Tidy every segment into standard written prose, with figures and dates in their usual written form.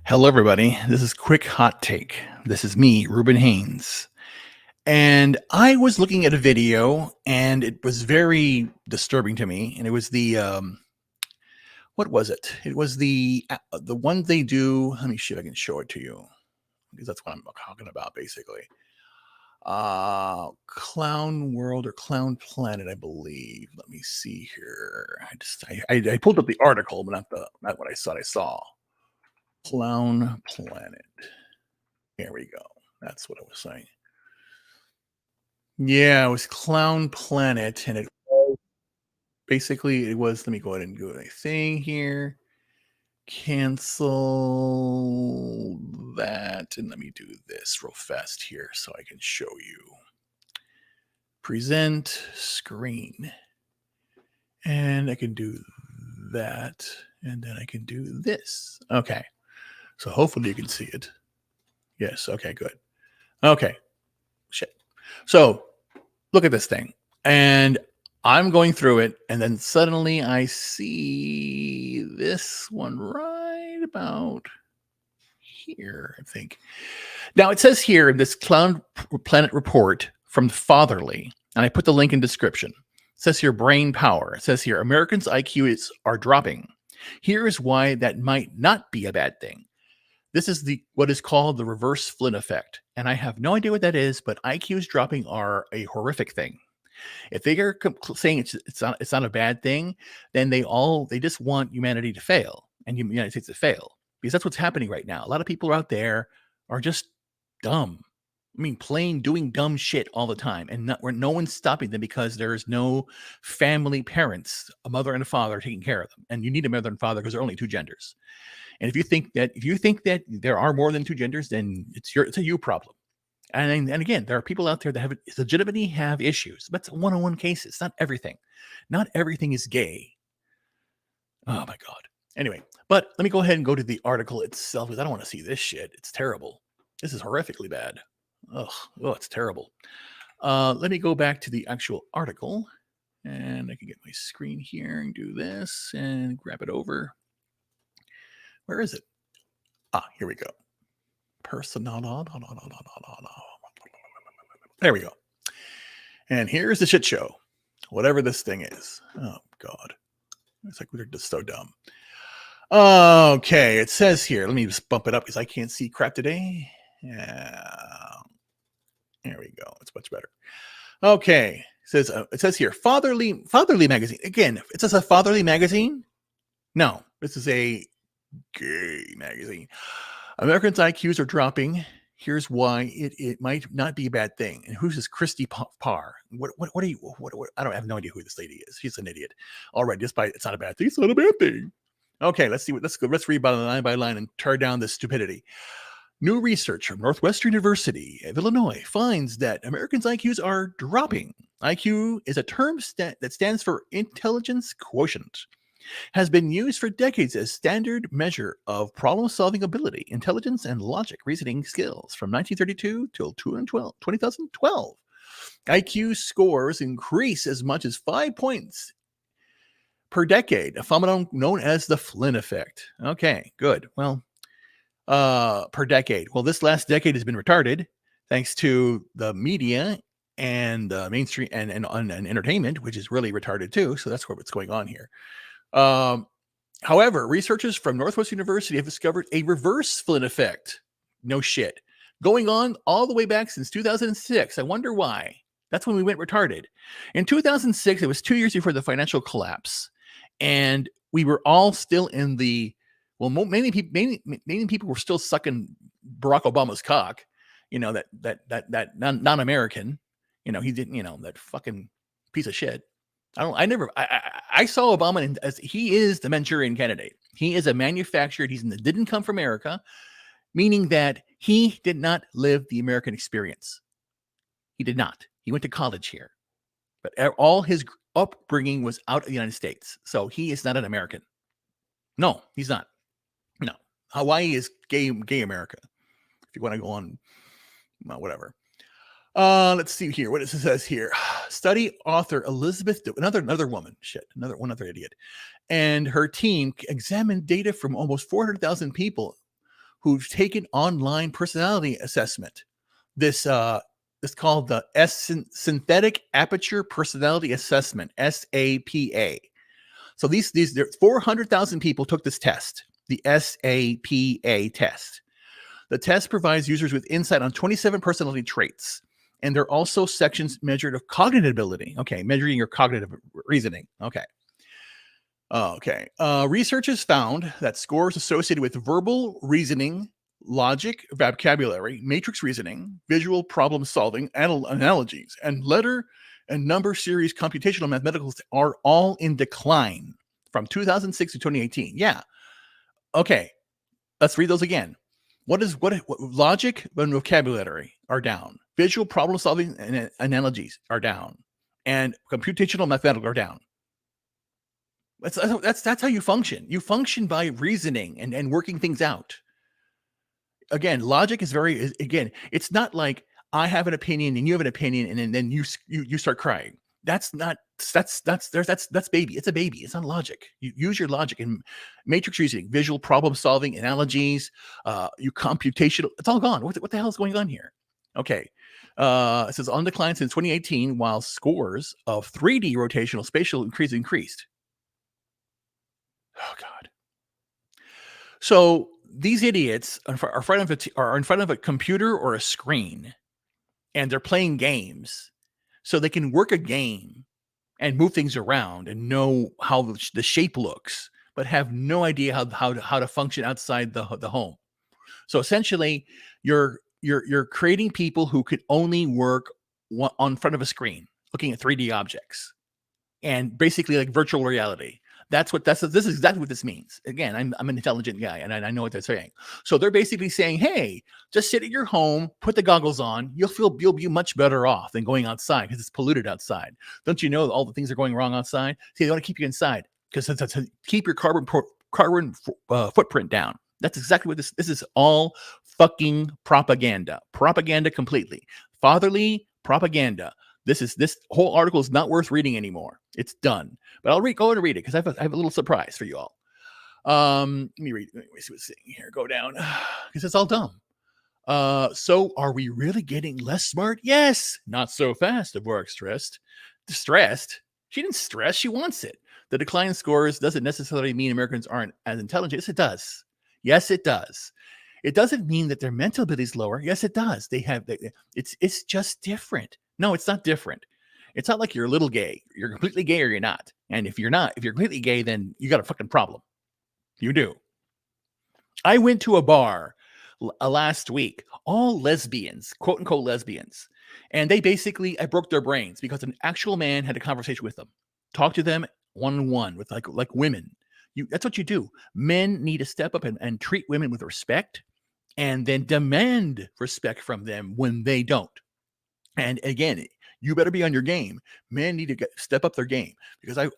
Hello, everybody. This is Quick Hot Take. This is me, Ruben Haynes. And I was looking at a video and it was very disturbing to me. And it was what was it? It was the one they do. Let me see if I can show it to you because that's what I'm talking about basically. Clown World or Clown Planet, I believe. Let me see here. I pulled up the article, but not what I thought I saw. Clown Planet. Here we go. That's what I was saying. Yeah, it was Clown Planet, and it was. Let me go ahead and do a thing here. Cancel that, and let me do this real fast here so I can show you. Present screen, and I can do that, and then I can do this. Okay, so hopefully you can see it. Yes. Okay. Good. Okay. Shit. So look at this thing. And I'm going through it. And then suddenly I see this one right about here, I think. Now it says here in this Clown Planet report from Fatherly, and I put the link in description. It says here brain power. It says here Americans' IQs are dropping. Here is why that might not be a bad thing. This is what is called the reverse Flynn effect. And I have no idea what that is, but IQs dropping are a horrific thing. If they are saying it's not a bad thing, then they just want humanity to fail and the United States to fail, because that's what's happening right now. A lot of people out there are just dumb. I mean, doing dumb shit all the time, and no one's stopping them because there's no family parents, a mother and a father taking care of them. And you need a mother and father because there are only two genders. And if you think that there are more than two genders, then it's a you problem. And again, there are people out there that legitimately have issues. But it's one-on-one cases, not everything. Not everything is gay. Oh my God. Anyway, but let me go ahead and go to the article itself because I don't want to see this shit. It's terrible. This is horrifically bad. Oh, it's terrible. Let me go back to the actual article, and I can get my screen here and do this and grab it over. Where is it? Here we go. Personal. There we go. And here's the shit show. Whatever this thing is. Oh, God. It's like we're just so dumb. Okay, it says here. Let me just bump it up because I can't see crap today. Yeah. There we go. It's much better. Okay. It says here, Fatherly magazine. Again, it says a Fatherly magazine. No, this is a gay magazine. Americans' IQs are dropping. Here's why it might not be a bad thing. And who's this Christy Parr? What are you? What? I have no idea who this lady is. She's an idiot. All right, it's not a bad thing. It's not a bad thing. Okay, let's see let's read by line and tear down this stupidity. New research from Northwestern University of Illinois finds that Americans' IQs are dropping. IQ is a term that stands for intelligence quotient. Has been used for decades as standard measure of problem-solving ability, intelligence, and logic reasoning skills from 1932 till 2012. IQ scores increase as much as 5 points per decade, a phenomenon known as the Flynn effect. Okay, good. Well, per decade. Well, this last decade has been retarded thanks to the media and mainstream and entertainment, which is really retarded too. So that's what's going on here. However, researchers from Northwestern University have discovered a reverse Flynn effect. No shit. Going on all the way back since 2006. I wonder why. That's when we went retarded. In 2006, it was 2 years before the financial collapse. And we were all still in the, well, many people were still sucking Barack Obama's cock. You know, that non-American, you know, he didn't, you know, that fucking piece of shit. I saw Obama as he is the Manchurian candidate. He is a manufactured. Didn't come from America, meaning that he did not live the American experience. He did not. He went to college here, but all his upbringing was out of the United States. So he is not an American. No, he's not. No, Hawaii is gay America. If you want to go on, well, whatever. Let's see here what it says here. Study author Elizabeth, another woman, one other idiot, and her team examined data from almost 400,000 people who've taken online personality assessment. This it's called the Synthetic Aperture Personality Assessment, SAPA. So there 400,000 people took this test, the SAPA test. The test provides users with insight on 27 personality traits. And there are also sections measured of cognitive ability. Okay, measuring your cognitive reasoning. Okay. Research has found that scores associated with verbal reasoning, logic, vocabulary, matrix reasoning, visual problem solving, analogies, and letter and number series computational mathematicals are all in decline from 2006 to 2018. Yeah. Okay. Let's read those again. What logic and vocabulary are down. Visual problem solving and analogies are down. And computational mathematical are down. That's how you function. You function by reasoning and working things out. Again, logic is again, it's not like I have an opinion and you have an opinion and then you start crying. That's baby. It's a baby. It's not logic. You use your logic and matrix reasoning, visual problem solving, analogies, you computational. It's all gone. What the hell is going on here? Okay. It says on decline since 2018, while scores of 3D rotational spatial increased. Oh God. So these idiots are in front of a computer or a screen, and they're playing games, so they can work a game and move things around and know how the shape looks, but have no idea how to function outside the home. So essentially, you're creating people who could only work on front of a screen, looking at 3D objects, and basically like virtual reality. This is exactly what this means. Again, I'm an intelligent guy and I know what they're saying. So they're basically saying, hey, just sit at your home, put the goggles on. You'll be much better off than going outside because it's polluted outside. Don't you know that all the things are going wrong outside? See, they want to keep you inside because to keep your carbon footprint down. That's exactly what this is. All fucking propaganda. Propaganda completely. Fatherly propaganda. This whole article is not worth reading anymore. It's done. But I'll go and read it because I have a little surprise for you all. Let me read. Let me see what's saying here. Go down because it's all dumb. So are we really getting less smart? Yes. Not so fast. Dvorak stressed. Distressed. She didn't stress. She wants it. The decline in scores doesn't necessarily mean Americans aren't as intelligent. Yes, it does. Yes, it does. It doesn't mean that their mental ability is lower. Yes, it does. It's just different. No, it's not different. It's not like you're a little gay. You're completely gay or you're not. And if you're completely gay, then you got a fucking problem. You do. I went to a bar last week, all lesbians, quote unquote lesbians. And I broke their brains because an actual man had a conversation with them. Talk to them one-on-one with like women. That's what you do. Men need to step up and treat women with respect and then demand respect from them when they don't. And again, you better be on your game. Men need to step up their game because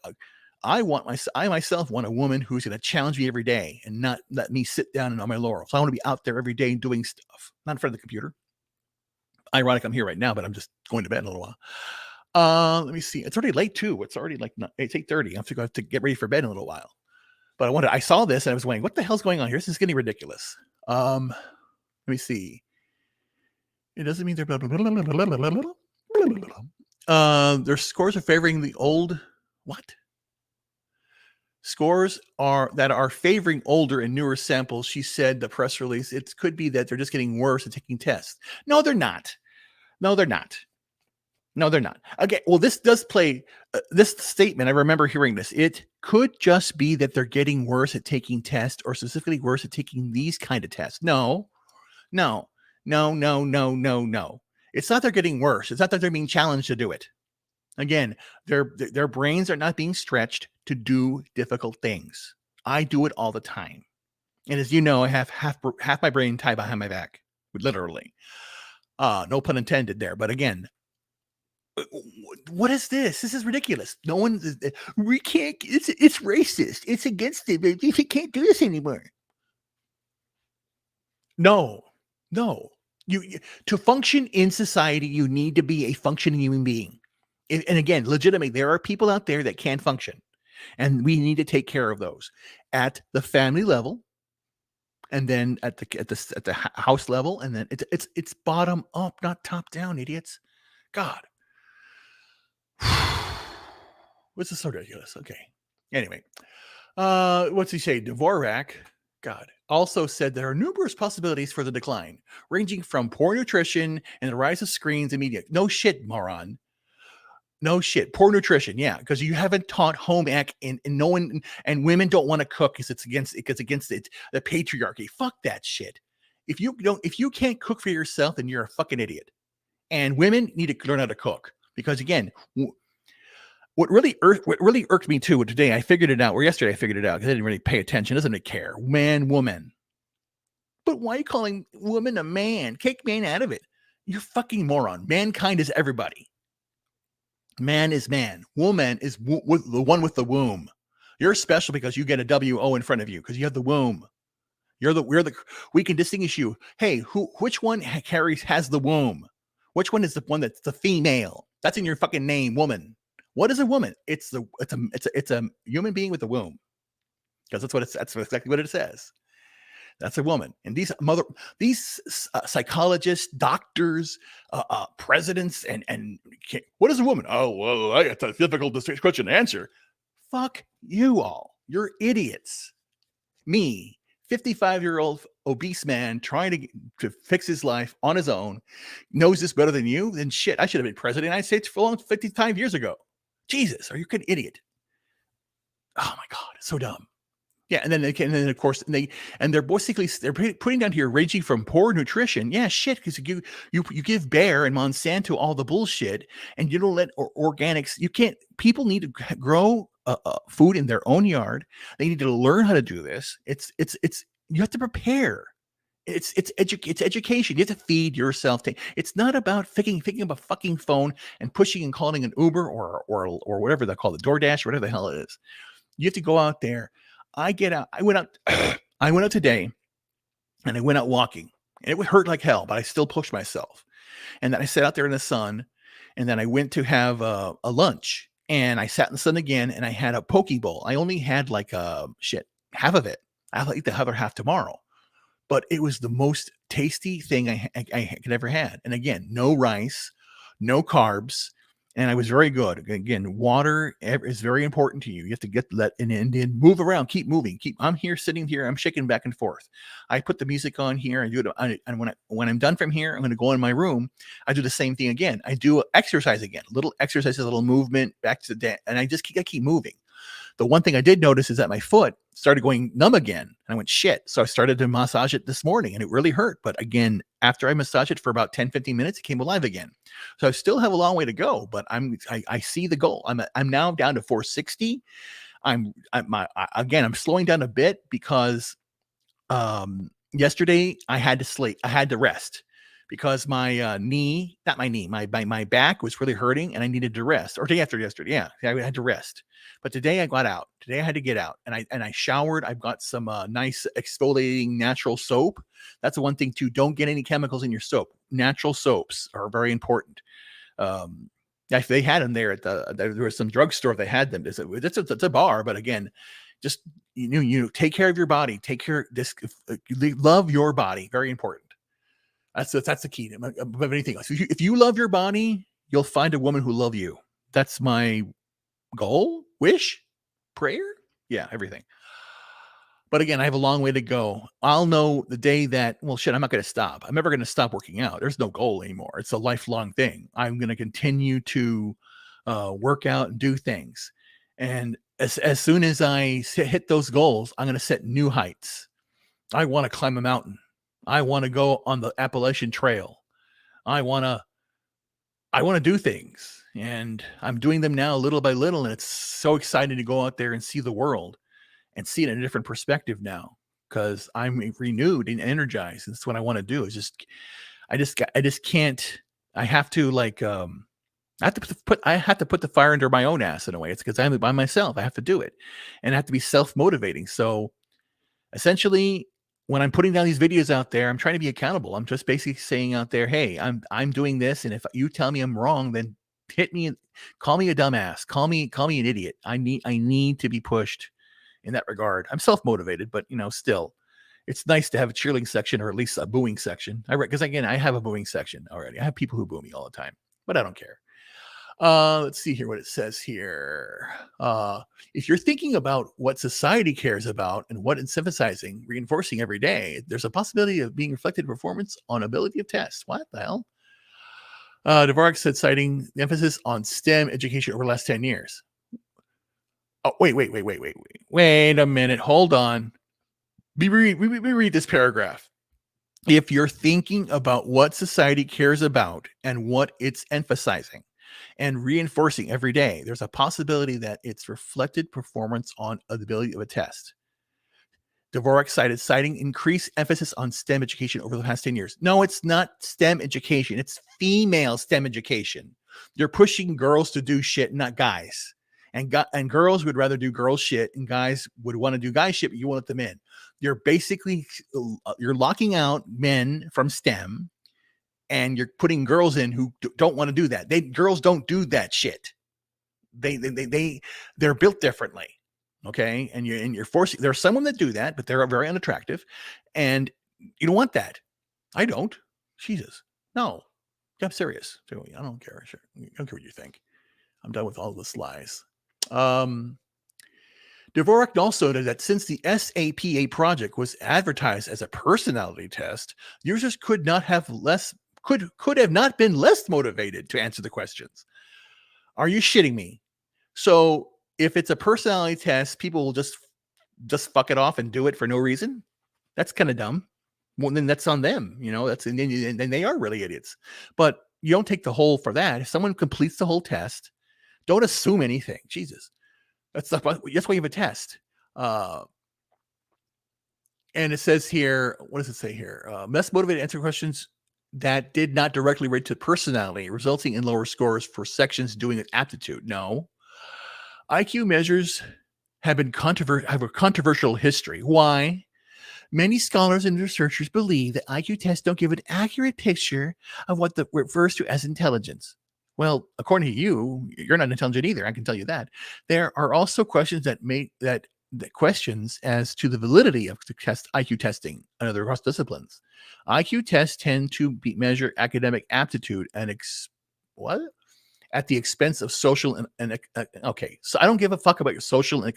I myself want a woman who's going to challenge me every day and not let me sit down and on my laurels. I want to be out there every day doing stuff, not in front of the computer. Ironic, I'm here right now, but I'm just going to bed in a little while. Let me see. It's already late too. It's already it's 8:30. I have to get ready for bed in a little while. But I saw this and I was wondering, what the hell's going on here? This is getting ridiculous. Let me see. It doesn't mean they're blah, blah, blah, blah, blah, blah, blah, blah. Their scores are favoring the old. What? Scores are favoring older and newer samples. She said the press release. It could be that they're just getting worse at taking tests. No, they're not. No, they're not. No, they're not. Okay, well, this does play this statement. I remember hearing this. It could just be that they're getting worse at taking tests or specifically worse at taking these kind of tests. No. It's not they're getting worse. It's not that they're being challenged to do it. Again, their brains are not being stretched to do difficult things. I do it all the time. And as you know, I have half my brain tied behind my back, literally. No pun intended there. But again, what is this? This is ridiculous. No one, we can't, it's racist. It's against it. You can't do this anymore. No. You to function in society, you need to be a functioning human being. And again, legitimately, there are people out there that can function, and we need to take care of those at the family level, and then at the house level, and then it's bottom up, not top down, idiots. God, this is so ridiculous. Okay, anyway, what's he say? Dvorak, God, also said there are numerous possibilities for the decline, ranging from poor nutrition and the rise of screens and media. No shit, moron. No shit. Poor nutrition, yeah, because you haven't taught home ec, and no one, and women don't want to cook because it's against it, the patriarchy. Fuck that shit. If you can't cook for yourself, then you're a fucking idiot. And women need to learn how to cook because again, what really irked me too today, I figured it out, or yesterday I figured it out because I didn't really pay attention. Doesn't it care? Man, woman. But why are you calling woman a man? Kick man out of it. You're fucking moron. Mankind is everybody. Man is man. Woman is the one with the womb. You're special because you get a W-O in front of you because you have the womb. We can distinguish you. Hey, which one has the womb? Which one is the one that's the female? That's in your fucking name, woman. What is a woman? It's a human being with a womb. Because that's exactly what it says. That's a woman. And these psychologists, doctors, presidents, and what is a woman? Oh, well, it's a difficult question to answer. Fuck you all. You're idiots. Me, 55-year-old obese man trying to fix his life on his own, knows this better than you. Then shit, I should have been president of the United States for long 55 years ago. Jesus, are you an idiot? Oh my God, it's so dumb. Yeah, and then of course they're putting down here ranging from poor nutrition. Yeah, shit, because you give Bayer and Monsanto all the bullshit, and you don't let organics. You can't. People need to grow food in their own yard. They need to learn how to do this. It's you have to prepare. It's education. You have to feed yourself. It's not about thinking of a fucking phone and pushing and calling an Uber or whatever they call it, DoorDash, whatever the hell it is. You have to go out there. I went out today and I went out walking, and it would hurt like hell, but I still pushed myself. And then I sat out there in the sun, and then I went to have a lunch, and I sat in the sun again, and I had a poke bowl. I only had like half of it. I'll eat the other half tomorrow, but it was the most tasty thing I could ever had. And again, no rice, no carbs. And I was very good. Again, water is very important to you. You have to let and move around, keep moving. I'm here, sitting here. I'm shaking back and forth. I put the music on here. I do it. And when I'm done from here, I'm going to go in my room. I do the same thing again. I do exercise again, little exercise, a little movement back to the day. And I keep moving. The one thing I did notice is that my foot started going numb again. And I went, shit. So I started to massage it this morning, and it really hurt. But again, after I massaged it for about 10, 15 minutes, it came alive again. So I still have a long way to go, but I see the goal. I'm now down to 460. I'm slowing down a bit because yesterday I had to rest because my my back was really hurting, and I needed to rest. Or day after yesterday, yeah, I had to rest. But today I got out. Today I had to get out, and I showered. I've got some nice exfoliating natural soap. That's the one thing too. Don't get any chemicals in your soap. Natural soaps are very important. If they had them there there was some drugstore. They had them. It's a bar, but again, just take care of your body. Love your body. Very important. That's the key to anything else. If you love your body, you'll find a woman who love you. That's my goal, wish, prayer. Yeah, everything. But again, I have a long way to go. I'll know the day that, well, shit, I'm not going to stop. I'm never going to stop working out. There's no goal anymore. It's a lifelong thing. I'm going to continue to work out and do things. And as soon as I hit those goals, I'm going to set new heights. I want to climb a mountain. I want to go on the Appalachian Trail. I want to do things, and I'm doing them now little by little. And it's so exciting to go out there and see the world and see it in a different perspective now, because I'm renewed and energized. That's what I want to do. I just can't, I have to I have to put the fire under my own ass in a way. It's because I'm by myself. I have to do it, and I have to be self-motivating. So essentially, when I'm putting down these videos out there, I'm trying to be accountable. I'm just basically saying out there, hey, I'm doing this, and if you tell me I'm wrong, then hit me and call me a dumbass. Call me an idiot. I need to be pushed in that regard. I'm self-motivated, but still, It's nice to have a cheerleading section or at least a booing section. Because again, I have a booing section already. I have people who boo me all the time, but I don't care. Let's see here what it says here. If you're thinking about what society cares about and what it's emphasizing, reinforcing every day, there's a possibility of being reflected in performance on ability of tests. What the hell? Dvorak said, citing the emphasis on STEM education over the last 10 years. Oh, wait a minute. Hold on. We read this paragraph. If you're thinking about what society cares about and what it's emphasizing and reinforcing every day, there's a possibility that it's reflected performance on the ability of a test. Dvorak citing increased emphasis on STEM education over the past 10 years. No, it's not STEM education. It's female STEM education. You're pushing girls to do shit, not guys. And girls would rather do girl shit, and guys would want to do guy shit, but you won't let them in. You're basically you're locking out men from STEM, and you're putting girls in who don't want to do that. Girls don't do that shit. They're built differently. Okay, and you're forcing. There's someone that do that, but they're very unattractive, and you don't want that. I don't. Jesus, no. I'm serious. I don't care. Sure. I don't care what you think. I'm done with all this lies. Dvorak also noted that since the SAPA project was advertised as a personality test, users could have not been less motivated to answer the questions. Are you shitting me? So if it's a personality test, people will just fuck it off and do it for no reason. That's kind of dumb. Well, then that's on them. And they are really idiots. But you don't take the whole for that. If someone completes the whole test, don't assume anything. Jesus. That's why you have a test. And it says here, what does it say here? Less motivated to answer questions that did not directly relate to personality, resulting in lower scores for sections doing aptitude. No. IQ measures have a controversial history. Why? Many scholars and researchers believe that IQ tests don't give an accurate picture of what refers to as intelligence. Well, according to you, you're not intelligent either. I can tell you that. There are also questions that questions as to the validity of IQ testing and other cross disciplines. IQ tests tend to measure academic aptitude and at the expense of social and okay. So I don't give a fuck about your social and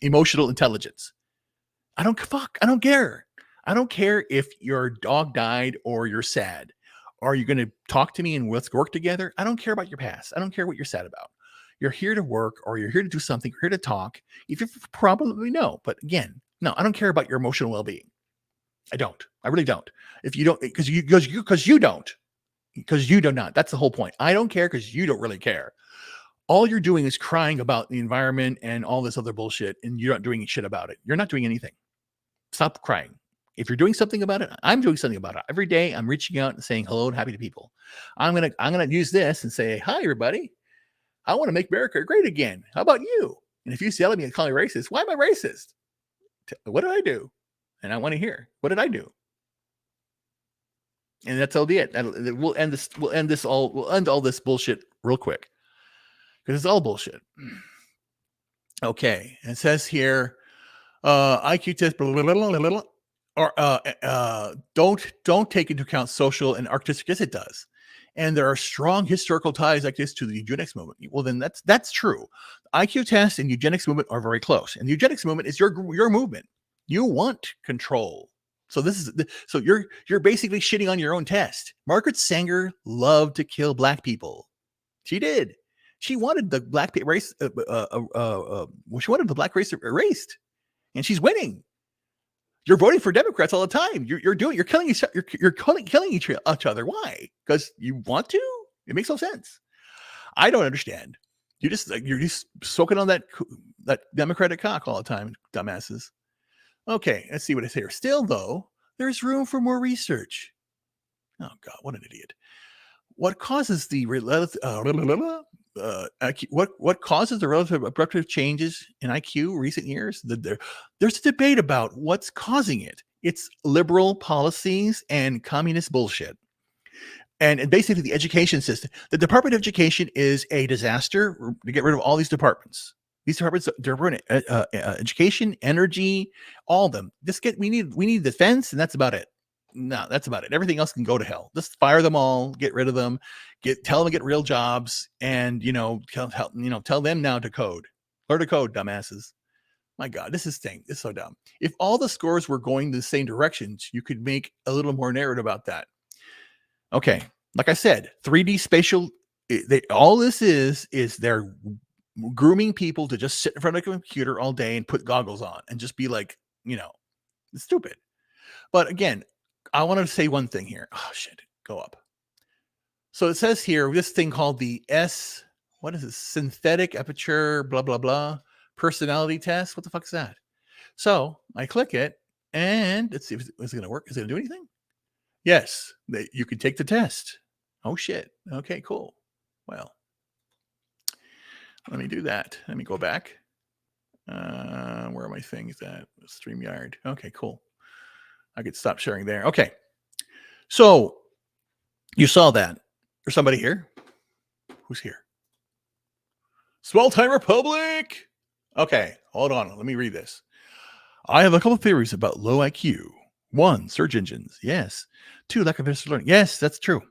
emotional intelligence. I don't care. I don't care if your dog died or you're sad. Are you going to talk to me and let's work together? I don't care about your past. I don't care what you're sad about. You're here to work or you're here to do something. You're here to talk. If you probably know, but again, no, I don't care about your emotional well-being. I don't. I really don't. If you don't, because you don't. Because you do not. That's the whole point. I don't care because you don't really care. All you're doing is crying about the environment and all this other bullshit, and you're not doing shit about it. You're not doing anything. Stop crying. If you're doing something about it, I'm doing something about it. Every day I'm reaching out and saying hello and happy to people. I'm gonna use this and say, hi, everybody. I want to make America great again. How about you? And if you yell at me and call me racist, why am I racist? What did I do? And I want to hear, what did I do? And that's all it. We'll end all this bullshit real quick. Because it's all bullshit. Okay. And it says here, IQ test, or don't take into account social and artistic. Yes, it does. And there are strong historical ties like this to the eugenics movement. Well, then that's true. IQ test and eugenics movement are very close. And the eugenics movement is your movement. You want control. So you're basically shitting on your own test. Margaret Sanger loved to kill black people. She did. She wanted the black race. She wanted the black race erased, and she's winning. You're voting for Democrats all the time. You're killing each other. Why? Because you want to? It makes no sense. I don't understand. You're just soaking on that Democratic cock all the time, dumbasses. Okay, let's see what it says here. Still, though, there's room for more research. Oh God, what an idiot! What causes the relative abrupt changes in IQ recent years? There's a debate about what's causing it. It's liberal policies and communist bullshit. And basically the education system. The Department of Education is a disaster to get rid of all these departments. These departments, they're running education, energy, all of them. We need defense, and that's about it. No, that's about it. Everything else can go to hell. Just fire them all, get rid of them, tell them to get real jobs, and tell them now to code. Learn to code, dumbasses. My God, this is so dumb. If all the scores were going the same directions, you could make a little more narrative about that. Okay, like I said, 3D spatial. All this is they're grooming people to just sit in front of a computer all day and put goggles on and just be like, it's stupid. But again, I wanted to say one thing here. Oh shit, go up. So it says here this thing called the what is this? Synthetic aperture, blah blah blah, personality test. What the fuck is that? So I click it, and let's see if it's going to work. Is it going to do anything? Yes, you can take the test. Oh shit. Okay, cool. Well, let me do that. Let me go back. Where are my things at? StreamYard. Okay, cool. I could stop sharing there. Okay. So you saw that. There's somebody here. Who's here? Small Time Republic. Okay, hold on. Let me read this. I have a couple of theories about low IQ. 1, search engines. Yes. 2, lack of interest in learning. Yes, that's true.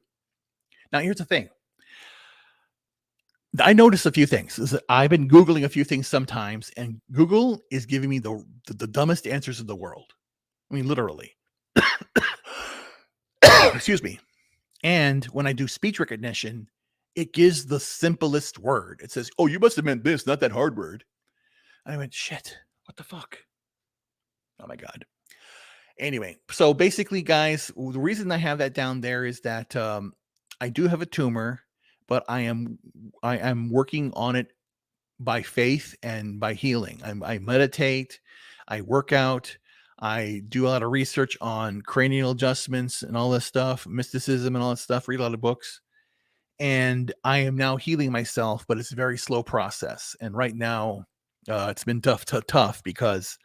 Now, here's the thing. I noticed a few things. I've been Googling a few things sometimes, and Google is giving me the dumbest answers in the world. I mean, literally. Excuse me. And when I do speech recognition, it gives the simplest word. It says, oh, you must have meant this, not that hard word. And I went, shit, what the fuck? Oh my God. Anyway, so basically, guys, the reason I have that down there is that I do have a tumor, but I am working on it by faith and by healing. I meditate, I work out, I do a lot of research on cranial adjustments and all this stuff, mysticism and all that stuff, read a lot of books. And I am now healing myself, but it's a very slow process. And right now, it's been tough because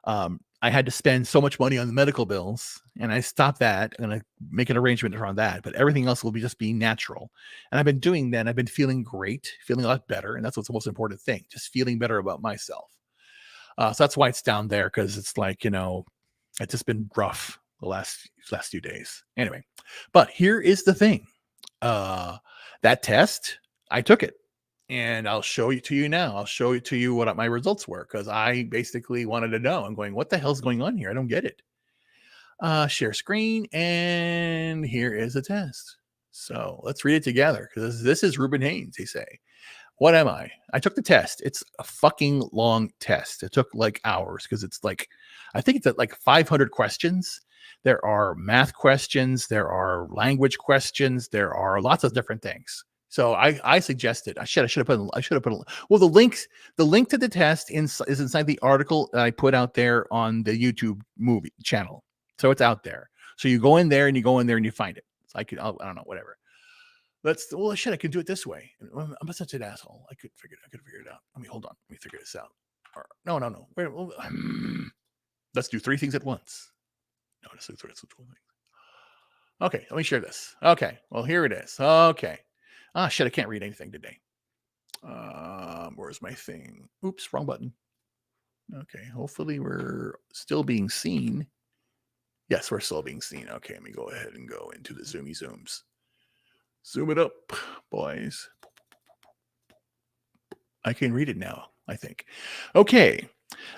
I had to spend so much money on the medical bills, and I stopped that. I'm going to make an arrangement around that, but everything else will be just being natural. And I've been doing that. I've been feeling great, feeling a lot better. And that's what's the most important thing, just feeling better about myself. So that's why it's down there. Cause it's like, it's just been rough the last few days. Anyway, but here is the thing. That test, I took it. And I'll show it to you now. I'll show it to you what my results were, because I basically wanted to know. I'm going, what the hell's going on here? I don't get it. Share screen, and here is a test. So let's read it together, because this is Ruben Haynes, they say. What am I? I took the test. It's a fucking long test. It took like hours, because it's like, I think it's at like 500 questions. There are math questions. There are language questions. There are lots of different things. So I suggested I should have put well, the link to the test is inside the article that I put out there on the YouTube movie channel. So it's out there. So you go in there and you find it. So I don't know, whatever. I could do it this way. I'm such an asshole. I could figure it out. Let me hold on. Let me figure this out. No. Wait, let's do 3 things at once. No, let's do 3 things. Okay, let me share this. Okay, well, here it is. Okay. Ah, shit, I can't read anything today. Where's my thing? Oops, wrong button. Okay, hopefully we're still being seen. Yes, we're still being seen. Okay, let me go ahead and go into the zooms. Zoom it up, boys. I can read it now, I think. Okay,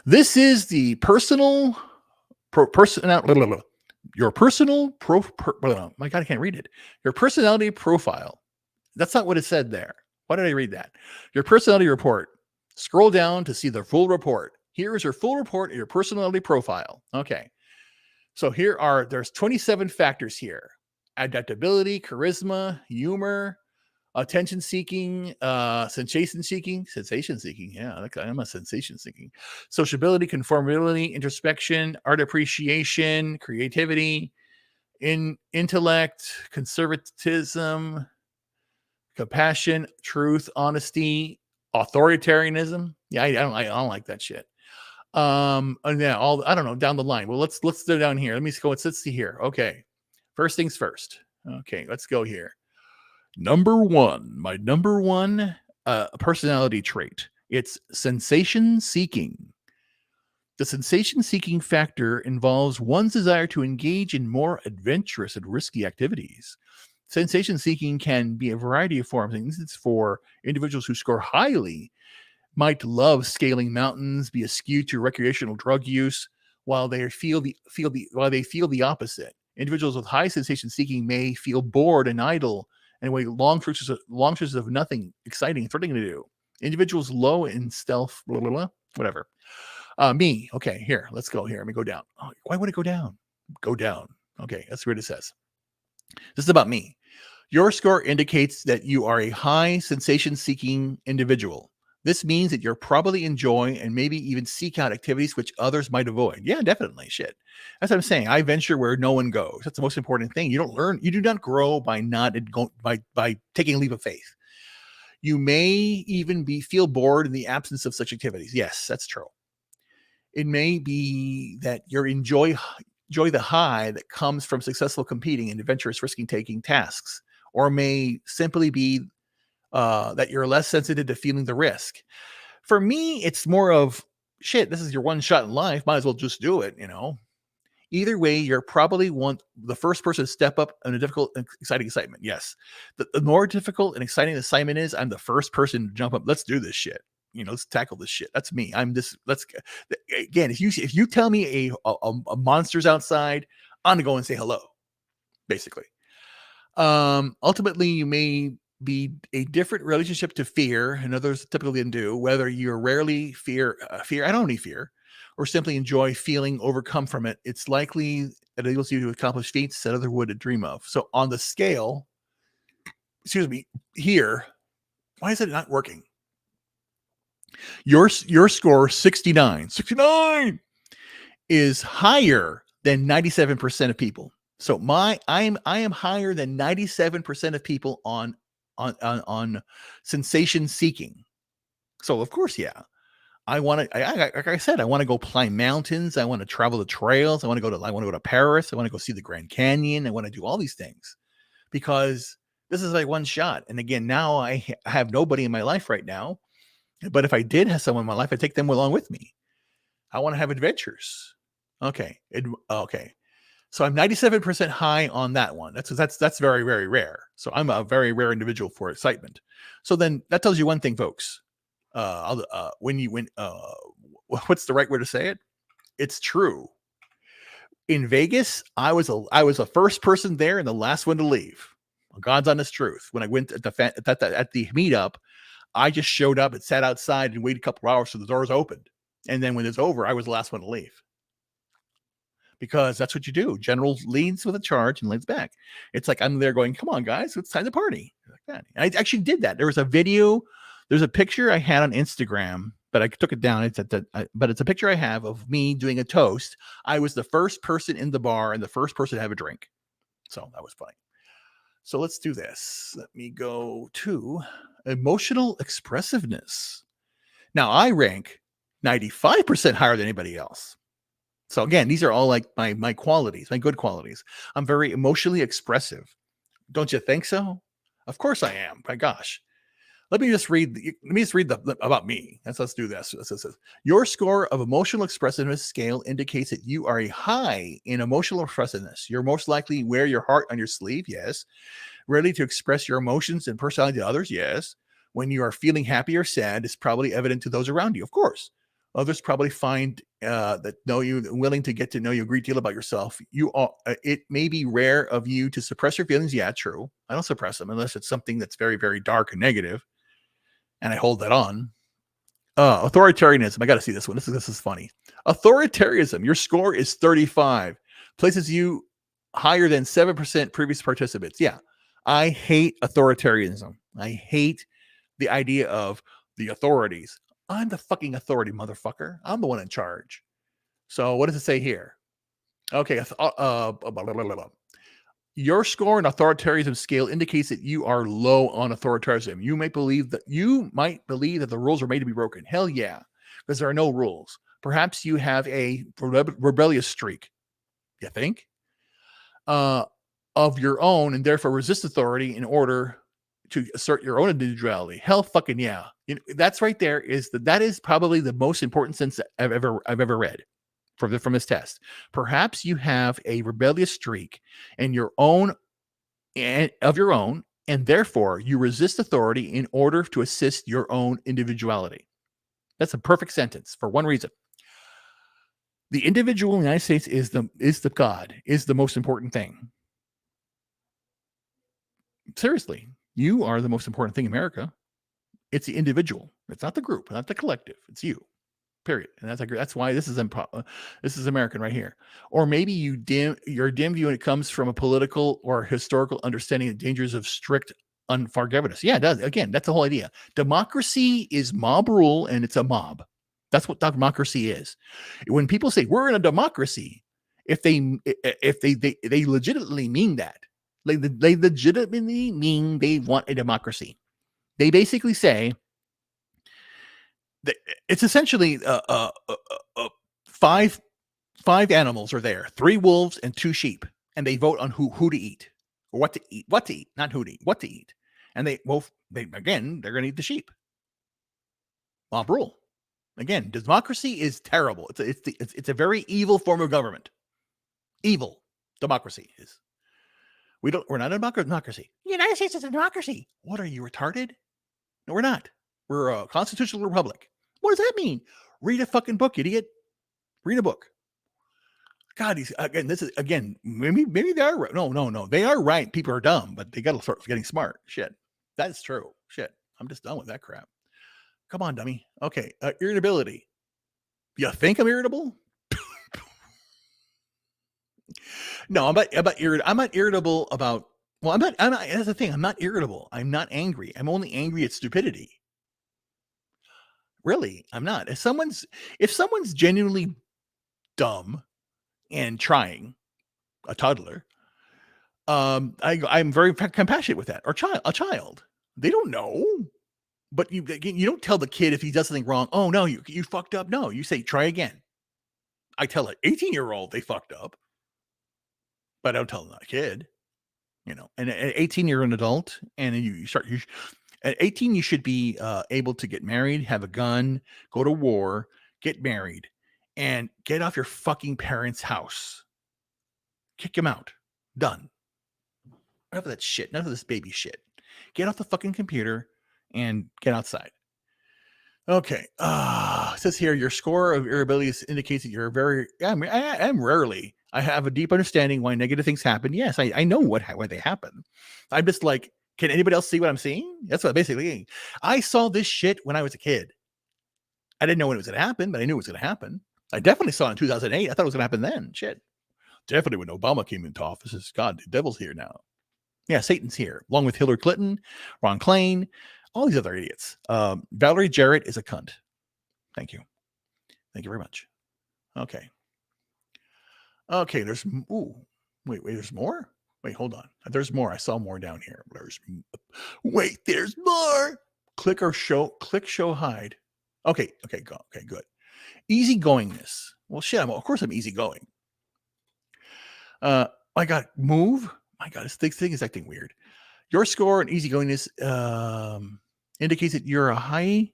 this is the your personal my God, I can't read it. Your personality profile. That's not what it said there. Why did I read that? Your personality report. Scroll down to see the full report. Here is your full report of your personality profile. Okay. So there's 27 factors here. Adaptability, charisma, humor, attention seeking, sensation seeking. Yeah, I'm a sensation seeking. Sociability, conformability, introspection, art appreciation, creativity, intellect, conservatism, compassion, truth, honesty, authoritarianism. Yeah, I don't like that shit. And yeah, I don't know, down the line. Well, let's go down here. Let's see here. Okay. First things first. Okay, let's go here. My number one personality trait It's sensation seeking. The sensation seeking factor involves one's desire to engage in more adventurous and risky activities. Sensation seeking can be a variety of forms. And this is for individuals who score highly, might love scaling mountains, be skewed to recreational drug use, while they feel the opposite. Individuals with high sensation seeking may feel bored and idle and wait long stretches of nothing exciting and thrilling to do. Individuals low in stealth, blah, blah, blah, whatever. Me. Okay, here. Let's go here. Let me go down. Oh, why would it go down? Go down. Okay, that's what it says. This is about me. Your score indicates that you are a high sensation seeking individual. This means that you'll probably enjoy and maybe even seek out activities which others might avoid. Yeah, definitely. Shit. That's what I'm saying. I venture where no one goes. That's the most important thing. You don't learn, you do not grow by by taking a leap of faith. You may even feel bored in the absence of such activities. Yes, that's true. It may be that you enjoy the high that comes from successful competing and adventurous risking-taking tasks, or may simply be that you're less sensitive to feeling the risk. For me, it's more of shit. This is your one shot in life. Might as well just do it. Either way, you're probably the first person to step up in a difficult and exciting excitement. Yes, the more difficult and exciting the assignment is, I'm the first person to jump up. Let's do this shit. Let's tackle this shit. That's me. Let's again. If you tell me a monster's outside, I'm gonna go and say hello. Basically, ultimately, you may be a different relationship to fear, and others typically do. Whether you rarely fear, I don't need fear, or simply enjoy feeling overcome from it, it's likely that it enables you to accomplish feats that others would dream of. So on the scale, excuse me, here, why is it not working? Your score 69 is higher than 97% of people. So I am higher than 97% of people on sensation seeking. So of course, yeah. I want to, like I said, I want to go climb mountains. I want to travel the trails. I want to go to Paris. I want to go see the Grand Canyon. I want to do all these things because this is like one shot. And again, now I have nobody in my life right now. But if I did have someone in my life, I'd take them along with me. I want to have adventures. Okay. Okay. So I'm 97% high on that one. That's very, very rare. So I'm a very rare individual for excitement. So then that tells you one thing, folks. What's the right way to say it? It's true. In Vegas, I was the first person there and the last one to leave. God's honest truth. When I went at the meetup, I just showed up and sat outside and waited a couple of hours so the doors opened. And then when it's over, I was the last one to leave. Because that's what you do. General leads with a charge and leads back. It's like I'm there going, come on, guys, it's time to party. Like that. And I actually did that. There was a video, there's a picture I had on Instagram, but I took it down. But it's a picture I have of me doing a toast. I was the first person in the bar and the first person to have a drink. So that was funny. So let's do this. Let me go to emotional expressiveness. Now I rank 95% higher than anybody else. So again, these are all like my qualities, my good qualities. I'm very emotionally expressive. Don't you think so? Of course I am. My gosh. Let me just read about me. Let's do this. Your score of emotional expressiveness scale indicates that you are a high in emotional expressiveness. You're most likely wear your heart on your sleeve. Yes. Ready to express your emotions and personality to others. Yes. When you are feeling happy or sad, it's probably evident to those around you. Of course. Others probably find that know you, willing to get to know you a great deal about yourself. You are. It may be rare of you to suppress your feelings. Yeah, true. I don't suppress them unless it's something that's very, very dark and negative, and I hold that on. Authoritarianism. I got to see this one. This is funny. Authoritarianism. Your score is 35. Places you higher than 7% previous participants. Yeah, I hate authoritarianism. I hate the idea of the authorities. I'm the fucking authority, motherfucker. I'm the one in charge. So what does it say here? Okay. Your score in authoritarianism scale indicates that you are low on authoritarianism. You might believe that the rules are made to be broken. Hell yeah, because there are no rules. Perhaps you have a rebellious streak. You think? Of your own, and therefore resist authority in order to assert your own individuality. Hell fucking yeah. That's right there that is probably the most important sentence I've ever read from this test. Perhaps you have a rebellious streak in your own and of your own, and therefore you resist authority in order to assist your own individuality. That's a perfect sentence for one reason. The individual in the United States is the God, is the most important thing. Seriously, you are the most important thing in America. It's the individual. It's not the group, not the collective. It's you. Period. And that's why this is American right here. Or maybe your dim view when it comes from a political or historical understanding of the dangers of strict unforgiveness. Yeah, it does. Again, that's the whole idea. Democracy is mob rule, and it's a mob. That's what democracy is. When people say we're in a democracy, if they legitimately mean that, they legitimately mean they want a democracy. They basically say it's essentially five animals are there, 3 wolves and 2 sheep, and they vote on who to eat or what to eat, not who to eat, what to eat. And they're going to eat the sheep. Mob rule. Again, democracy is terrible. It's a very evil form of government. Evil democracy is. We're not a democracy. The United States is a democracy. What are you, retarded? No, we're not. We're a constitutional republic. What does that mean? Read a fucking book, idiot. Read a book. God, maybe they are right. No. They are right. People are dumb, but they got to start getting smart. Shit. That's true. Shit. I'm just done with that crap. Come on, dummy. Okay. Irritability. You think I'm irritable? No, I'm not irritable about, well, I'm not, that's the thing. I'm not irritable. I'm not angry. I'm only angry at stupidity. Really, I'm not. If someone's genuinely dumb and trying, a toddler, I'm very compassionate with that. Or a child, they don't know, but you don't tell the kid if he does something wrong. Oh no, you fucked up. No, you say try again. I tell an 18-year-old they fucked up, but I don't tell a kid. And at 18 you're an adult, and you start. At 18, you should be able to get married, have a gun, go to war, get married, and get off your fucking parents' house. Kick them out. Done. Enough of that shit. None of this baby shit. Get off the fucking computer and get outside. Okay. It says here, your score of irritability indicates that you're I have a deep understanding why negative things happen. Yes, I know why they happen. I'm just like, can anybody else see what I'm seeing? That's what basically I saw this shit when I was a kid. I didn't know when it was going to happen, but I knew it was going to happen. I definitely saw it in 2008. I thought it was going to happen then. Shit. Definitely when Obama came into office. It's God, the devil's here now. Yeah, Satan's here, along with Hillary Clinton, Ron Klain, all these other idiots. Valerie Jarrett is a cunt. Thank you. Thank you very much. Okay. Okay, there's more? Wait, hold on. There's more. I saw more down here. There's more. Click show hide. Okay, go. Okay, good. Easygoingness. Well, shit, of course I'm easygoing. I got move. My God, this thing is acting weird. Your score and easygoingness indicates that you're a high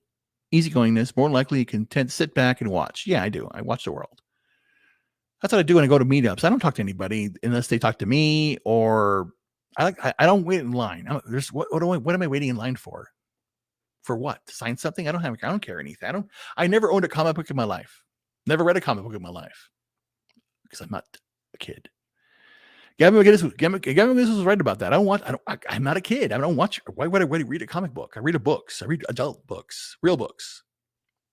easygoingness, more likely you can tend to sit back and watch. Yeah, I do. I watch the world. That's what I do when I go to meetups. I don't talk to anybody unless they talk to me, or I don't wait in line. What am I waiting in line for? For what? To sign something? I don't care anything. I never owned a comic book in my life. Never read a comic book in my life because I'm not a kid. Gavin McGinnis was right about that. I'm not a kid. I don't watch. Why would I read a comic book? I read books. I read adult books, real books.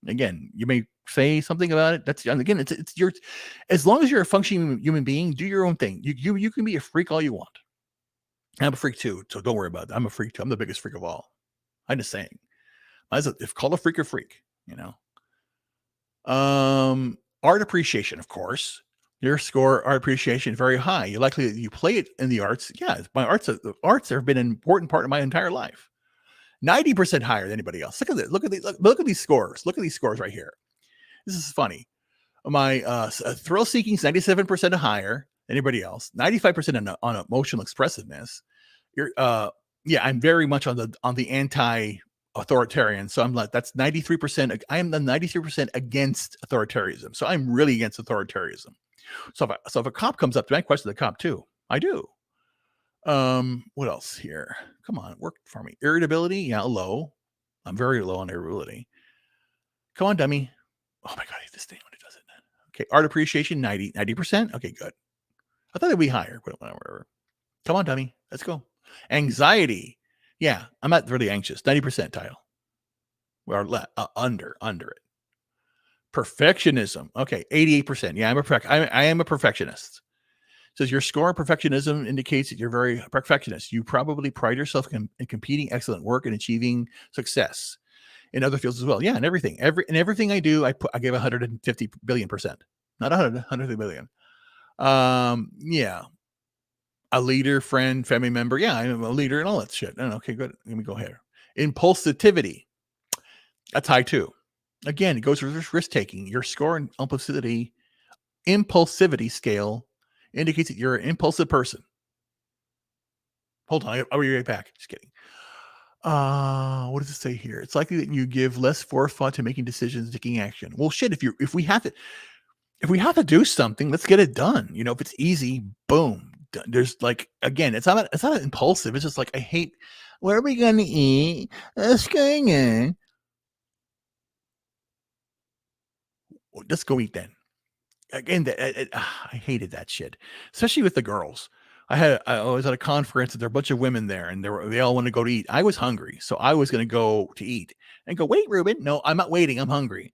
Again, you may say something about it. It's your, as long as you're a functioning human being, do your own thing. You can be a freak all you want. I'm a freak too, so don't worry about that. I'm a freak too. I'm the biggest freak of all. I'm just saying. If call a freak a freak, Art appreciation, of course. Your score, art appreciation, very high. You're likely that you play it in the arts. Yeah, my arts have been an important part of my entire life. 90% higher than anybody else. Look at this. Look at these scores. Look at these scores right here. This is funny. My thrill seeking is 97% higher than anybody else. 95% on emotional expressiveness. Your Yeah, I'm very much on the anti-authoritarian. So I'm like, that's 93%. I am the 93% against authoritarianism. So I'm really against authoritarianism. So if a cop comes up to me, I question the cop too. I do. What else here? Come on, work for me. Irritability, yeah, low. I'm very low on irritability. Come on, dummy. Oh my god, I hate this thing when it does it. Okay, art appreciation, 90%. Okay, good. I thought it'd be higher, but whatever. Come on, dummy. Let's go. Anxiety. Yeah, I'm not really anxious. 90 percentile. Or under it. Perfectionism. Okay, 88%. Yeah, I am a perfectionist. Says your score of perfectionism indicates that you're very perfectionist. You probably pride yourself in competing excellent work and achieving success in other fields as well. Yeah, and everything. Everything I do, I give 150 billion percent. Not 150 billion. Yeah. A leader, friend, family member. Yeah, I'm a leader and all that shit. Okay, good. Let me go here. Impulsivity. That's high too. Again, it goes with risk taking. Your score in impulsivity scale indicates that you're an impulsive person. Hold on, I'll be right back. Just kidding. What does it say here? It's likely that you give less forethought to making decisions, taking action. Well, shit. If we have to do something, let's get it done. You know, if it's easy, boom. There's like again, it's not impulsive. It's just like I hate. Where are we gonna eat? Let's go in. Let's go eat then. Again, I hated that shit, especially with the girls. I was at a conference and there were a bunch of women there, and they all wanted to go to eat. I was hungry, so I was going to go to eat and go. Wait, Ruben, no, I'm not waiting. I'm hungry.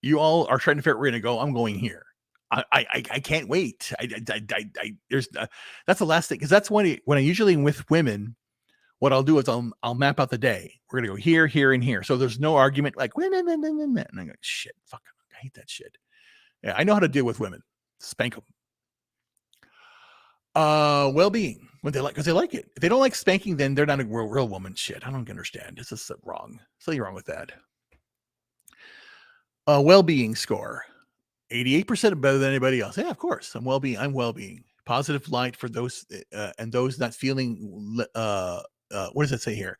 You all are trying to figure out where to go. I'm going here. I can't wait. There's that's the last thing because that's when I usually with women. What I'll do is I'll map out the day. We're gonna go here, here, and here. So there's no argument like wait, and I'm like shit, fuck, I hate that shit. Yeah, I know how to deal with women. Spank them. Well-being when they like because they like it. If they don't like spanking, then they're not a real woman. Shit, I don't understand. This is wrong. Something wrong with that. Well-being score 88% better than anybody else. Yeah, of course. I'm well-being. Positive light for those and those not feeling. What does it say here?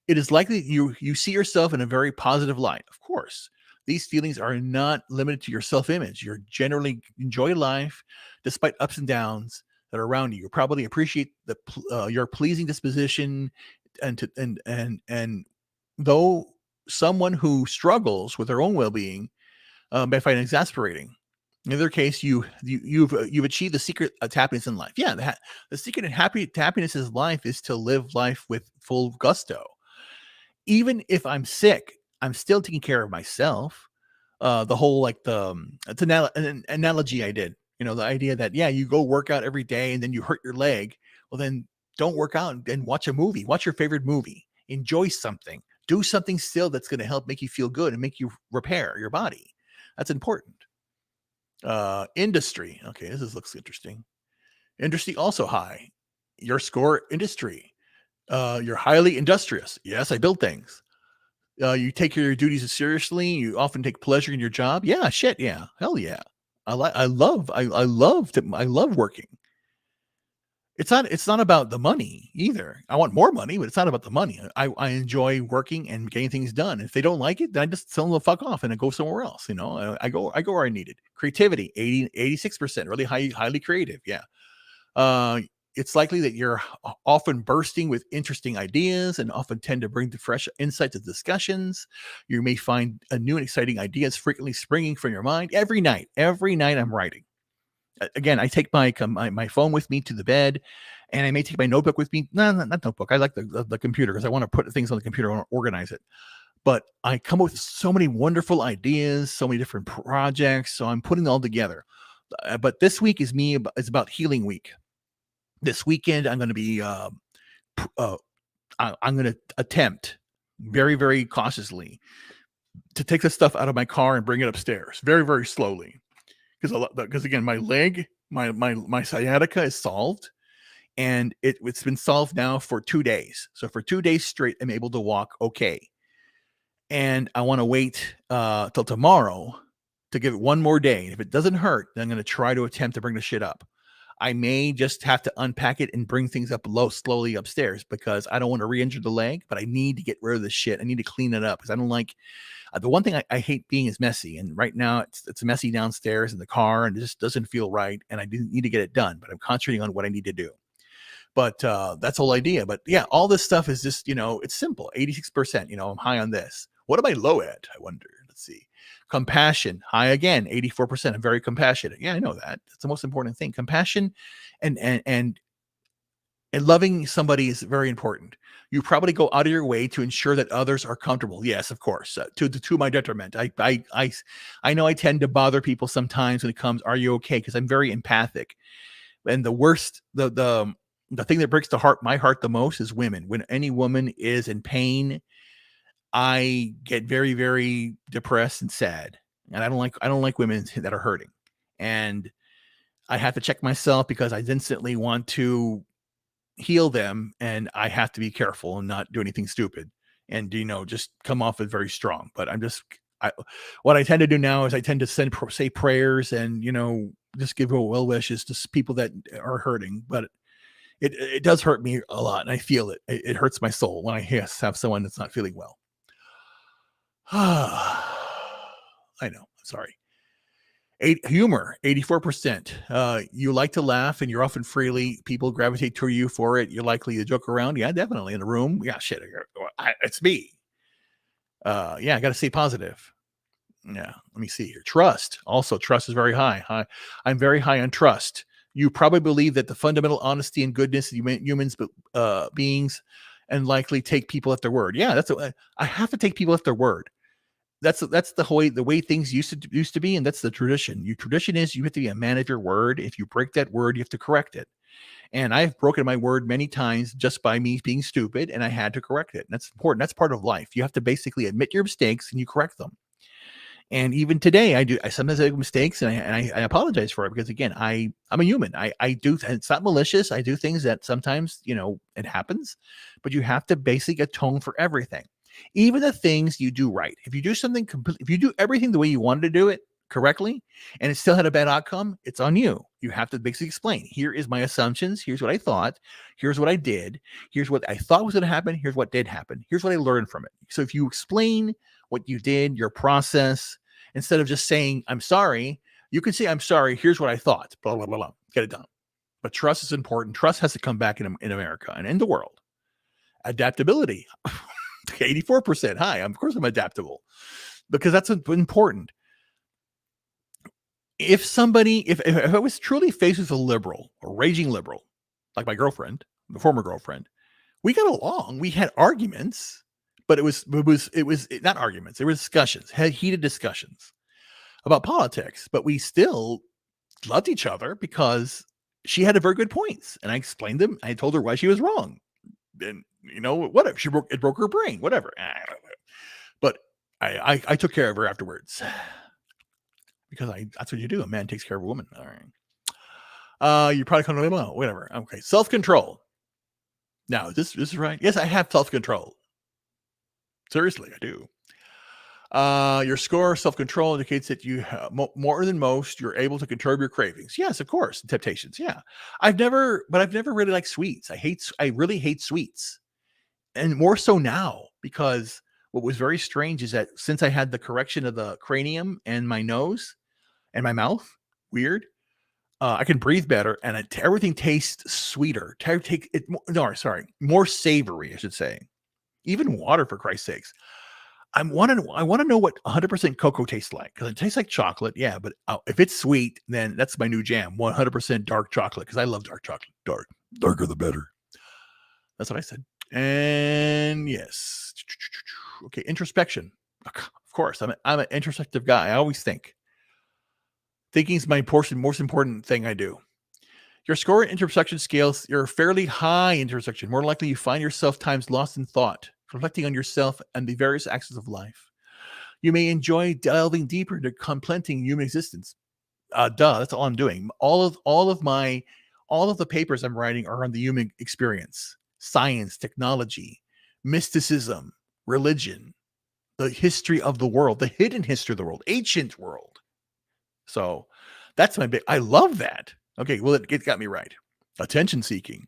It is likely you see yourself in a very positive light. Of course, these feelings are not limited to your self-image. You generally enjoy life despite ups and downs that are around you. You probably appreciate your pleasing disposition, and though someone who struggles with their own well-being may find it exasperating. In their case, you've achieved the secret of happiness in life. Yeah, the secret of happiness in life is to live life with full gusto. Even if I'm sick, I'm still taking care of myself. The whole like it's an analogy I did. You know, the idea that yeah, you go work out every day and then you hurt your leg. Well, then don't work out and watch a movie. Watch your favorite movie. Enjoy something. Do something still that's going to help make you feel good and make you repair your body. That's important. Industry. Okay, looks interesting. Industry also high. Your score industry. You're highly industrious. Yes, I build things. You take your duties seriously. You often take pleasure in your job. Yeah, shit. Yeah, hell yeah. I love working. It's not about the money either. I want more money, but it's not about the money. I enjoy working and getting things done. If they don't like it, then I just tell them to fuck off and I go somewhere else. You know, I go where I need it. Creativity, 86%, really highly creative. Yeah. Uh, it's likely that you're often bursting with interesting ideas and often tend to bring the fresh insight to discussions. You may find a new and exciting ideas frequently springing from your mind every night. Every night I'm writing. Again, I take my phone with me to the bed, and I may take my notebook with me. No, not notebook. I like the computer because I want to put things on the computer. I want to organize it. But I come up with so many wonderful ideas, so many different projects. So I'm putting it all together. But this week is about healing week. This weekend, I'm going to be I'm going to attempt very, very cautiously to take the stuff out of my car and bring it upstairs very, very slowly. Because again, my leg, my sciatica is solved, and it's been solved now for 2 days. So for 2 days straight, I'm able to walk okay. And I want to wait till tomorrow to give it one more day. If it doesn't hurt, then I'm going to try to attempt to bring the shit up. I may just have to unpack it and bring things up slowly upstairs because I don't want to re-injure the leg, but I need to get rid of this shit. I need to clean it up because I don't like the one thing I hate being is messy. And right now it's messy downstairs in the car and it just doesn't feel right. And I didn't need to get it done, but I'm concentrating on what I need to do. But that's the whole idea. But yeah, all this stuff is just, it's simple. 86%, I'm high on this. What am I low at? I wonder. Let's see. Compassion, high again, 84%. I'm very compassionate. Yeah, I know that. That's the most important thing. Compassion and loving somebody is very important. You probably go out of your way to ensure that others are comfortable. Yes, of course. To my detriment. I know I tend to bother people sometimes when it comes, are you okay? Because I'm very empathic. And the worst, the thing that breaks my heart the most is women. When any woman is in pain, I get very, very depressed and sad. And I don't like women that are hurting. And I have to check myself because I instantly want to heal them, and I have to be careful and not do anything stupid and just come off as very strong. But what I tend to do now is I tend to say prayers and just give well wishes to people that are hurting. But it does hurt me a lot, and I feel it. It hurts my soul when I have someone that's not feeling well. I know. Sorry. Humor, 84%. You like to laugh and you're often freely. People gravitate to you for it. You're likely to joke around. Yeah, definitely. In a room. Yeah, shit. It's me. Yeah, I got to stay positive. Yeah, let me see here. Trust. Also, trust is very high. I'm very high on trust. You probably believe that the fundamental honesty and goodness of humans, beings, and likely take people at their word. Yeah, I have to take people at their word. That's the way things used to be, and that's the tradition. Your tradition is you have to be a man of your word. If you break that word, you have to correct it. And I've broken my word many times just by me being stupid, and I had to correct it. And that's important. That's part of life. You have to basically admit your mistakes and you correct them. And even today, I sometimes make mistakes, and I apologize for it because again, I'm a human. I do. It's not malicious. I do things that sometimes it happens, but you have to basically atone for everything, even the things you do right. If you do something if you do everything the way you wanted to do it correctly, and it still had a bad outcome, it's on you. You have to basically explain. Here is my assumptions. Here's what I thought. Here's what I did. Here's what I thought was going to happen. Here's what did happen. Here's what I learned from it. So if you explain what you did, your process, instead of just saying, I'm sorry, you can say, I'm sorry, here's what I thought, blah, blah, blah, blah, get it done. But trust is important. Trust has to come back in America and in the world. Adaptability, 84% high. Of course I'm adaptable because that's important. If I was truly faced with a liberal, a raging liberal, like my girlfriend, the former girlfriend, we got along. We had arguments, but it was not arguments. There were discussions, had heated discussions about politics, but we still loved each other because she had a very good points, and I explained them. I told her why she was wrong. And whatever, it broke her brain, whatever. But I took care of her afterwards because that's what you do. A man takes care of a woman. All right. You probably can't whatever. Okay. Self-control. Now, this is right. Yes, I have self-control. Seriously, I do. Your score, self-control, indicates that you have more than most, you're able to control your cravings. Yes, of course. Temptations. Yeah. I've never really liked sweets. I really hate sweets. And more so now, because what was very strange is that since I had the correction of the cranium and my nose and my mouth, weird, I can breathe better, and everything tastes sweeter. More savory, I should say. Even water, for Christ's sakes. I want to know what 100% cocoa tastes like, because it tastes like chocolate. Yeah, but if it's sweet, then that's my new jam. 100% dark chocolate, because I love dark chocolate. Darker the better. That's what I said. And yes, okay, introspection. Of course, I'm an introspective guy. I always think. Thinking is my most important thing I do. Your score in intersection scales, you're fairly high intersection. More likely you find yourself times lost in thought, reflecting on yourself and the various actions of life. You may enjoy delving deeper into contemplating human existence. That's all I'm doing. All of the papers I'm writing are on the human experience, science, technology, mysticism, religion, the history of the world, the hidden history of the world, ancient world. So that's my big. I love that. Okay, well, it got me right. Attention seeking.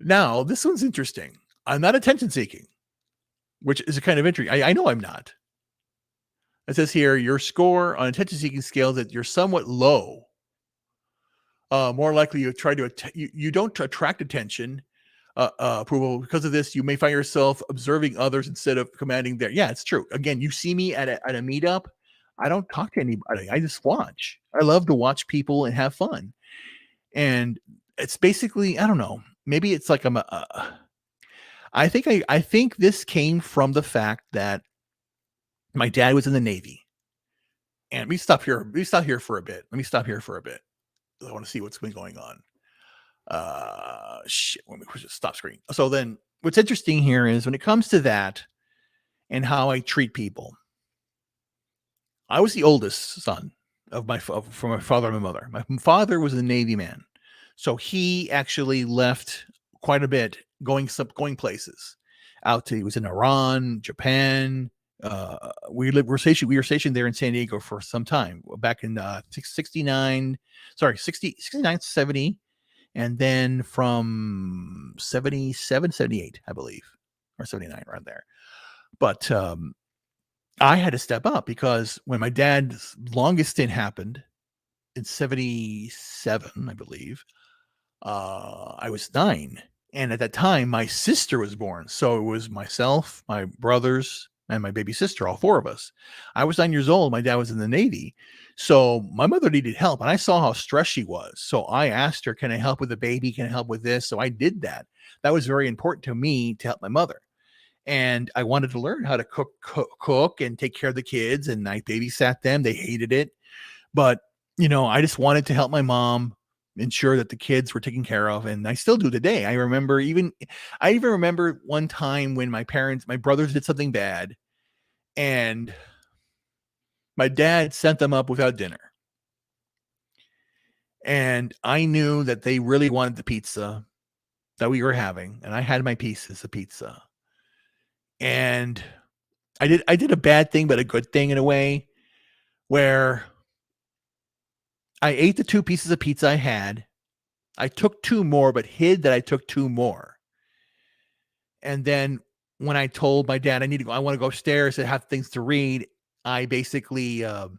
Now, this one's interesting. I'm not attention seeking, which is a kind of interesting. I know I'm not. It says here your score on attention seeking scale that you're somewhat low. More likely you try to you don't attract attention, approval. Because of this, you may find yourself observing others instead of commanding their. Yeah, it's true. Again, you see me at a meetup. I don't talk to anybody. I just watch. I love to watch people and have fun. And it's basically, I don't know. Maybe it's like I think this came from the fact that my dad was in the Navy. And let me stop here. Let me stop here for a bit. Let me stop here for a bit. I want to see what's been going on. Shit. Let me just stop screen. So then what's interesting here is when it comes to that and how I treat people, I was the oldest son from my father and my mother. My father was a Navy man. So he actually left quite a bit going places out to, he was in Iran, Japan. We were stationed there in San Diego for some time back in 69, 69, 70. And then from 77, 78, I believe, or 79 around there. But I had to step up because when my dad's longest stint happened in 77, I believe, I was 9. And at that time, my sister was born. So it was myself, my brothers, and my baby sister, all 4 of us. I was 9 years old. My dad was in the Navy. So my mother needed help. And I saw how stressed she was. So I asked her, can I help with the baby? Can I help with this? So I did that. That was very important to me to help my mother. And I wanted to learn how to cook and take care of the kids. And I babysat them. They hated it. But, I just wanted to help my mom ensure that the kids were taken care of. And I still do today. I even remember one time when my brothers did something bad and my dad sent them up without dinner. And I knew that they really wanted the pizza that we were having. And I had my pieces of pizza. And I did a bad thing, but a good thing in a way where I ate the 2 pieces of pizza I had. I took 2 more, but hid that I took 2 more. And then when I told my dad I want to go upstairs and have things to read, I basically I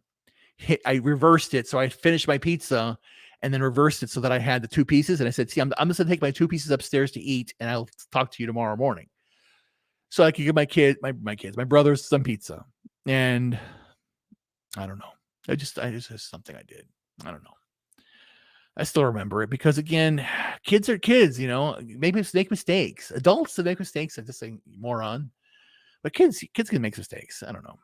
reversed it. So I finished my pizza and then reversed it so that I had the 2 pieces. And I said, see, I'm just going to take my 2 pieces upstairs to eat and I'll talk to you tomorrow morning. So I could give my brothers some pizza. And I don't know. I just something I did. I don't know. I still remember it because again, kids are kids, maybe make mistakes. Adults that make mistakes, I just say moron. But kids can make mistakes. I don't know.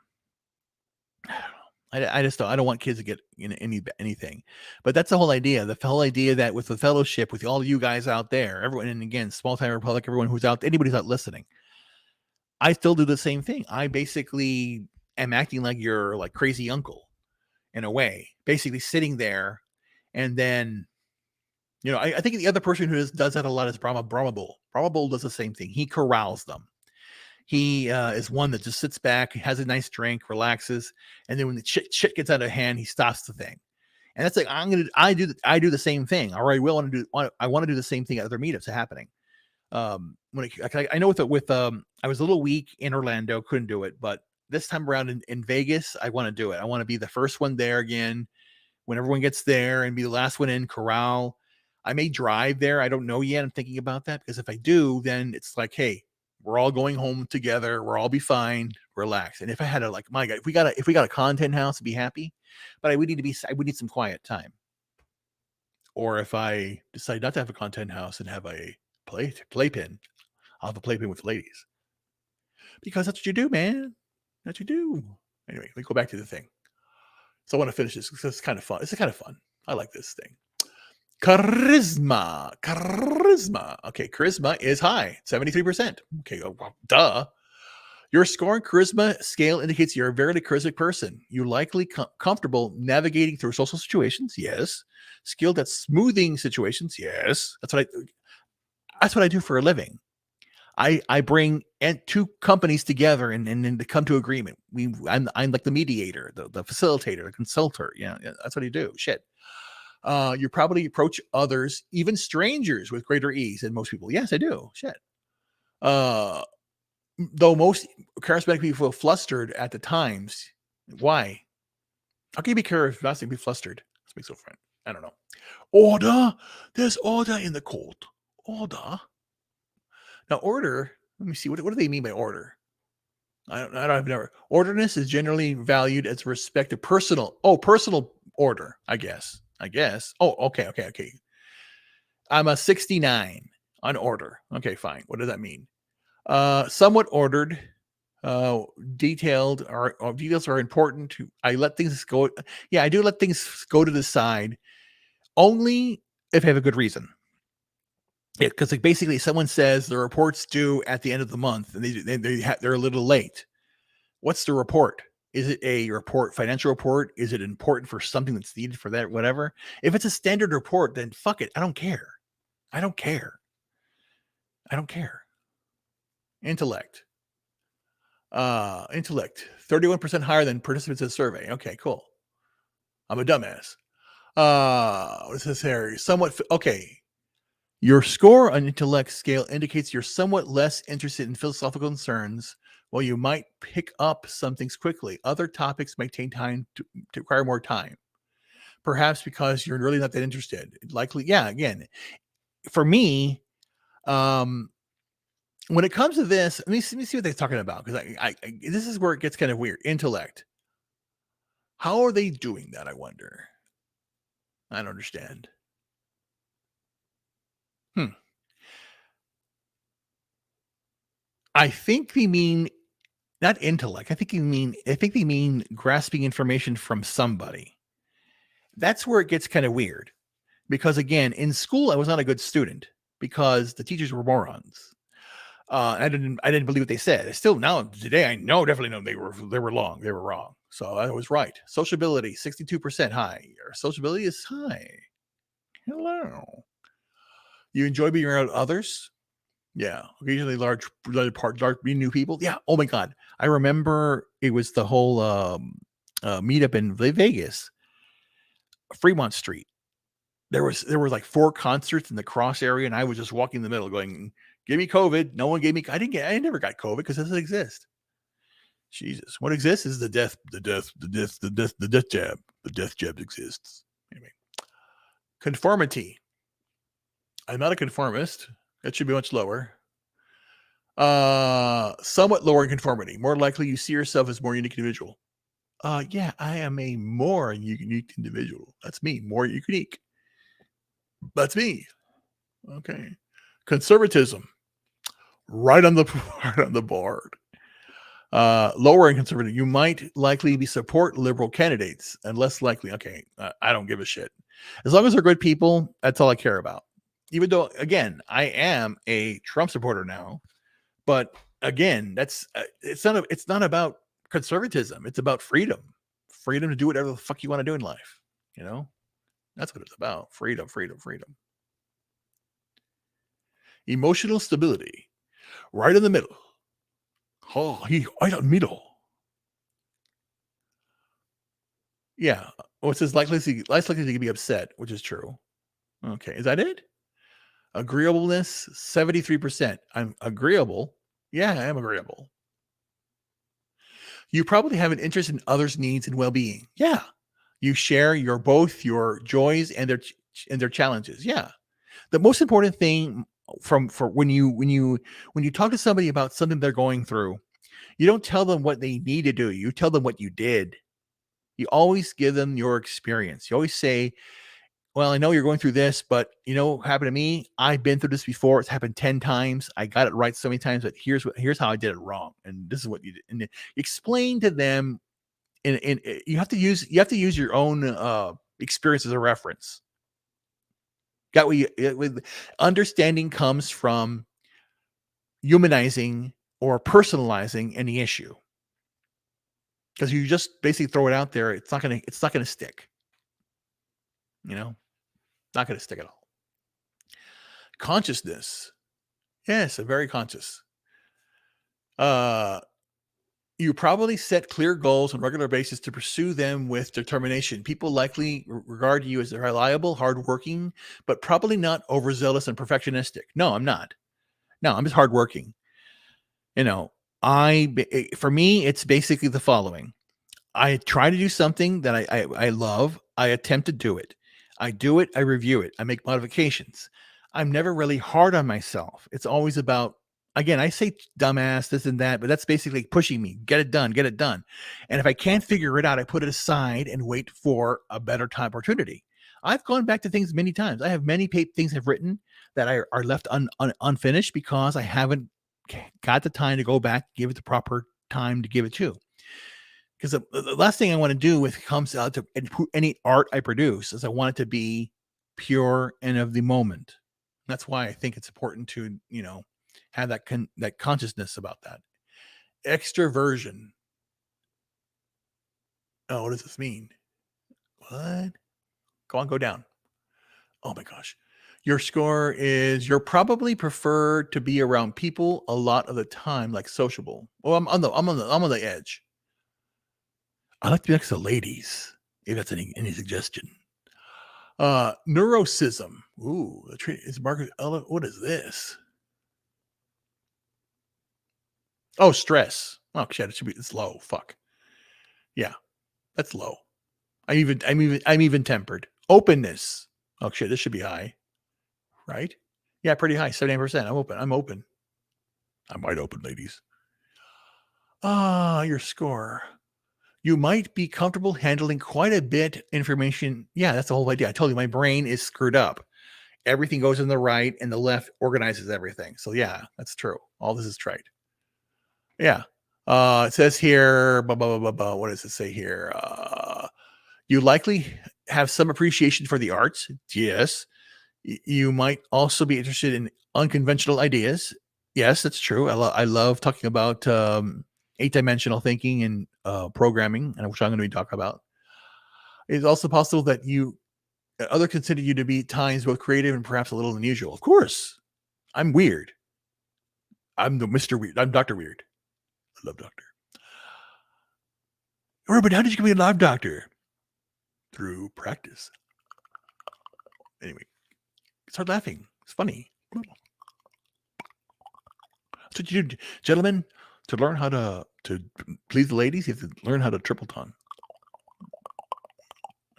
I just don't. I don't want kids to get anything. But that's the whole idea. The whole idea that with the fellowship, with all you guys out there, everyone, and again, Small Time Republic, everyone who's out, anybody's out listening, I still do the same thing. I basically am acting like your like crazy uncle, in a way, basically sitting there. And then, I think the other person who does that a lot is Brahma Bull. Brahma Bull does the same thing. He corrals them. He is one that just sits back, has a nice drink, relaxes, and then when the shit gets out of hand, he stops the thing. And that's like I do the same thing. Or I want to do the same thing at other meetups happening. I know I was a little weak in Orlando, couldn't do it, but this time around in Vegas, I want to do it. I want to be the first one there again when everyone gets there and be the last one in, corral. I may drive there. I don't know yet. I'm thinking about that because if I do, then it's like, hey, we're all going home together. We'll all be fine. Relax. And if I had my God, if we got a content house, I'd be happy, but I would need some quiet time. Or if I decide not to have a content house and have a playpen, I'll have a playpen with ladies because that's what you do, man. That's what you do. Anyway, let me go back to the thing. So I want to finish this because it's kind of fun. It's kind of fun. I like this thing. Charisma. Okay, charisma is high, 73%. Okay, well, duh. Your score and charisma scale indicates you're a very charismatic person. You're likely comfortable navigating through social situations. Yes. Skilled at smoothing situations. Yes. That's what I do for a living. I bring 2 companies together and to come to agreement. I'm like the mediator, the facilitator, the consultant. Yeah, that's what I do. Shit. You probably approach others, even strangers, with greater ease than most people. Yes, I do. Shit. Uh, though most charismatic people feel flustered at the times. Why? How can you be charismatic and be flustered? Let's make so friend. I don't know. Order. There's order in the court. Order. Now, order. Let me see. What do they mean by order? I've never. Orderness is generally valued as respect to personal. Oh, personal order. I guess. Oh, okay. I'm a 69 on order. Okay, fine. What does that mean? Somewhat ordered. Uh, details are important. I let things go. Yeah, I do let things go to the side only if I have a good reason. Yeah, because like basically, someone says the report's due at the end of the month, and they're a little late. What's the report? Is it a report, financial report? Is it important for something that's needed for that, whatever? If it's a standard report, then fuck it. I don't care. I don't care. I don't care. Intellect. Intellect. 31% higher than participants in the survey. Okay, cool. I'm a dumbass. What's this here? Okay. Your score on intellect scale indicates you're somewhat less interested in philosophical concerns. While you might pick up some things quickly, other topics might take time to require more time. Perhaps because you're really not that interested. Likely, yeah. Again, for me, when it comes to this, let me see what they're talking about, because this is where it gets kind of weird. Intellect. How are they doing that? I wonder. I don't understand. I think they mean not intellect. I think they mean grasping information from somebody. That's where it gets kind of weird. Because again, in school, I was not a good student because the teachers were morons. I didn't believe what they said. I still now today I definitely know they were wrong. So I was right. Sociability 62% high. Your sociability is high. Hello. You enjoy being around others? Yeah. Occasionally large meet new people. Yeah. Oh my god. I remember it was the whole meetup in Vegas, Fremont Street. There were like 4 concerts in the cross area, and I was just walking in the middle going, "Give me COVID." No one gave me I never got COVID because it doesn't exist. Jesus. What exists is the death jab. The death jab exists. Anyway. Conformity. I'm not a conformist. That should be much lower. Somewhat lower in conformity. More likely you see yourself as more unique individual. Yeah, I am a more unique individual. That's me. More unique. That's me. Okay. Conservatism. Right on the right on the board. Lower in conservative, you might likely be support liberal candidates, and less likely. Okay, I don't give a shit. As long as they're good people, that's all I care about. Even though, again, I am a Trump supporter now, but again, it's not about conservatism. It's about freedom to do whatever the fuck you want to do in life. You know, that's what it's about. Freedom. Emotional stability, right in the middle. Oh, right in the middle. Yeah. Oh, it says less likely to be upset, which is true. Okay, is that it? Agreeableness, 73%. I'm agreeable. Yeah, I am agreeable. You probably have an interest in others' needs and well-being. Yeah. You share your joys and their challenges. Yeah. The most important thing for when you talk to somebody about something they're going through, you don't tell them what they need to do. You tell them what you did. You always give them your experience. You always say, well, I know you're going through this, but you know what happened to me? I've been through this before. It's happened 10 times. I got it right so many times, but here's how I did it wrong. And this is what you did. And explain to them you have to use your own experience as a reference. That way understanding comes from humanizing or personalizing any issue. Because you just basically throw it out there, it's not gonna stick. You know, not gonna stick at all. Consciousness. Yes, a very conscious. Uh You probably set clear goals on a regular basis to pursue them with determination. People likely regard you as reliable, hardworking, but probably not overzealous and perfectionistic. No, I'm not. No, I'm just hardworking. You know, for me, it's basically the following. I try to do something that I love. I attempt to do it. I do it. I review it. I make modifications. I'm never really hard on myself. It's always about, again, I say dumbass, this and that, but that's basically pushing me. Get it done. Get it done. And if I can't figure it out, I put it aside and wait for a better time opportunity. I've gone back to things many times. I have many things I've written that are left unfinished because I haven't got the time to go back, give it the proper time to give it to. Because the last thing I want to do with comes out to any art I produce is I want it to be pure and of the moment. That's why I think it's important to, have that consciousness about that. Extroversion. Oh, what does this mean? What? Go down. Oh my gosh. Your score is you're probably prefer to be around people a lot of the time, like sociable. Well, I'm on the edge. I like to be next to ladies, if that's any suggestion. Neurocism. Ooh, the trait is Marcus. What is this? Oh, stress. Oh shit, it's low. Fuck. Yeah, that's low. I'm even tempered. Openness. Oh shit, this should be high, right? Yeah, pretty high. 78%. I'm open. I'm wide open, ladies. Your score. You might be comfortable handling quite a bit information. Yeah, that's the whole idea. I told you my brain is screwed up. Everything goes in the right and the left organizes everything. So yeah, that's true. All this is trite. Yeah. It says here, blah, blah, blah, blah, blah. What does it say here? You likely have some appreciation for the arts. Yes. You might also be interested in unconventional ideas. Yes, that's true. I love talking about 8-dimensional thinking and programming, and which I'm going to be talking about. It's also possible that others consider you to be at times both creative and perhaps a little unusual. Of course, I'm weird. I'm the Mr. Weird. I'm Dr. Weird. I love Doctor. But how did you become a live doctor? Through practice. Anyway, start laughing. It's funny. That's what you do, gentlemen. To learn how to please the ladies, you have to learn how to triple tongue.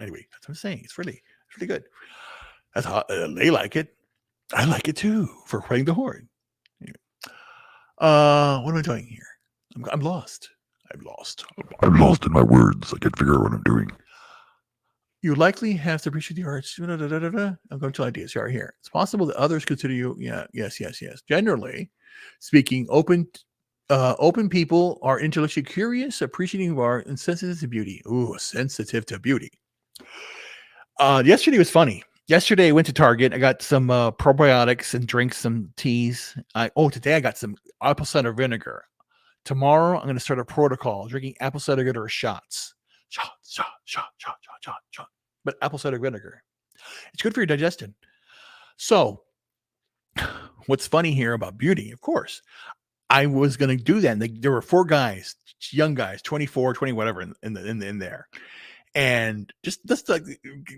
Anyway, that's what I'm saying. It's really good. That's how they like it. I like it too for playing the horn. Anyway. What am I doing here? I'm lost. I'm lost in my words. I can't figure out what I'm doing. You likely have to appreciate the arts. I'm going to ideas right here. It's possible that others consider you. Yeah. Yes. Generally speaking, open people are intellectually curious, appreciating of art, and sensitive to beauty. Ooh, sensitive to beauty. Yesterday was funny. Yesterday I went to Target. I got some probiotics and drank some teas. Today I got some apple cider vinegar. Tomorrow I'm going to start a protocol drinking apple cider vinegar shots. Shot. But apple cider vinegar. It's good for your digestion. So what's funny here about beauty, of course, I was going to do that. And there were 4 guys, young guys, 24, 20, whatever in there. And just like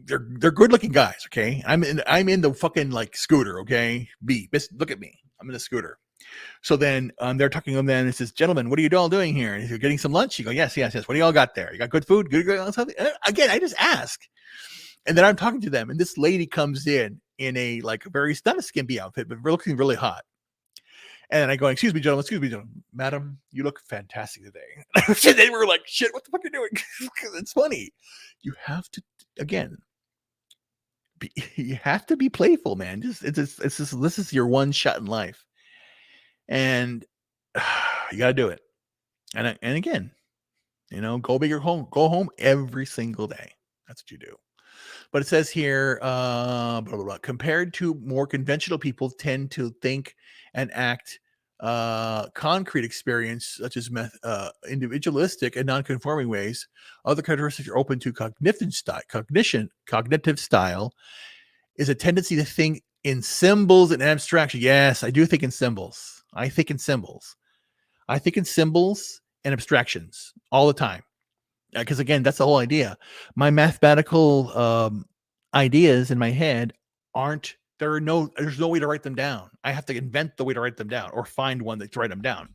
they're good looking guys. Okay. I'm in the fucking like scooter. Okay. Look at me. I'm in a scooter. So then they're talking to them. Then it says, "Gentlemen, what are you all doing here? And if you're getting some lunch, you go, yes. What do you all got there? You got good food? Good something?" Again, I just ask. And then I'm talking to them, and this lady comes in a like very, not a skimpy outfit, but looking really hot. And I go, excuse me, gentlemen, madam, you look fantastic today. They were like, shit, what the fuck are you doing? It's funny. You have to, again, you have to be playful, man. This is your one shot in life. And you got to do it. And again, go big or go home every single day. That's what you do. But it says here, blah, blah, blah. Compared to more conventional people tend to think and act concrete experience, such as individualistic and non-conforming ways. Other characteristics are open to cognitive style is a tendency to think in symbols and abstraction. Yes, I do think in symbols. I think in symbols and abstractions all the time. Because again, that's the whole idea. My mathematical ideas in my head aren't there's no way to write them down. I have to invent the way to write them down or find one to write them down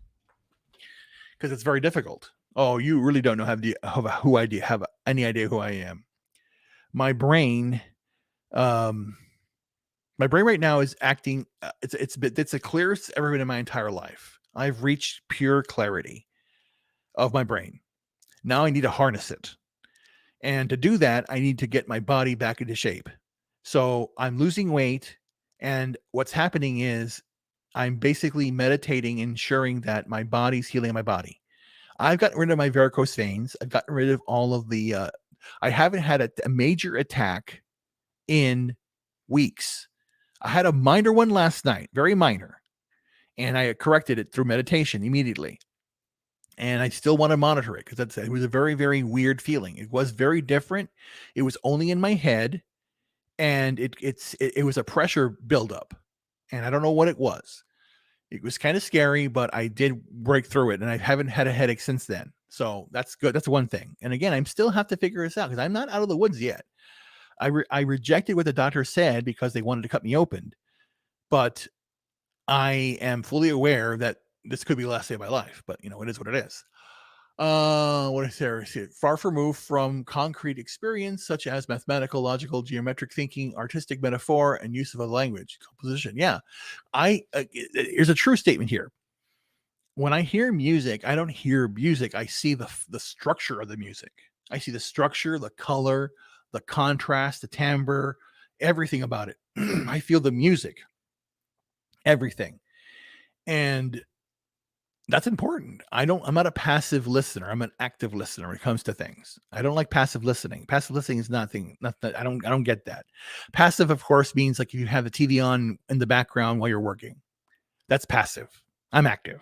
because it's very difficult. Oh, you really don't know have any idea who I am. My brain, um, my brain right now is acting. It's the clearest it's ever been in my entire life. I've reached pure clarity of my brain. Now I need to harness it. And to do that, I need to get my body back into shape. So I'm losing weight. And what's happening is I'm basically meditating, ensuring that my body's healing my body. I've gotten rid of my varicose veins. I've gotten rid of all of the, I haven't had a major attack in weeks. I had a minor one last night, very minor. And I corrected it through meditation immediately. And I still want to monitor it because it was a very, very weird feeling. It was very different. It was only in my head, and it was a pressure buildup, and I don't know what it was. It was kind of scary, but I did break through it, and I haven't had a headache since then. So that's good. That's one thing. And again, I'm still have to figure this out because I'm not out of the woods yet. I rejected what the doctor said because they wanted to cut me open, but I am fully aware that this could be the last day of my life. But it is what it is. What is there? Far removed from concrete experience such as mathematical, logical, geometric thinking, artistic metaphor, and use of a language composition. Yeah, here's a true statement here. When I hear music, I don't hear music. I see the structure of the music. I see the structure, the color, the contrast, the timbre, everything about it. I feel the music, everything, and that's important. I'm not a passive listener. I'm an active listener when it comes to things. I don't like passive listening. Passive listening is nothing. I don't get that. Passive, of course, means like you have the TV on in the background while you're working. That's passive. I'm active.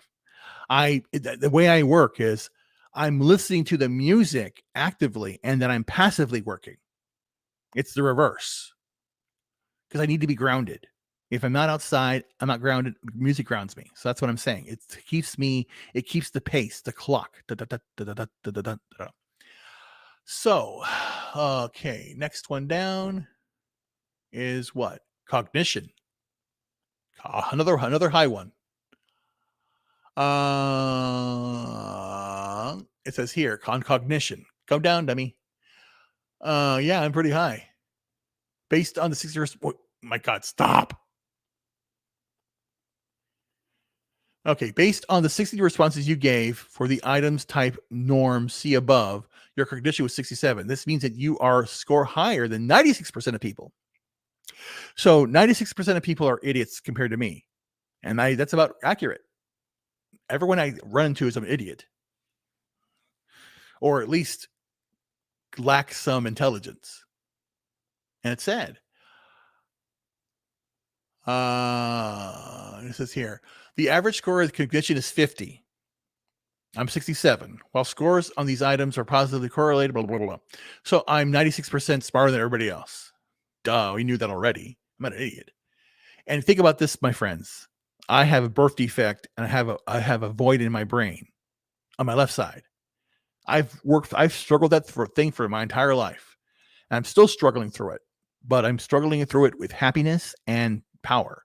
The way I work is I'm listening to the music actively and then I'm passively working. It's the reverse because I need to be grounded. If I'm not outside, I'm not grounded. Music grounds me. So that's what I'm saying. It keeps the pace, the clock. Da, da, da, da, da, da, da, da, da. So, okay. Next one down is what? Cognition. Another high one. It says here, cognition. Go down, dummy. Yeah, I'm pretty high. Based on the 6 years. Oh, my God, stop. Okay, based on the 60 responses you gave for the items type norm C above, your cognition was 67. This means that you are score higher than 96% of people. So 96% of people are idiots compared to me. And that's about accurate. Everyone I run into is an idiot. Or at least lacks some intelligence. And it's sad. It says here, the average score of cognition is 50. I'm 67. While scores on these items are positively correlated, blah, blah, blah, blah. So I'm 96% smarter than everybody else. Duh, we knew that already. I'm not an idiot. And think about this, my friends. I have a birth defect and I have a void in my brain on my left side. I've struggled that thing for my entire life. And I'm still struggling through it, but I'm struggling through it with happiness and power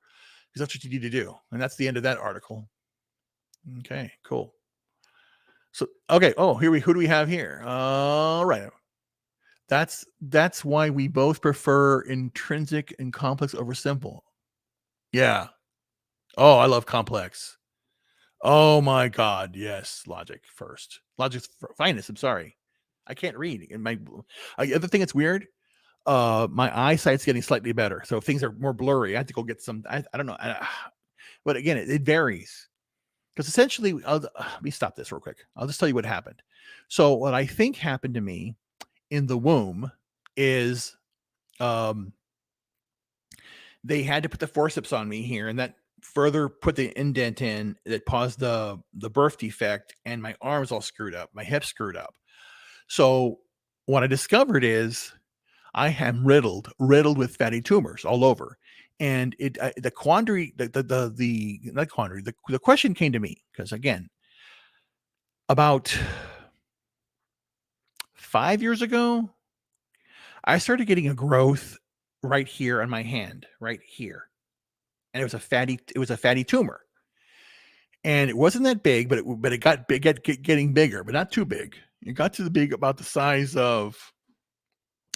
because that's what you need to do. And that's the end of that article. Okay, cool. So, okay. Oh, who do we have here? All right. That's why we both prefer intrinsic and complex over simple. Yeah. Oh, I love complex. Oh my God. Yes. Logic first. Logic's finest. I'm sorry. I can't read. And the other thing that's weird, my eyesight's getting slightly better. So if things are more blurry, I have to go get some, I don't know. But again, it varies. Because essentially, let me stop this real quick. I'll just tell you what happened. So what I think happened to me in the womb is they had to put the forceps on me here, and that further put the indent in that caused the birth defect, and my arms all screwed up, my hips screwed up. So what I discovered is I am riddled with fatty tumors all over. And the quandary, the question came to me because again, About 5 years ago, I started getting a growth right here on my hand, right here, and it was a fatty tumor, and it wasn't that big, but it got big, getting bigger, but not too big. It got to the big about the size of,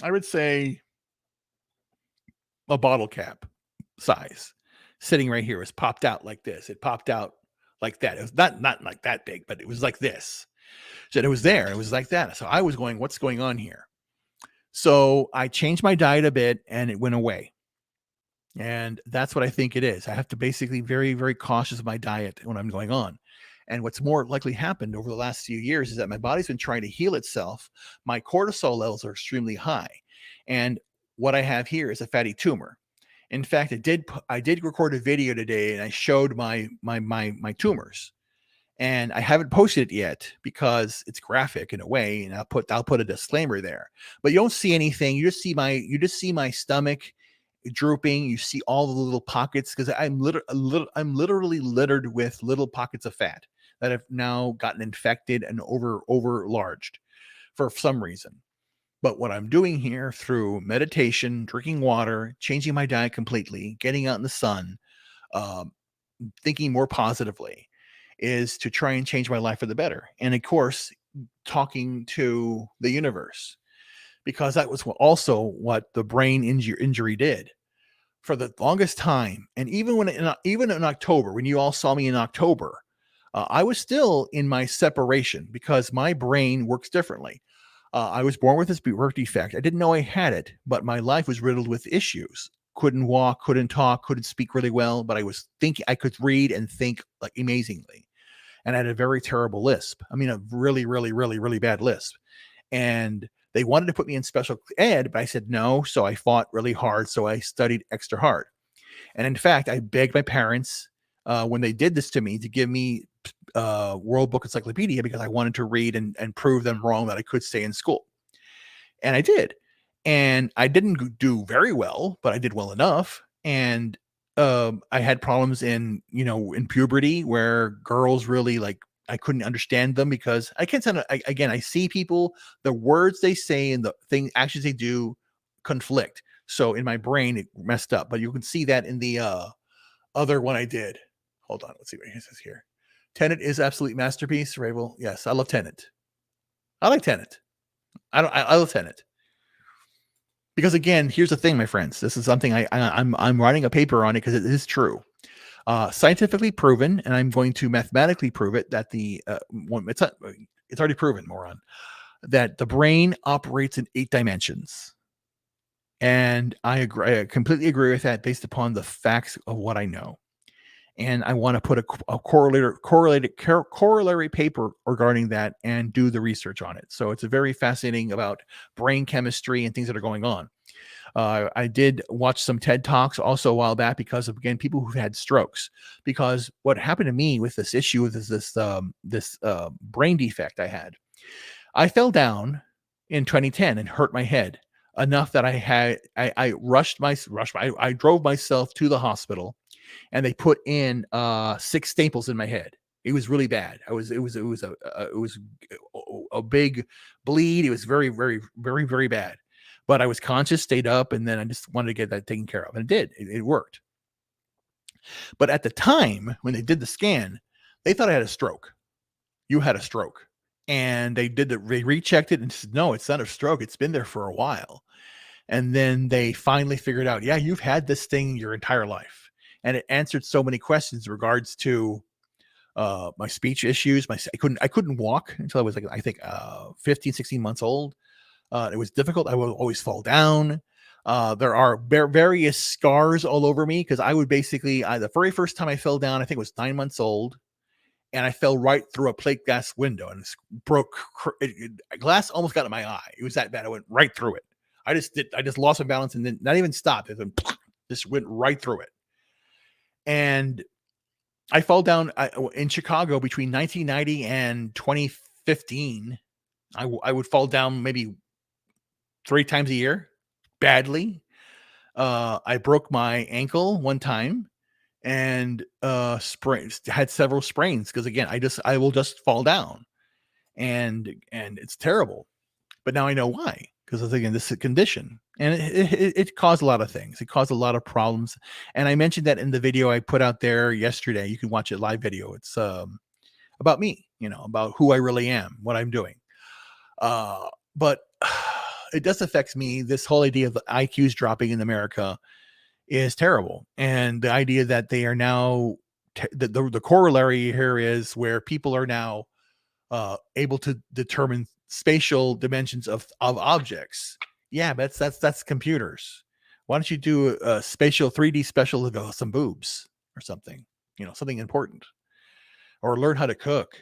I would say, a bottle cap size, sitting right here. It was popped out like this. It popped out like that. It was not like that big, but it was like this. So it was there. It was like that. So I was going, what's going on here? So I changed my diet a bit, and it went away. And that's what I think it is. I have to basically very, very cautious of my diet when I'm going on. And what's more likely happened over the last few years is that my body's been trying to heal itself. My cortisol levels are extremely high. And what I have here is a fatty tumor. In fact, I did record a video today, and I showed my tumors. And I haven't posted it yet because it's graphic in a way, and I'll put a disclaimer there. But you don't see anything. You just see my stomach drooping. You see all the little pockets because I'm literally littered with little pockets of fat that have now gotten infected and overlarged for some reason. But what I'm doing here through meditation, drinking water, changing my diet completely, getting out in the sun, um, thinking more positively, is to try and change my life for the better. And of course, talking to the universe, because that was also what the brain injury did for the longest time. And even in October, when you all saw me in October, I was still in my separation because my brain works differently. I was born with this birth defect. I didn't know I had it, but my life was riddled with issues. Couldn't walk, couldn't talk, couldn't speak really well, but I was thinking I could read and think like amazingly. And I had a very terrible lisp. I mean, a really, really, really, really bad lisp. And they wanted to put me in special ed, but I said no. So I fought really hard. So I studied extra hard. And in fact, I begged my parents when they did this to me to give me World Book Encyclopedia because I wanted to read and prove them wrong that I could stay in school. And I did. And I didn't do very well, but I did well enough. And I had problems in puberty where girls really like, I couldn't understand them because I can't stand it. Again, I see people, the words they say and the thing actions they do conflict. So in my brain, it messed up. But you can see that in the other one I did. Hold on, let's see what he says here. Tenet is absolute masterpiece. Rabel, yes, I love Tenet. I like Tenet. I love Tenet. Because again, here's the thing, my friends. This is something I'm writing a paper on it because it is true, scientifically proven, and I'm going to mathematically prove it that it's already proven, moron, that the brain operates in 8 dimensions, and I agree. I completely agree with that based upon the facts of what I know. And I want to put a corollary paper regarding that and do the research on it. So it's a very fascinating about brain chemistry and things that are going on. I did watch some TED Talks also a while back because of, again, people who've had strokes. Because what happened to me with this issue with this brain defect I fell down in 2010 and hurt my head enough that I I drove myself to the hospital, and they put in 6 staples in my head. It was really bad. It was a big bleed. It was very, very, very, very bad. But I was conscious, stayed up, and then I just wanted to get that taken care of, and it did. It worked. But at the time when they did the scan, they thought I had a stroke. You had a stroke, and they rechecked it and said, no, it's not a stroke. It's been there for a while. And then they finally figured out, yeah, you've had this thing your entire life. And it answered so many questions in regards to my speech issues. I couldn't walk until I was like, I think 15, 16 months old. It was difficult. I would always fall down. There are various scars all over me because I would basically, the very first time I fell down, I think it was 9 months old, and I fell right through a plate glass window and broke. Glass almost got in my eye. It was that bad. I went right through it. I just lost my balance and then not even stopped. It just went right through it. And I fell down in Chicago between 1990 and 2015. I would fall down maybe 3 times a year, badly. I broke my ankle one time and had several sprains because again, I will just fall down. and it's terrible. But now I know why, because I was thinking this is a condition, and it caused a lot of things. It caused a lot of problems, and I mentioned that in the video I put out there yesterday. You can watch it live video. It's about me, about who I really am, what I'm doing. But it does affect me. This whole idea of the IQs dropping in America is terrible, and the idea that they are now the corollary here is where people are now able to determine spatial dimensions of objects. Yeah, that's computers. Why don't you do a spatial 3D special of some boobs or something, something important, or learn how to cook.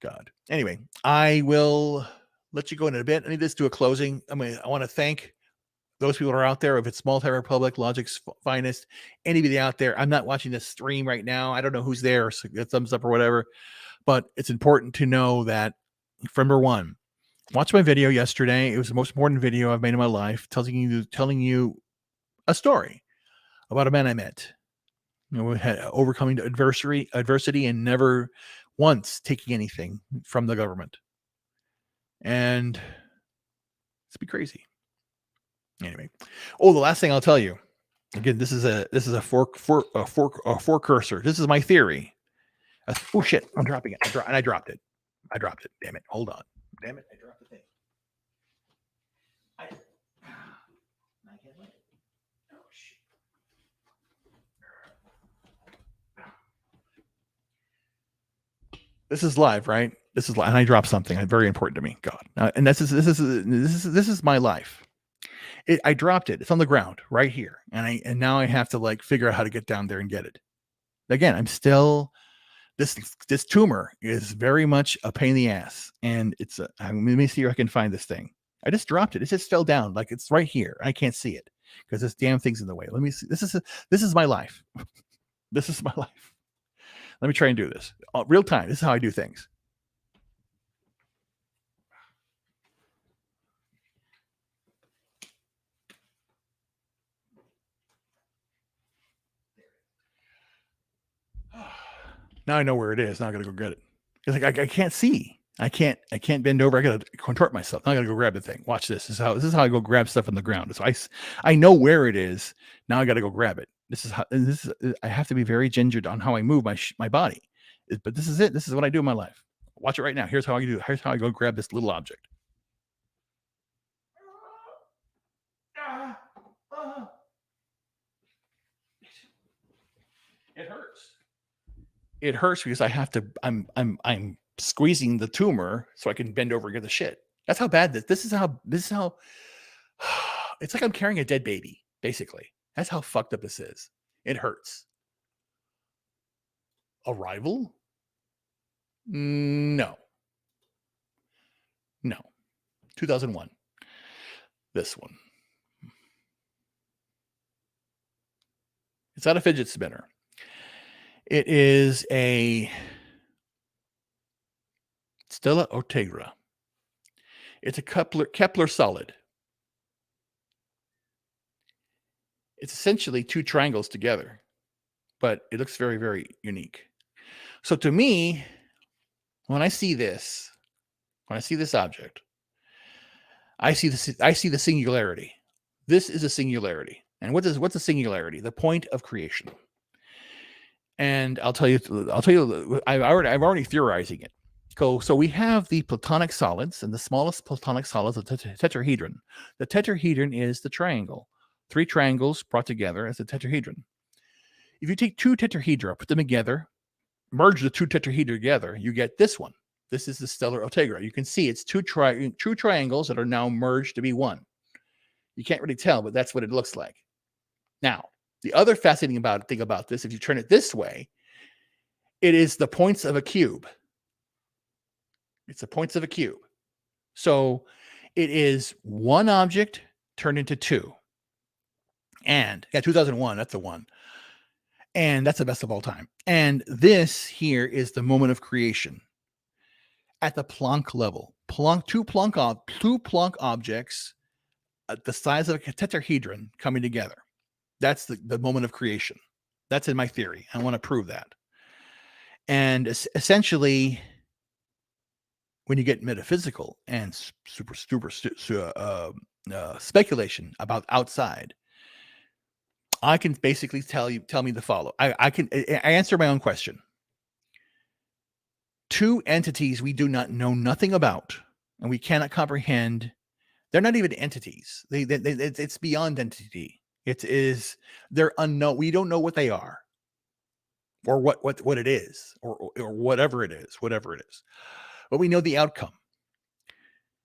God. Anyway, I will let you go in a bit. I need this to a closing. I want to thank those people are out there. If it's Multi-Republic, Logic's Finest, anybody out there. I'm not watching this stream right now. I don't know who's there, so get thumbs up or whatever. But it's important to know that, number one, watch my video yesterday. It was the most important video I've made in my life, telling you a story about a man I met. Had overcoming adversity and never once taking anything from the government. And it's be crazy. Anyway, the last thing I'll tell you. Again, this is a forecursor. This is my theory. Oh shit! I'm dropping it. I dropped it. Damn it! Hold on. Damn it! I dropped the thing. I can't let it. Oh shit! This is live, right? This is live, and I dropped something very important to me. God, and this is my life. I dropped it. It's on the ground right here, and now I have to figure out how to get down there and get it. Again, I'm still. This tumor is very much a pain in the ass, and it's let me see if I can find this thing. I just dropped it. It just fell down, it's right here. I can't see it because this damn thing's in the way. Let me see. This is my life. This is my life. Let me try and do this real time. This is how I do things. Now I know where it is. Now I gotta go get it. It's I can't see. I can't bend over. I gotta contort myself. Now I gotta go grab the thing. Watch this. This is how I go grab stuff on the ground. So I know where it is. Now I gotta go grab it. I have to be very gingered on how I move my body. But this is it. This is what I do in my life. Watch it right now. Here's how I do it. Here's how I go grab this little object. It hurts. It hurts because I have to. I'm squeezing the tumor so I can bend over and get the shit. That's how bad this is. How it's like I'm carrying a dead baby. Basically, that's how fucked up this is. It hurts. Arrival? No. 2001. This one. It's not a fidget spinner. It is a Stella Ortegra. It's a Kepler solid. It's essentially two triangles together, but it looks very, very unique. So to me, when I see this object, I see the singularity. This is a singularity. And what's a singularity? The point of creation. And I'll tell you, I'm already theorizing it. So we have the platonic solids, and the smallest platonic solid is the tetrahedron. The tetrahedron is the triangle. 3 triangles brought together as a tetrahedron. If you take 2 tetrahedra, put them together, merge the 2 tetrahedra together, you get this one. This is the stellar Ortegra. You can see it's two triangles that are now merged to be one. You can't really tell, but that's what it looks like. Now, the other fascinating thing about this, if you turn it this way, it is the points of a cube. It's the points of a cube. So it is one object turned into 2. And 2001, that's the one. And that's the best of all time. And this here is the moment of creation at the Planck level. Two Planck objects at the size of a tetrahedron coming together. That's the moment of creation. That's in my theory. I want to prove that. And essentially, when you get metaphysical and speculation about outside, I can basically tell me the follow. I answer my own question. Two entities we do not know nothing about, and we cannot comprehend. They're not even entities. It's beyond entity. They're unknown. We don't know what they are, or what it is, or whatever it is, but we know the outcome.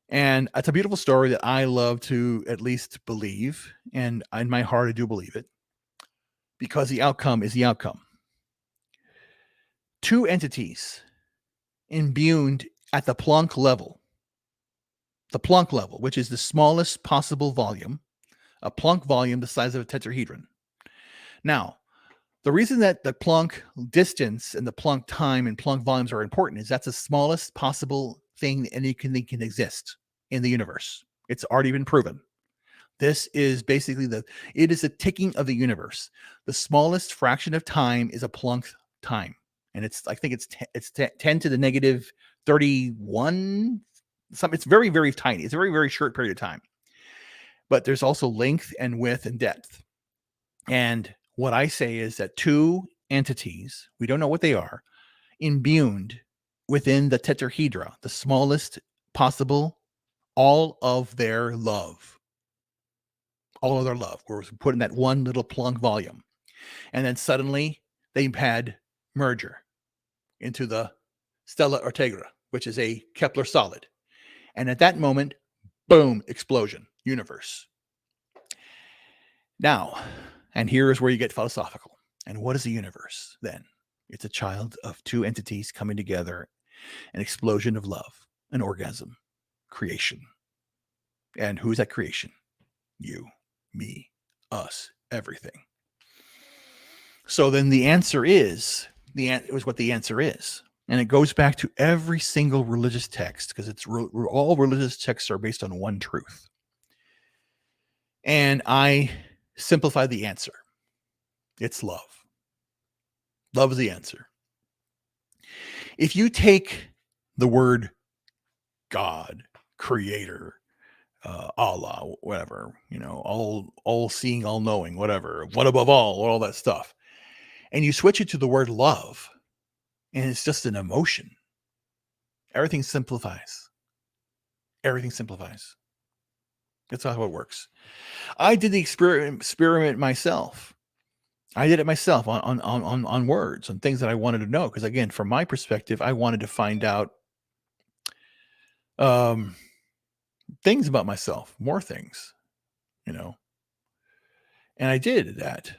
And it's a beautiful story that I love to at least believe, and in my heart I do believe it, because the outcome is the outcome. Two entities imbued at the Planck level, which is the smallest possible volume, a Planck volume the size of a tetrahedron. Now, the reason that the Planck distance and the Planck time and Planck volumes are important is that's the smallest possible thing that anything can exist in the universe. It's already been proven. This is basically it is a ticking of the universe. The smallest fraction of time is a Planck time. And I think it's 10 to the negative 31. It's very, very tiny. It's a very, very short period of time. But there's also length and width and depth. And what I say is that two entities, we don't know what they are, imbued within the tetrahedra, the smallest possible, all of their love. We're put in that one little Planck volume. And then suddenly they had merger into the Stella Ortegra, which is a Kepler solid. And at that moment, boom, explosion, universe. Now, and here is where you get philosophical. And what is a universe then? It's a child of two entities coming together, an explosion of love, an orgasm, creation. And who's that creation? You, me, us, everything. So then the answer is, what the answer is. And it goes back to every single religious text, because all religious texts are based on one truth. And I simplify the answer. It's love. Love is the answer. If you take the word God, creator, Allah, whatever, all seeing, all knowing, whatever, one above all that stuff, and you switch it to the word love, and it's just an emotion, everything simplifies. That's how it works. I did the experiment myself. I did it myself on words and things that I wanted to know. Because again, from my perspective, I wanted to find out things about myself, more things, and I did that.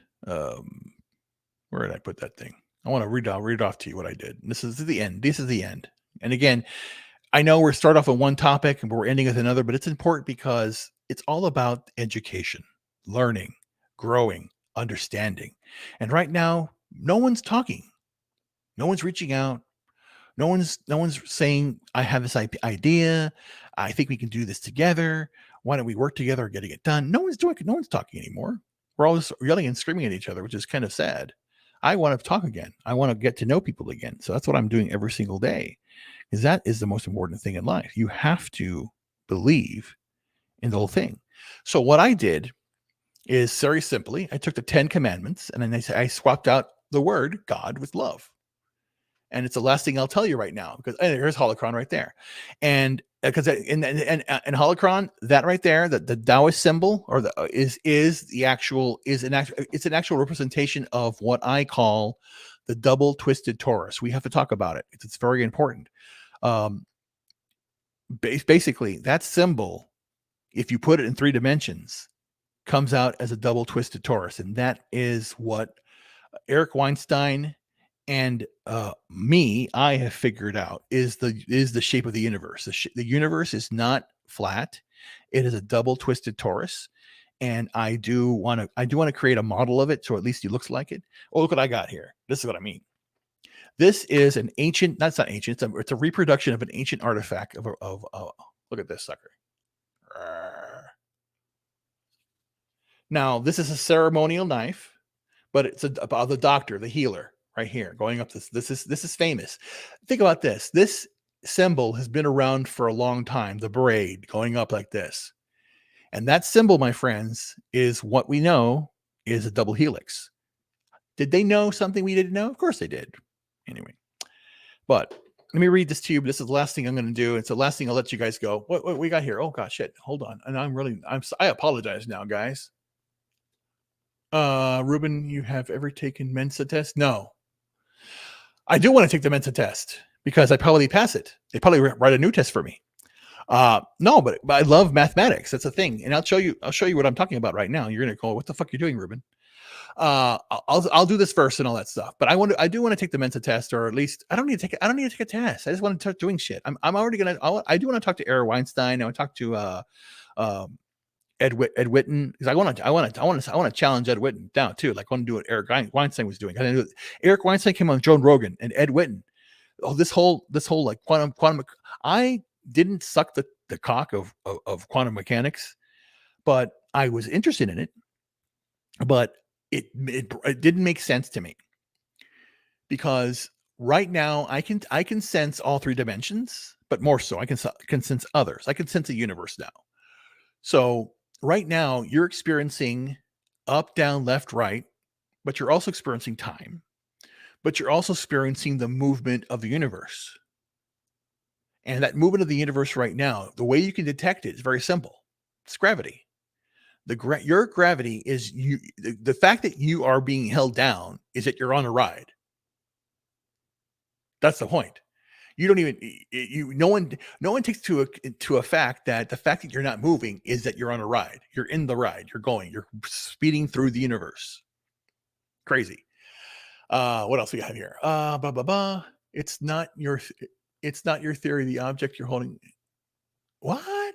Where did I put that thing? I want to read it off to you what I did. This is the end. And again, I know we're start off on one topic and we're ending with another, but it's important because it's all about education, learning, growing, understanding. And right now, no one's talking. No one's reaching out. No one's saying, I have this idea. I think we can do this together. Why don't we work together getting it done? No one's talking anymore. We're always yelling and screaming at each other, which is kind of sad. I want to talk again. I want to get to know people again. So that's what I'm doing every single day, because that is the most important thing in life. You have to believe in the whole thing. So what I did is very simply, I took the 10 commandments and then I swapped out the word God with love. And it's the last thing I'll tell you right now, because here's holocron right there. And because in holocron, that right there, the Taoist symbol or it's an actual representation of what I call the double twisted torus. We have to talk about it. It's very important. Basically, that symbol, if you put it in 3 dimensions, comes out as a double twisted torus. And that is what Eric Weinstein and I have figured out is the shape of the universe. The universe is not flat. It is a double twisted torus. And I do want to create a model of it, so at least it looks like it. Oh, look what I got here. This is what I mean. This is an ancient, that's not ancient, it's a reproduction of an ancient artifact of look at this sucker. Now, this is a ceremonial knife, but it's about the doctor, the healer, right here, going up this. This is famous. Think about this. This symbol has been around for a long time, the braid going up like this. And that symbol, my friends, is what we know is a double helix. Did they know something we didn't know? Of course they did. Anyway, but let me read this to you. This is the last thing I'm going to do. It's the last thing I'll let you guys go. What we got here? Oh gosh, shit. Hold on. And I apologize now, guys. Ruben, you have ever taken Mensa test? No. I do want to take the Mensa test because I probably pass it. They probably write a new test for me. No, but I love mathematics. That's a thing. And I'll show you what I'm talking about right now. You're going to go, what the fuck are you doing, Ruben? I'll do this first and all that stuff. But I do want to take the Mensa test, or at least I don't need to take a test. I just want to start doing shit. I do want to talk to Eric Weinstein. I want to talk to Ed Whitten, because I want to challenge Ed Whitten down too. Like I want to do what Eric Weinstein was doing. Eric Weinstein came on Joe Rogan, and Ed Whitten. Oh, this whole like quantum. I didn't suck the cock of quantum mechanics, but I was interested in it. But it didn't make sense to me, because right now I can sense all three dimensions, but more so I can sense others. I can sense a universe now. So right now you're experiencing up, down, left, right, but you're also experiencing time, but you're also experiencing the movement of the universe. And that movement of the universe right now, the way you can detect it is very simple. It's gravity. Your gravity is you. The fact that you are being held down is that you're on a ride. That's the point. You don't even no one takes to a fact that the fact that you're not moving is that you're on a ride. You're in the ride. You're speeding through the universe. Crazy. What else we have here? Blah blah blah. It's not your theory. The object you're holding. What?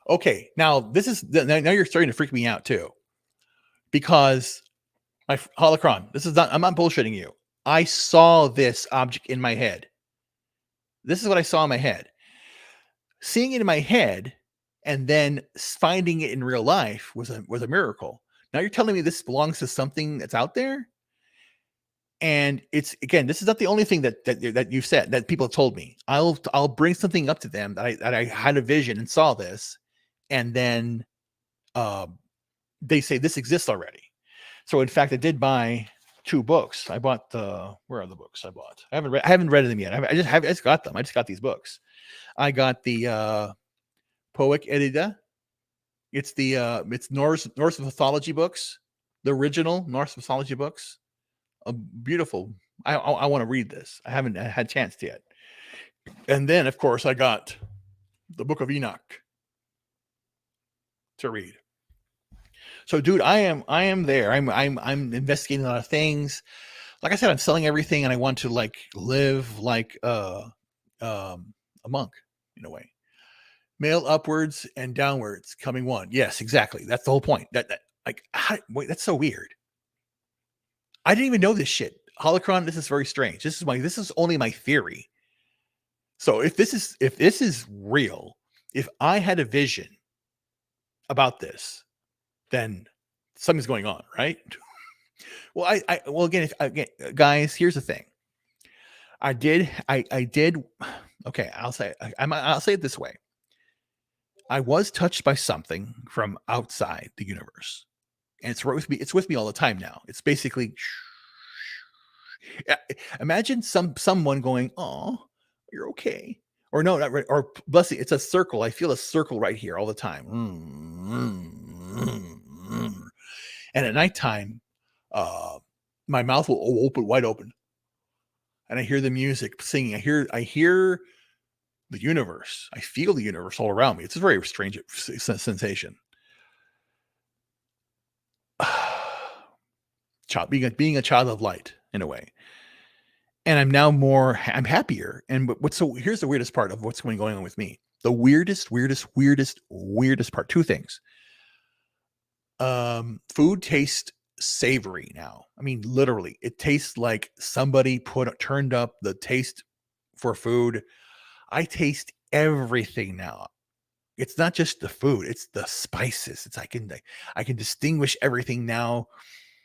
Okay, now now you're starting to freak me out too, because my holocron. I'm not bullshitting you. I saw this object in my head. This is what I saw in my head. Seeing it in my head and then finding it in real life was a miracle. Now you're telling me this belongs to something that's out there? And it's, again, this is not the only thing that you've said, that people have told me. I'll bring something up to them that I had a vision and saw this, and then they say this exists already. So in fact, I did buy 2 books. I bought where are the books I bought? I haven't read them yet. I just got them. I just got these books. I got the Poic Edida. It's the it's Norse mythology books, the original Norse mythology books. Beautiful. I want to read this. I haven't had a chance yet. And then, of course, I got the Book of Enoch to read. So, dude, I am there. I'm investigating a lot of things. Like I said, I'm selling everything, and I want to like live like a monk in a way. Male upwards and downwards, coming one. Yes, exactly. That's the whole point. Wait, that's so weird. I didn't even know this shit. Holocron, this is very strange. This is only my theory. So if this is real, if I had a vision about this, then something's going on, right? Well, again, guys, here's the thing. I did. Okay, I'll say it this way. I was touched by something from outside the universe, and it's right with me. It's with me all the time now. It's basically, imagine someone going, "Oh, you're okay," or no, not right, or bless you. It's a circle. I feel a circle right here all the time. And at nighttime, my mouth will open wide open, and I hear the music singing. I hear the universe. I feel the universe all around me. It's a very strange sensation. Being a child of light in a way. And I'm happier. And here's the weirdest part of what's going on with me. The weirdest part. 2 things. Food tastes savory now. I mean, literally, it tastes like somebody turned up the taste for food. I taste everything now. It's not just the food, it's the spices. I can distinguish everything now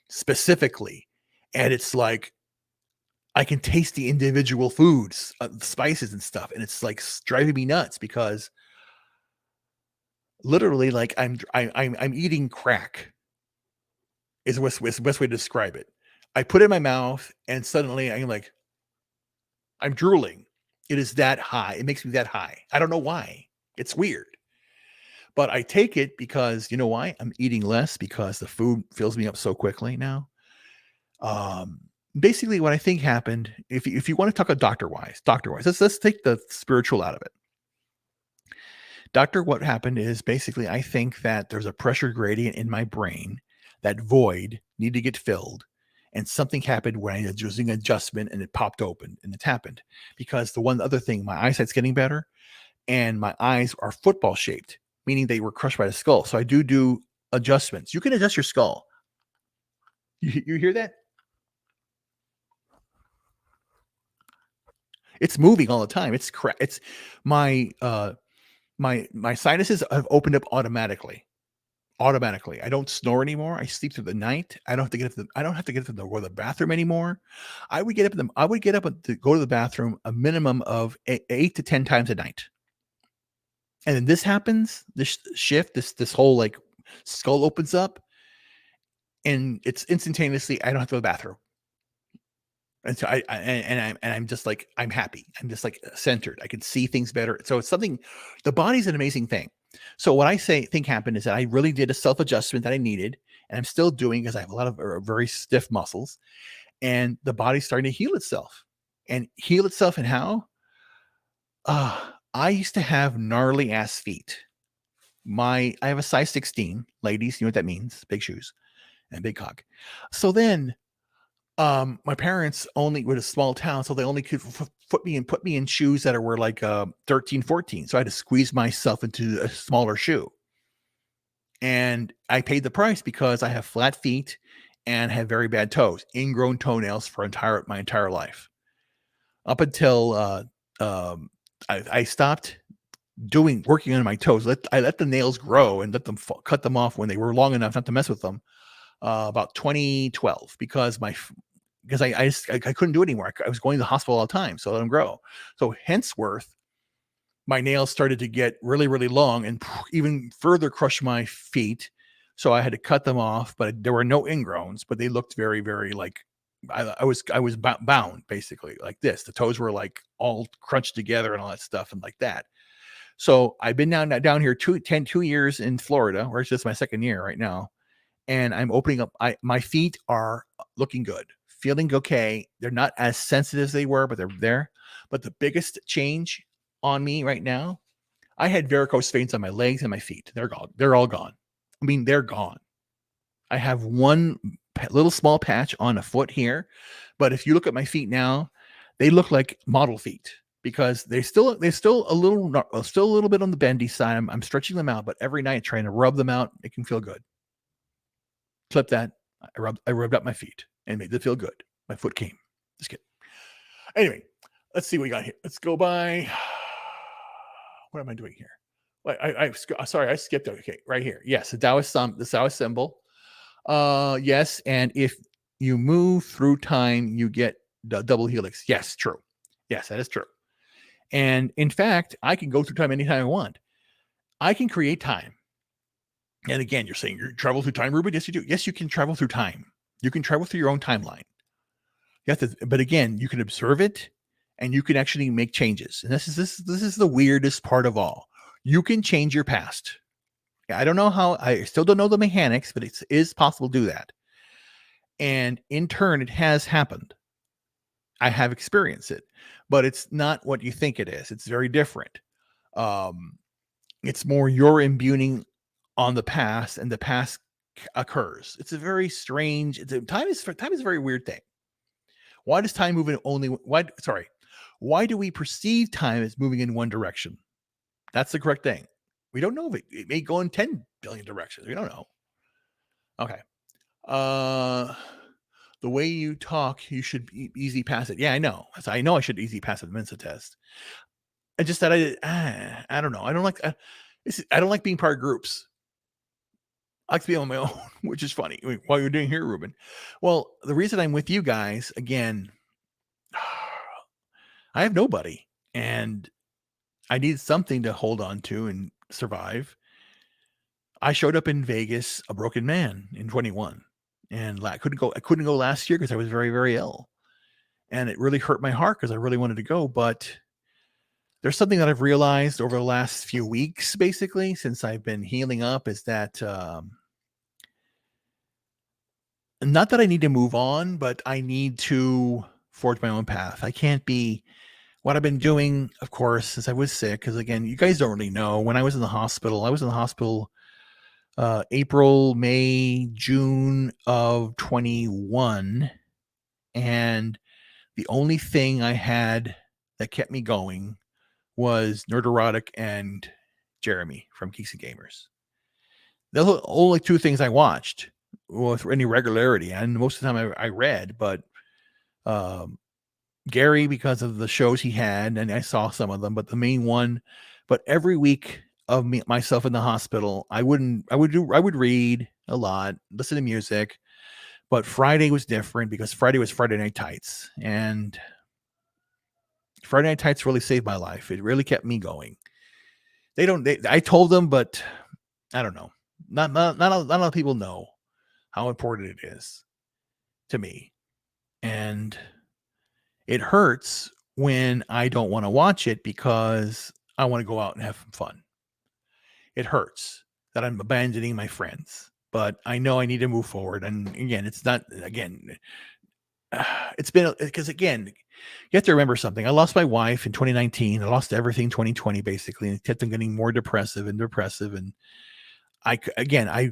specifically. And it's like, I can taste the individual foods, spices and stuff, and it's like driving me nuts because literally, like I'm eating crack. Is the best way to describe it. I put it in my mouth, and suddenly I'm like, I'm drooling. It is that high. It makes me that high. I don't know why. It's weird. But I take it because you know why? I'm eating less because the food fills me up so quickly now. Um, Basically, what I think happened, if you want to talk about doctor wise, let's take the spiritual out of it. What happened is basically, I think that there's a pressure gradient in my brain. That void needed to get filled, and something happened when I was using adjustment, and it popped open, and it's happened because the one other thing, my eyesight's getting better, and my eyes are football shaped, meaning they were crushed by the skull. So I do adjustments. You can adjust your skull. You hear that? It's moving all the time. It's my my sinuses have opened up automatically. Automatically. I don't snore anymore. I sleep through the night. I don't have to get up to go to the bathroom anymore. I would get up to go to the bathroom a minimum of 8 to 10 times a night. And then this happens, this shift, this whole like skull opens up, and it's instantaneously I don't have to go to the bathroom. And so I'm just like I'm happy. I'm just like centered. I can see things better. So it's something. The body's an amazing thing. So what I think happened is that I really did a self adjustment that I needed, and I'm still doing because I have a lot of very stiff muscles, and the body's starting to heal itself, and how? I used to have gnarly ass feet. I have a size 16, ladies. You know what that means? Big shoes and big cock. So then my parents only with a small town, so they only could put me in shoes that were like 13, 14. So I had to squeeze myself into a smaller shoe. And I paid the price because I have flat feet and have very bad toes, ingrown toenails for my entire life. Up until I stopped working on my toes. I let the nails grow and cut them off when they were long enough not to mess with them. About 2012 because I couldn't do it anymore. I was going to the hospital all the time, so I let them grow. So henceforth, my nails started to get really, really long and even further crush my feet. So I had to cut them off, but there were no ingrowns, but they looked very, very like I was bound basically like this. The toes were like all crunched together and all that stuff and like that. So I've been down here 2 years in Florida, where it's just my second year right now, and I'm opening up. My feet are looking good, feeling okay. They're not as sensitive as they were, but they're there. But the biggest change on me right now, I had varicose veins on my legs and my feet. They're gone. They're all gone. I mean, they're gone. I have one little small patch on a foot here, but if you look at my feet now, they look like model feet because they're still still a little bit on the bendy side. I'm stretching them out, but every night trying to rub them out, it can feel good. Clip that. I rubbed up my feet and made them feel good. My foot came. Just kidding. Anyway, let's see what we got here. Let's go by. What am I doing here? Wait, sorry, I skipped. Okay, right here. Yes, the Taoist symbol. Yes, and if you move through time, you get the double helix. Yes, true. Yes, that is true. And in fact, I can go through time anytime I want. I can create time. And again, you're saying you travel through time, Ruben? Yes, you do. Yes, you can travel through time. You can travel through your own timeline. You have to, but again, you can observe it and you can actually make changes. And this is the weirdest part of all. You can change your past. I don't know how, I still don't know the mechanics, but it is possible to do that. And in turn, it has happened. I have experienced it, but it's not what you think it is. It's very different. It's more your imbuing on the past, and the past occurs. It's a very strange. Time is a very weird thing. Why does time move in only? Why do we perceive time as moving in one direction? That's the correct thing. We don't know if it may go in 10 billion directions. We don't know. Okay. The way you talk, you should easy pass it. Yeah, I know. I know I should easy pass the Mensa test. I just said I don't know. I don't like being part of groups. I like to be on my own, which is funny. While you're doing here, Ruben. Well, the reason I'm with you guys again, I have nobody, and I need something to hold on to and survive. I showed up in Vegas a broken man in 21, and I couldn't go last year because I was very, very ill, and it really hurt my heart because I really wanted to go. But there's something that I've realized over the last few weeks, basically, since I've been healing up, is that not that I need to move on, but I need to forge my own path. I can't be what I've been doing, of course, since I was sick. Because again, you guys don't really know. When I was in the hospital, I was in the hospital April, May, June of 21. And the only thing I had that kept me going was Nerderotic and Jeremy from Geeks and Gamers. Those are the only two things I watched with any regularity. And most of the time I read, but um, Gary, because of the shows he had, and I saw some of them, but the main one, but every week of myself in the hospital, I would read a lot, listen to music, but Friday was different because Friday was Friday Night Tights, and Friday Night Tights really saved my life. It really kept me going. I told them, but I don't know. Not a lot of people know how important it is to me. And it hurts when I don't want to watch it because I want to go out and have some fun. It hurts that I'm abandoning my friends, but I know I need to move forward. And again, it's not, again, it's been, because again, you have to remember something. I lost my wife in 2019. I lost everything 2020, basically, and it kept on getting more depressive and depressive. And I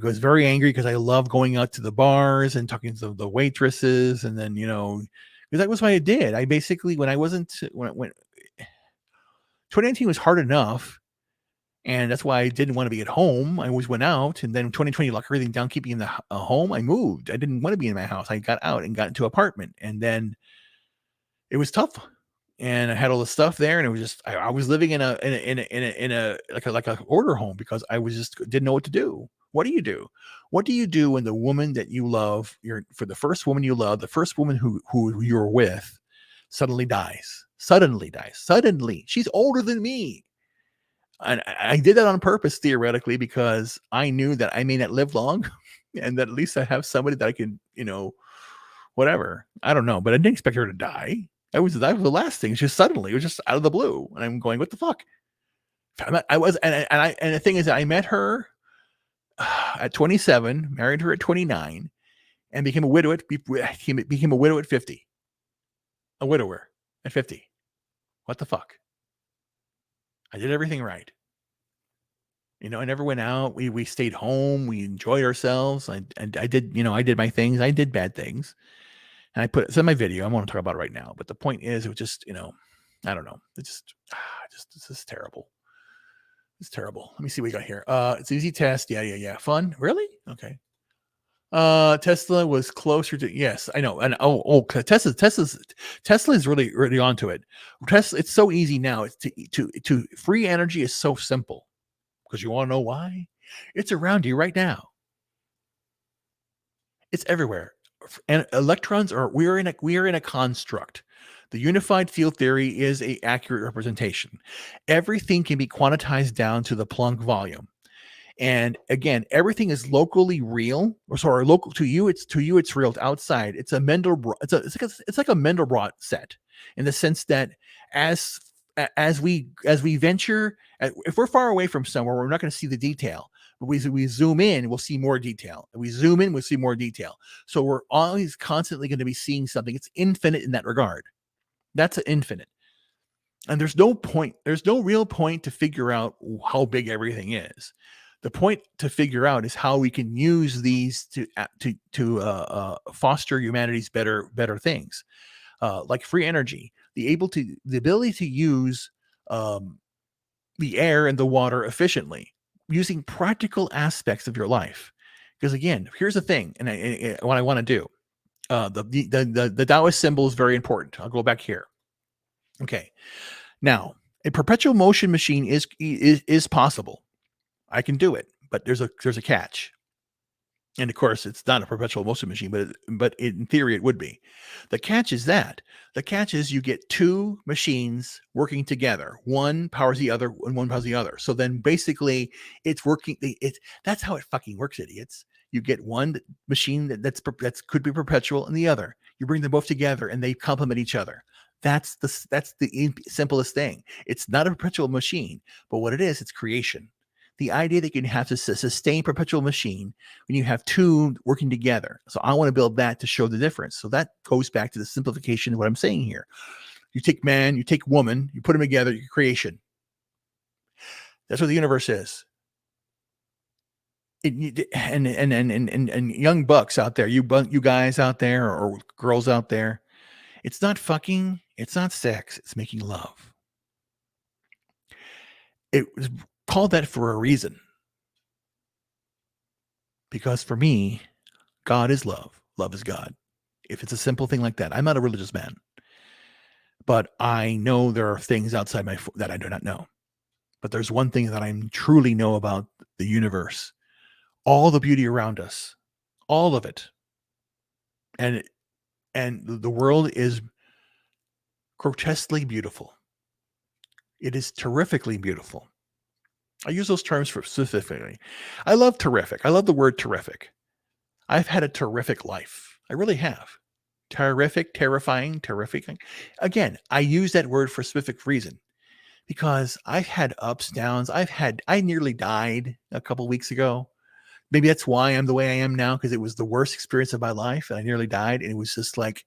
was very angry because I love going out to the bars and talking to the waitresses. And then, because that was what I did. I basically, when 2019 was hard enough, and that's why I didn't want to be at home. I always went out. And then 2020 locked everything down, keeping in the home. I moved. I didn't want to be in my house. I got out and got into an apartment. And then it was tough. And I had all the stuff there, and it was just I was living in a like a order home because I was just didn't know what to do. What do you do? What do you do when the woman that you love, for the first woman you love, the first woman who you're with, suddenly dies? Suddenly dies. Suddenly, she's older than me. And I did that on purpose, theoretically, because I knew that I may not live long, and that at least I have somebody that I can, whatever. I don't know, but I didn't expect her to die. That was the last thing. Just suddenly, it was just out of the blue, and I'm going, "What the fuck?" I was, and the thing is, I met her at 27, married her at 29, and became a widow became a widow at 50, a widower at 50. What the fuck? I did everything right. I never went out. We stayed home. We enjoyed ourselves. I did, I did my things. I did bad things. And it's in my video. I want to talk about it right now. But the point is, it was just, I don't know. This is terrible. It's terrible. Let me see what we got here. It's easy test. Yeah. Fun. Really? Okay. Tesla was closer to, yes, I know. And Tesla is really, really onto it. Tesla, it's so easy now. It's to free energy is so simple. Because you want to know why? It's around you right now. It's everywhere. And electrons we are in a construct. The unified field theory is a accurate representation. Everything can be quantized down to the Planck volume. And again, everything is locally real, or sorry, local to you. It's real. To outside, it's a Mendelbrot. It's like a Mendelbrot set, in the sense that as we venture, if we're far away from somewhere, we're not going to see the detail. But we zoom in, we'll see more detail. And we zoom in, we'll see more detail. So we're always constantly going to be seeing something. It's infinite in that regard. That's an infinite. And there's no real point to figure out how big everything is. The point to figure out is how we can use these to foster humanity's better things, like free energy, the ability to use the air and the water efficiently, using practical aspects of your life. Because again, here's the thing, and what I want to do, the Taoist symbol is very important. I'll go back here. Okay, now a perpetual motion machine is possible. I can do it, but there's a catch. And of course, it's not a perpetual motion machine, but in theory, it would be. The catch is that The catch is you get two machines working together. One powers the other, and one powers the other. So then basically, it's working. That's how it fucking works, idiots. You get one machine that's could be perpetual, and the other. You bring them both together, and they complement each other. That's the simplest thing. It's not a perpetual machine, but what it is, it's creation. The idea that you can have to sustain perpetual machine when you have two working together. So I want to build that to show the difference. So that goes back to the simplification of what I'm saying here. You take man, you take woman, you put them together, you creation. That's what the universe is. And young bucks out there, you guys out there or girls out there, it's not fucking, it's not sex, it's making love. It was called that for a reason. Because for me, God is love. Love is God. If it's a simple thing like that, I'm not a religious man, but I know there are things outside that I do not know. But there's one thing that I truly know about the universe, all the beauty around us, all of it, and the world is grotesquely beautiful. It is terrifically beautiful. I use those terms for specifically. I love terrific. I love the word terrific. I've had a terrific life. I really have. Terrific, terrifying, terrific. Again, I use that word for a specific reason because I've had ups, downs. I nearly died a couple weeks ago. Maybe that's why I'm the way I am now, because it was the worst experience of my life and I nearly died. And it was just like,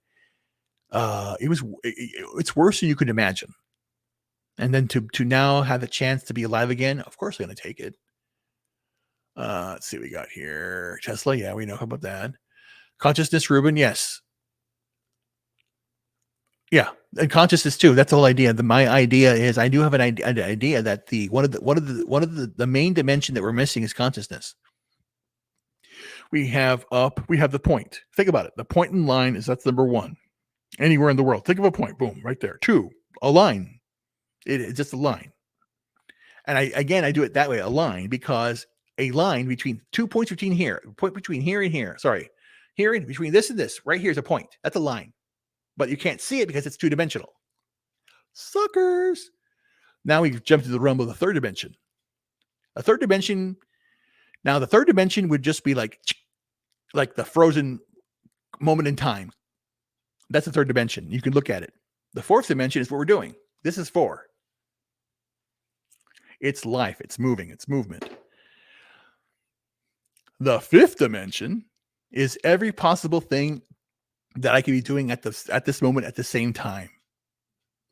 it's worse than you could imagine. And then to now have the chance to be alive again, of course, I'm going to take it. Let's see what we got here. Tesla, yeah, we know about that. Consciousness, Ruben, yes. Yeah, and consciousness too. That's the whole idea. My idea is I do have an idea that one of the main dimension that we're missing is consciousness. We have the point. Think about it. The point in line that's number one. Anywhere in the world. Think of a point. Boom, right there. Two, a line. It's just a line. And I do it that way, a line, because a line between 2 points between here, a point between here and here. Sorry, here and between this and this. Right here is a point. That's a line. But you can't see it because it's two-dimensional. Suckers. Now we've jumped to the realm of the third dimension. A third dimension. Now the third dimension would just be like the frozen moment in time. That's the third dimension. You can look at it. The fourth dimension is what we're doing. This is 4. It's life. It's moving. It's movement. The fifth dimension is every possible thing that I could be doing at this moment at the same time.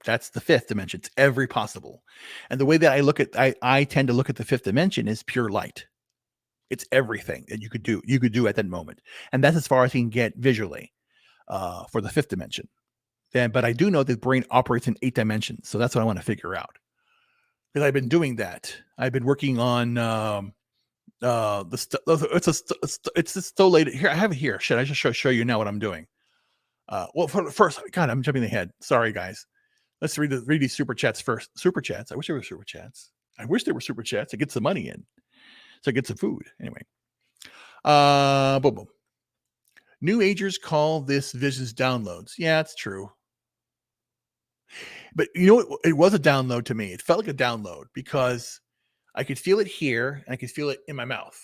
That's the fifth dimension. It's every possible. And the way that I tend to look at the fifth dimension is pure light. It's everything that you could do at that moment. And that's as far as you can get visually for the fifth dimension. But I do know that the brain operates in 8 dimensions. So that's what I want to figure out. Because I've been doing that. I've been working on it's still late here. I have it here. Should I just show you now what I'm doing? Well, first, God, I'm jumping ahead. Sorry, guys. Let's read these super chats first. Super chats. I wish there were super chats. I wish there were super chats to get some money in, so I get some food. Anyway, boom, boom. New agers call this visions downloads. Yeah, it's true. But you know what? It was a download to me. It felt like a download because I could feel it here and I could feel it in my mouth,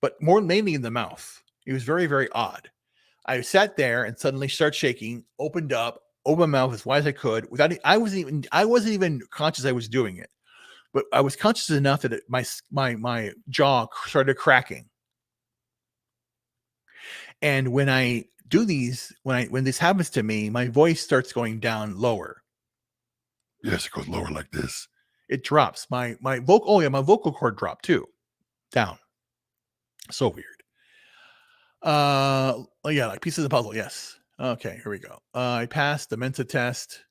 but mainly in the mouth. It was very, very odd. I sat there and suddenly started shaking, opened my mouth as wide as I could without I wasn't even conscious I was doing it, but I was conscious enough that my jaw started cracking. And when I do these, when this happens to me, my voice starts going down lower. Yes, it goes lower like this. It drops. My vocal cord dropped too, down. So weird. Yeah, like pieces of the puzzle. Yes. Okay, here we go. I passed the Mensa test.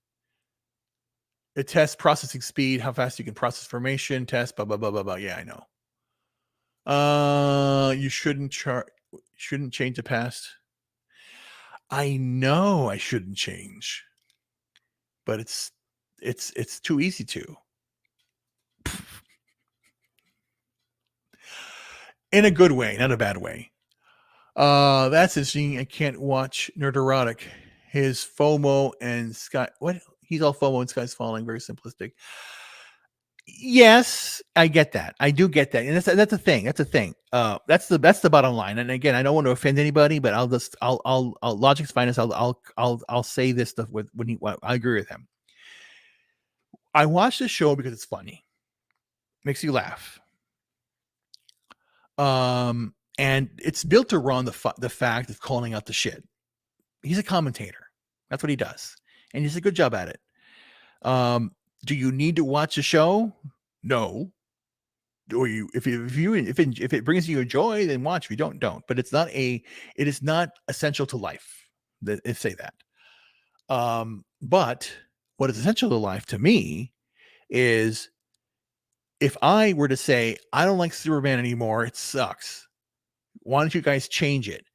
It tests processing speed, how fast you can process information. Test, blah blah blah blah blah. Yeah, I know. You shouldn't change the past. I know I shouldn't change, but it's too easy to. In a good way, not a bad way. That's interesting. I can't watch Nerd Erotic. his FOMO and sky. What he's all FOMO and sky's falling. Very simplistic. Yes, I get that. I do get that, and that's a thing. That's a thing. That's the bottom line. And again, I don't want to offend anybody, but I'll Logic's finest. I'll say this stuff with when he. Well, I agree with him. I watch the show because it's funny, makes you laugh. And it's built around the fact of calling out the shit. He's a commentator. That's what he does, and he's a good job at it. Do you need to watch the show? No. Or if it brings you joy, then watch. If you don't. But it is not essential to life. Say that. But what is essential to life to me is if I were to say I don't like Superman anymore, it sucks. Why don't you guys change it?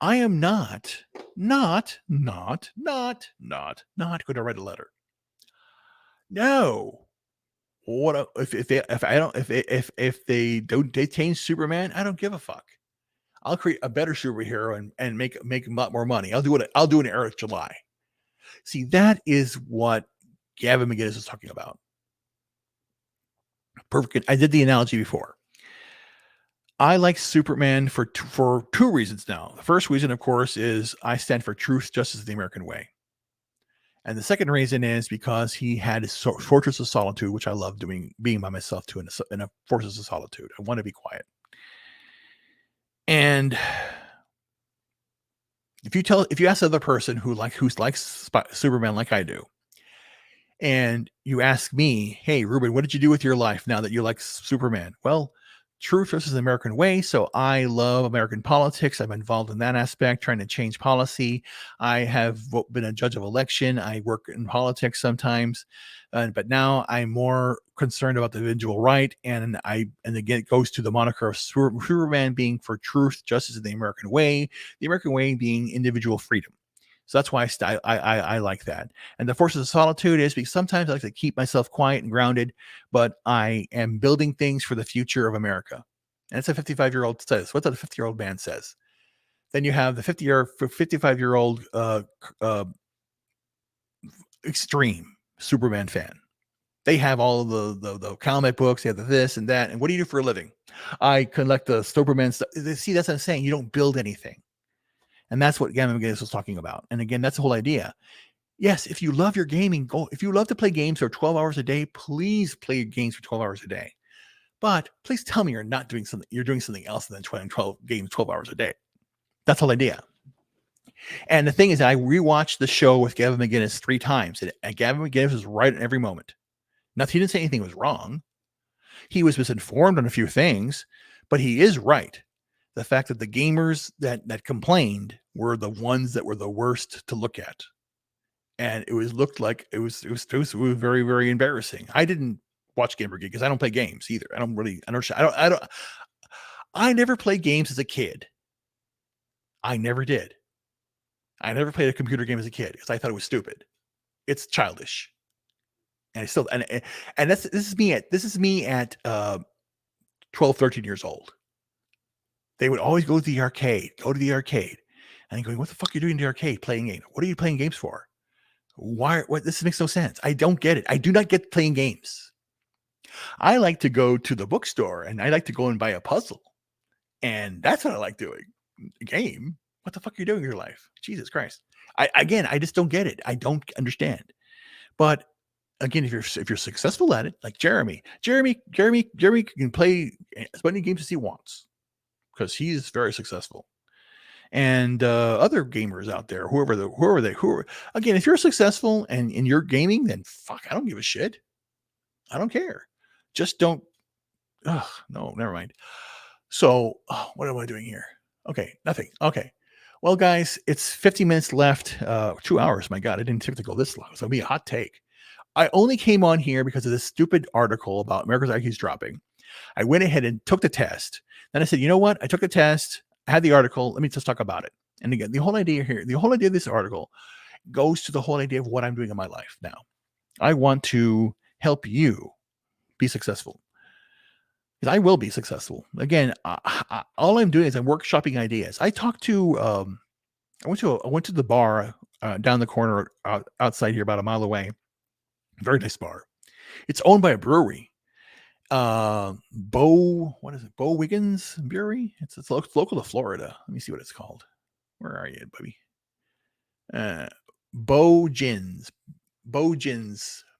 I am not going to write a letter. No. What if they don't change Superman? I don't give a fuck. I'll create a better superhero and make a lot more money. I'll do an Era of July. See, that is what Gavin McInnes is talking about. Perfect. I did the analogy before. I like Superman for two reasons now. The first reason, of course, is I stand for truth, justice, the American way. And the second reason is because he had his fortress of solitude, which I love being by myself too, in a fortress of solitude. I want to be quiet. And if you ask another person who likes Superman like I do, and you ask me, hey, Ruben, what did you do with your life now that you like Superman? Well, truth versus the American way. So I love American politics. I'm involved in that aspect, trying to change policy. I have been a judge of election. I work in politics sometimes, but now I'm more concerned about the individual right. And again, it goes to the moniker of Superman being for truth, justice, and the American way. The American way being individual freedom. So that's why I like that. And the forces of solitude is because sometimes I like to keep myself quiet and grounded, but I am building things for the future of America. And it's a 55-year-old says. What the 50-year-old man says. Then you have the 55-year-old extreme Superman fan. They have all of the comic books. They have this and that. And what do you do for a living? I collect the Superman stuff. See, that's what I'm saying. You don't build anything. And that's what Gavin McInnes was talking about. And again, that's the whole idea. Yes, if you love your gaming, go. If you love to play games for 12 hours a day, please play games for 12 hours a day. But please tell me you're not doing something. You're doing something else than 12 games, 12 hours a day. That's the whole idea. And the thing is, I rewatched the show with Gavin McInnes 3 times. And Gavin McInnes was right at every moment. Now, he didn't say anything was wrong. He was misinformed on a few things, but he is right. The fact that the gamers that complained were the ones that were the worst to look at. And it was very, very embarrassing. I didn't watch Gamergate because I don't play games either. I never played games as a kid. I never did. I never played a computer game as a kid because I thought it was stupid. It's childish. And this is me at 12, 13 years old. They would always go to the arcade, and going, what the fuck are you doing in the arcade playing games? What are you playing games for? Why? What? This makes no sense. I don't get it. I do not get playing games. I like to go to the bookstore and I like to go and buy a puzzle. And that's what I like doing. A game? What the fuck are you doing in your life? Jesus Christ. I just don't get it. I don't understand. But again, if you're successful at it, like Jeremy can play as many games as he wants because he's very successful. And other gamers out there, again, if you're successful and you're gaming, then fuck, I don't give a shit. I don't care. Just don't. No, never mind. So what am I doing here? Okay, nothing. Okay. Well, guys, it's 50 minutes left. 2 hours. My God, I didn't typically go this long. So it'll be a hot take. I only came on here because of this stupid article about America's IQ's dropping. I went ahead and took the test. Then I said, you know what? I took the test. I had the article. Let me just talk about it. And again, the whole idea of this article goes to the whole idea of what I'm doing in my life now. I want to help you be successful. Because I will be successful. Again, all I'm doing is I'm workshopping ideas. I talked to, I went to the bar down the corner outside here, about a mile away. Very nice bar. It's owned by a brewery. What is it? Bo Wiggins Brewery. It's local to Florida. Let me see what it's called. Where are you, buddy? Bo Gins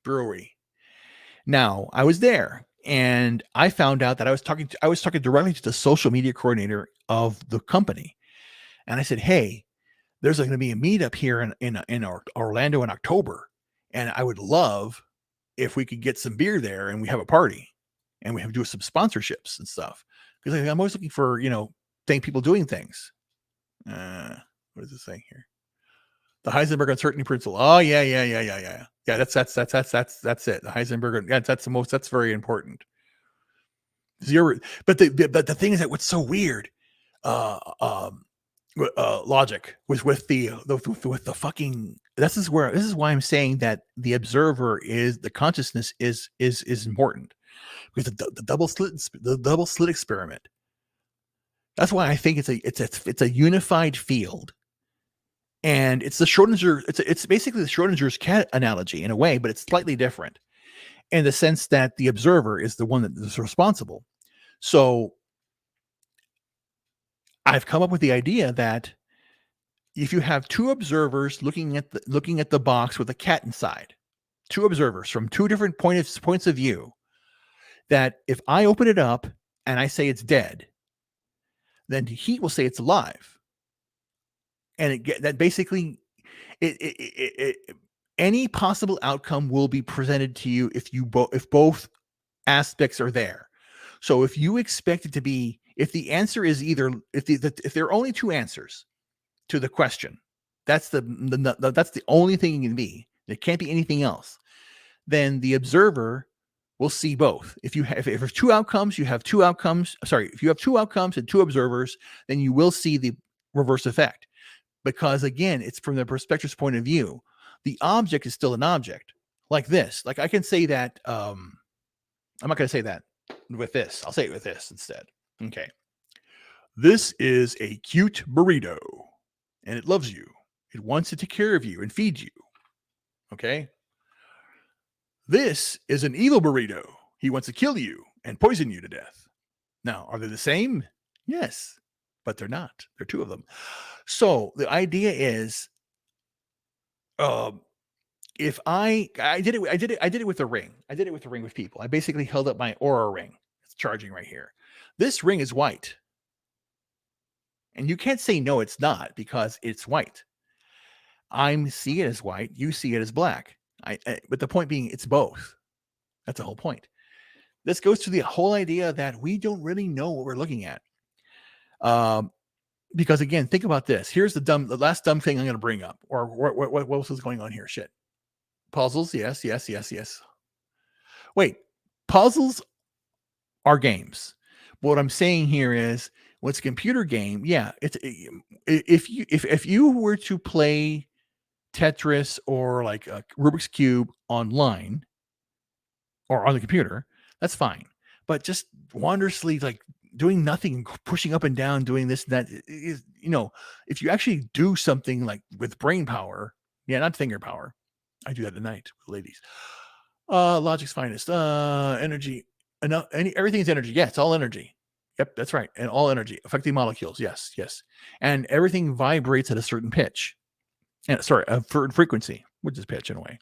Brewery. Now, I was there and I found out that I was talking directly to the social media coordinator of the company. And I said, "Hey, there's going to be a meetup here in Orlando in October, and I would love if we could get some beer there and we have a party and we have to do some sponsorships and stuff, because I'm always looking for, thank people doing things." What does it say here? The Heisenberg uncertainty principle. Oh yeah. Yeah, that's it. The Heisenberg. Yeah, that's very important. Zero. But the thing is that what's so weird, logic was with the fucking. This is why I'm saying that the observer is the consciousness is important, because the double slit experiment. That's why I think it's a unified field. And it's the Schrodinger, it's basically the Schrodinger's cat analogy in a way, but it's slightly different in the sense that the observer is the one that is responsible. So I've come up with the idea that if you have two observers looking at the box with a cat inside, two observers from two different points of view, that if I open it up and I say it's dead, then he will say it's alive. And that basically any possible outcome will be presented to you if both aspects are there. So if you expect it to be, if the answer is either, if there are only two answers to the question, that's the only thing it can be. There can't be anything else. Then the observer will see both. If you have, if there's two outcomes, you have two outcomes. Sorry, if you have two outcomes and two observers, then you will see the reverse effect. Because again, it's from the perspective's point of view. The object is still an object, like this. Like I can say that. I'm not going to say that with this. I'll say it with this instead. Okay. This is a cute burrito, and it loves you. It wants to take care of you and feed you. Okay. This is an evil burrito. He wants to kill you and poison you to death. Now, are they the same? Yes, but they're not. There are two of them. So the idea is, if I did it with a ring. I did it with a ring with people. I basically held up my Aura ring. It's charging right here. This ring is white. And you can't say no, it's not, because it's white. I see it as white. You see it as black. But the point being, it's both. That's the whole point. This goes to the whole idea that we don't really know what we're looking at. Because again, think about this. Here's the last dumb thing I'm going to bring up. Or what else is going on here? Shit. Puzzles. Yes. Wait, puzzles are games. What I'm saying here is, what's a computer game? Yeah, it's if you were to play Tetris or like a Rubik's Cube online or on the computer, that's fine. But just wondrously like doing nothing, pushing up and down, doing this and that is, if you actually do something like with brain power, not finger power. I do that at night with ladies. Logic's finest. Energy. Everything is energy. Yeah, it's all energy. Yep, that's right. And all energy affecting molecules. Yes. And everything vibrates at a certain pitch. And a frequency, which is pitch in a way.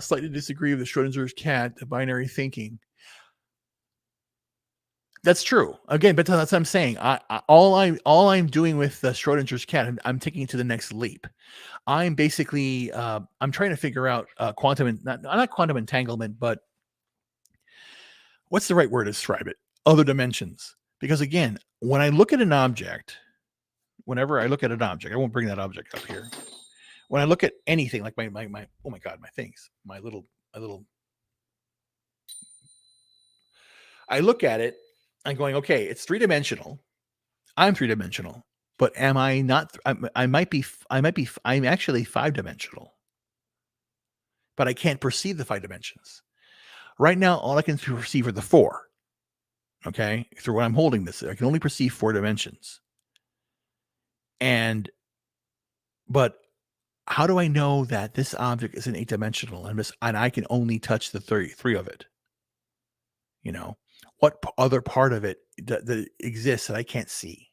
Slightly disagree with the Schrodinger's cat, the binary thinking. That's true. Again, but that's what I'm saying. All I'm doing with the Schrodinger's cat, I'm taking it to the next leap. I'm basically I'm trying to figure out quantum, not quantum entanglement, but what's the right word to describe it? Other dimensions. Because again, when I look at an object, whenever I look at an object, I won't bring that object up here. When I look at anything, like my oh my god, my things, my little, I look at it, I'm going, okay, it's three-dimensional. I'm three-dimensional, but am I not? I'm actually five-dimensional, but I can't perceive the five dimensions. Right now, all I can perceive are the four. Okay, through what I'm holding this, I can only perceive four dimensions. And But how do I know that this object isn't eight-dimensional and I can only touch the three of it? You know, what other part of it that exists that I can't see?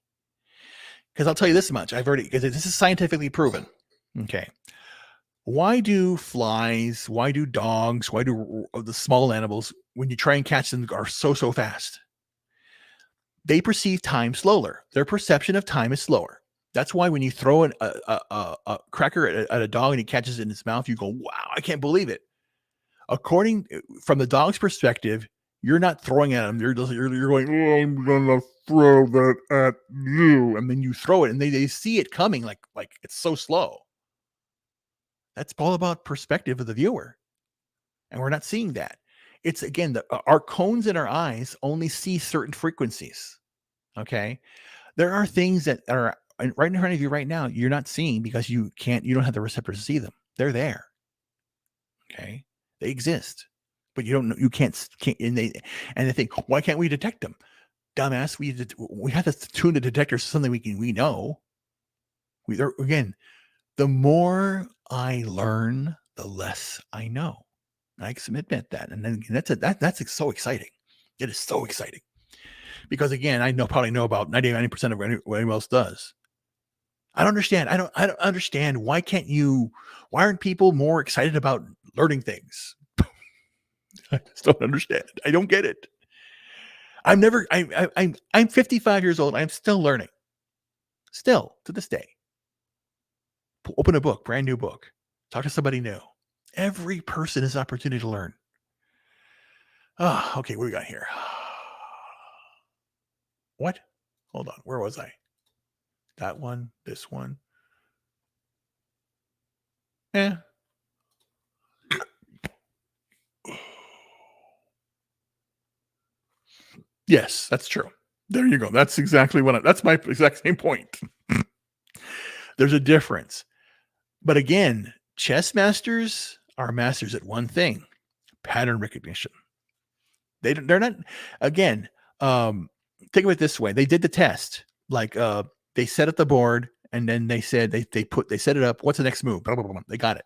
Because I'll tell you this much: I've already because this is scientifically proven. Okay, why do flies, why do dogs, why do the small animals when you try and catch them are so fast? They perceive time slower. Their perception of time is slower. That's why when you throw a cracker at a dog and he catches it in his mouth, you go, "Wow, I can't believe it." According from the dog's perspective, you're not throwing at him. You're going, "Oh, I'm gonna throw that at you," and then you throw it, and they see it coming like it's so slow. That's all about perspective of the viewer, and we're not seeing that. It's again our cones in our eyes only see certain frequencies. Okay, there are things that are right in front of you right now you're not seeing because you don't have the receptors to see them. They're there. Okay, they exist, but you don't know you can't and they think, why can't we detect them? Dumbass, we have to tune the detectors to something we know. Again, the more I learn, the less I know. I can admit that, and then that's so exciting. It is so exciting because again, probably know about 99% of what anyone else does. I don't understand. I don't understand why aren't people more excited about learning things? I just don't understand. I don't get it. I'm never I'm 55 years old. I'm still learning. Still to this day. Open a book, brand new book. Talk to somebody new. Every person has opportunity to learn. Okay, what we got here? What? Hold on. Where was I? That one, this one. Yeah. Yes, that's true. There you go. That's exactly that's my exact same point. There's a difference. But again, chess masters are masters at one thing, pattern recognition. They're not again, think of it this way. They did the test. Like they set up the board and then they said they set it up. What's the next move? Blah, blah, blah, blah. They got it.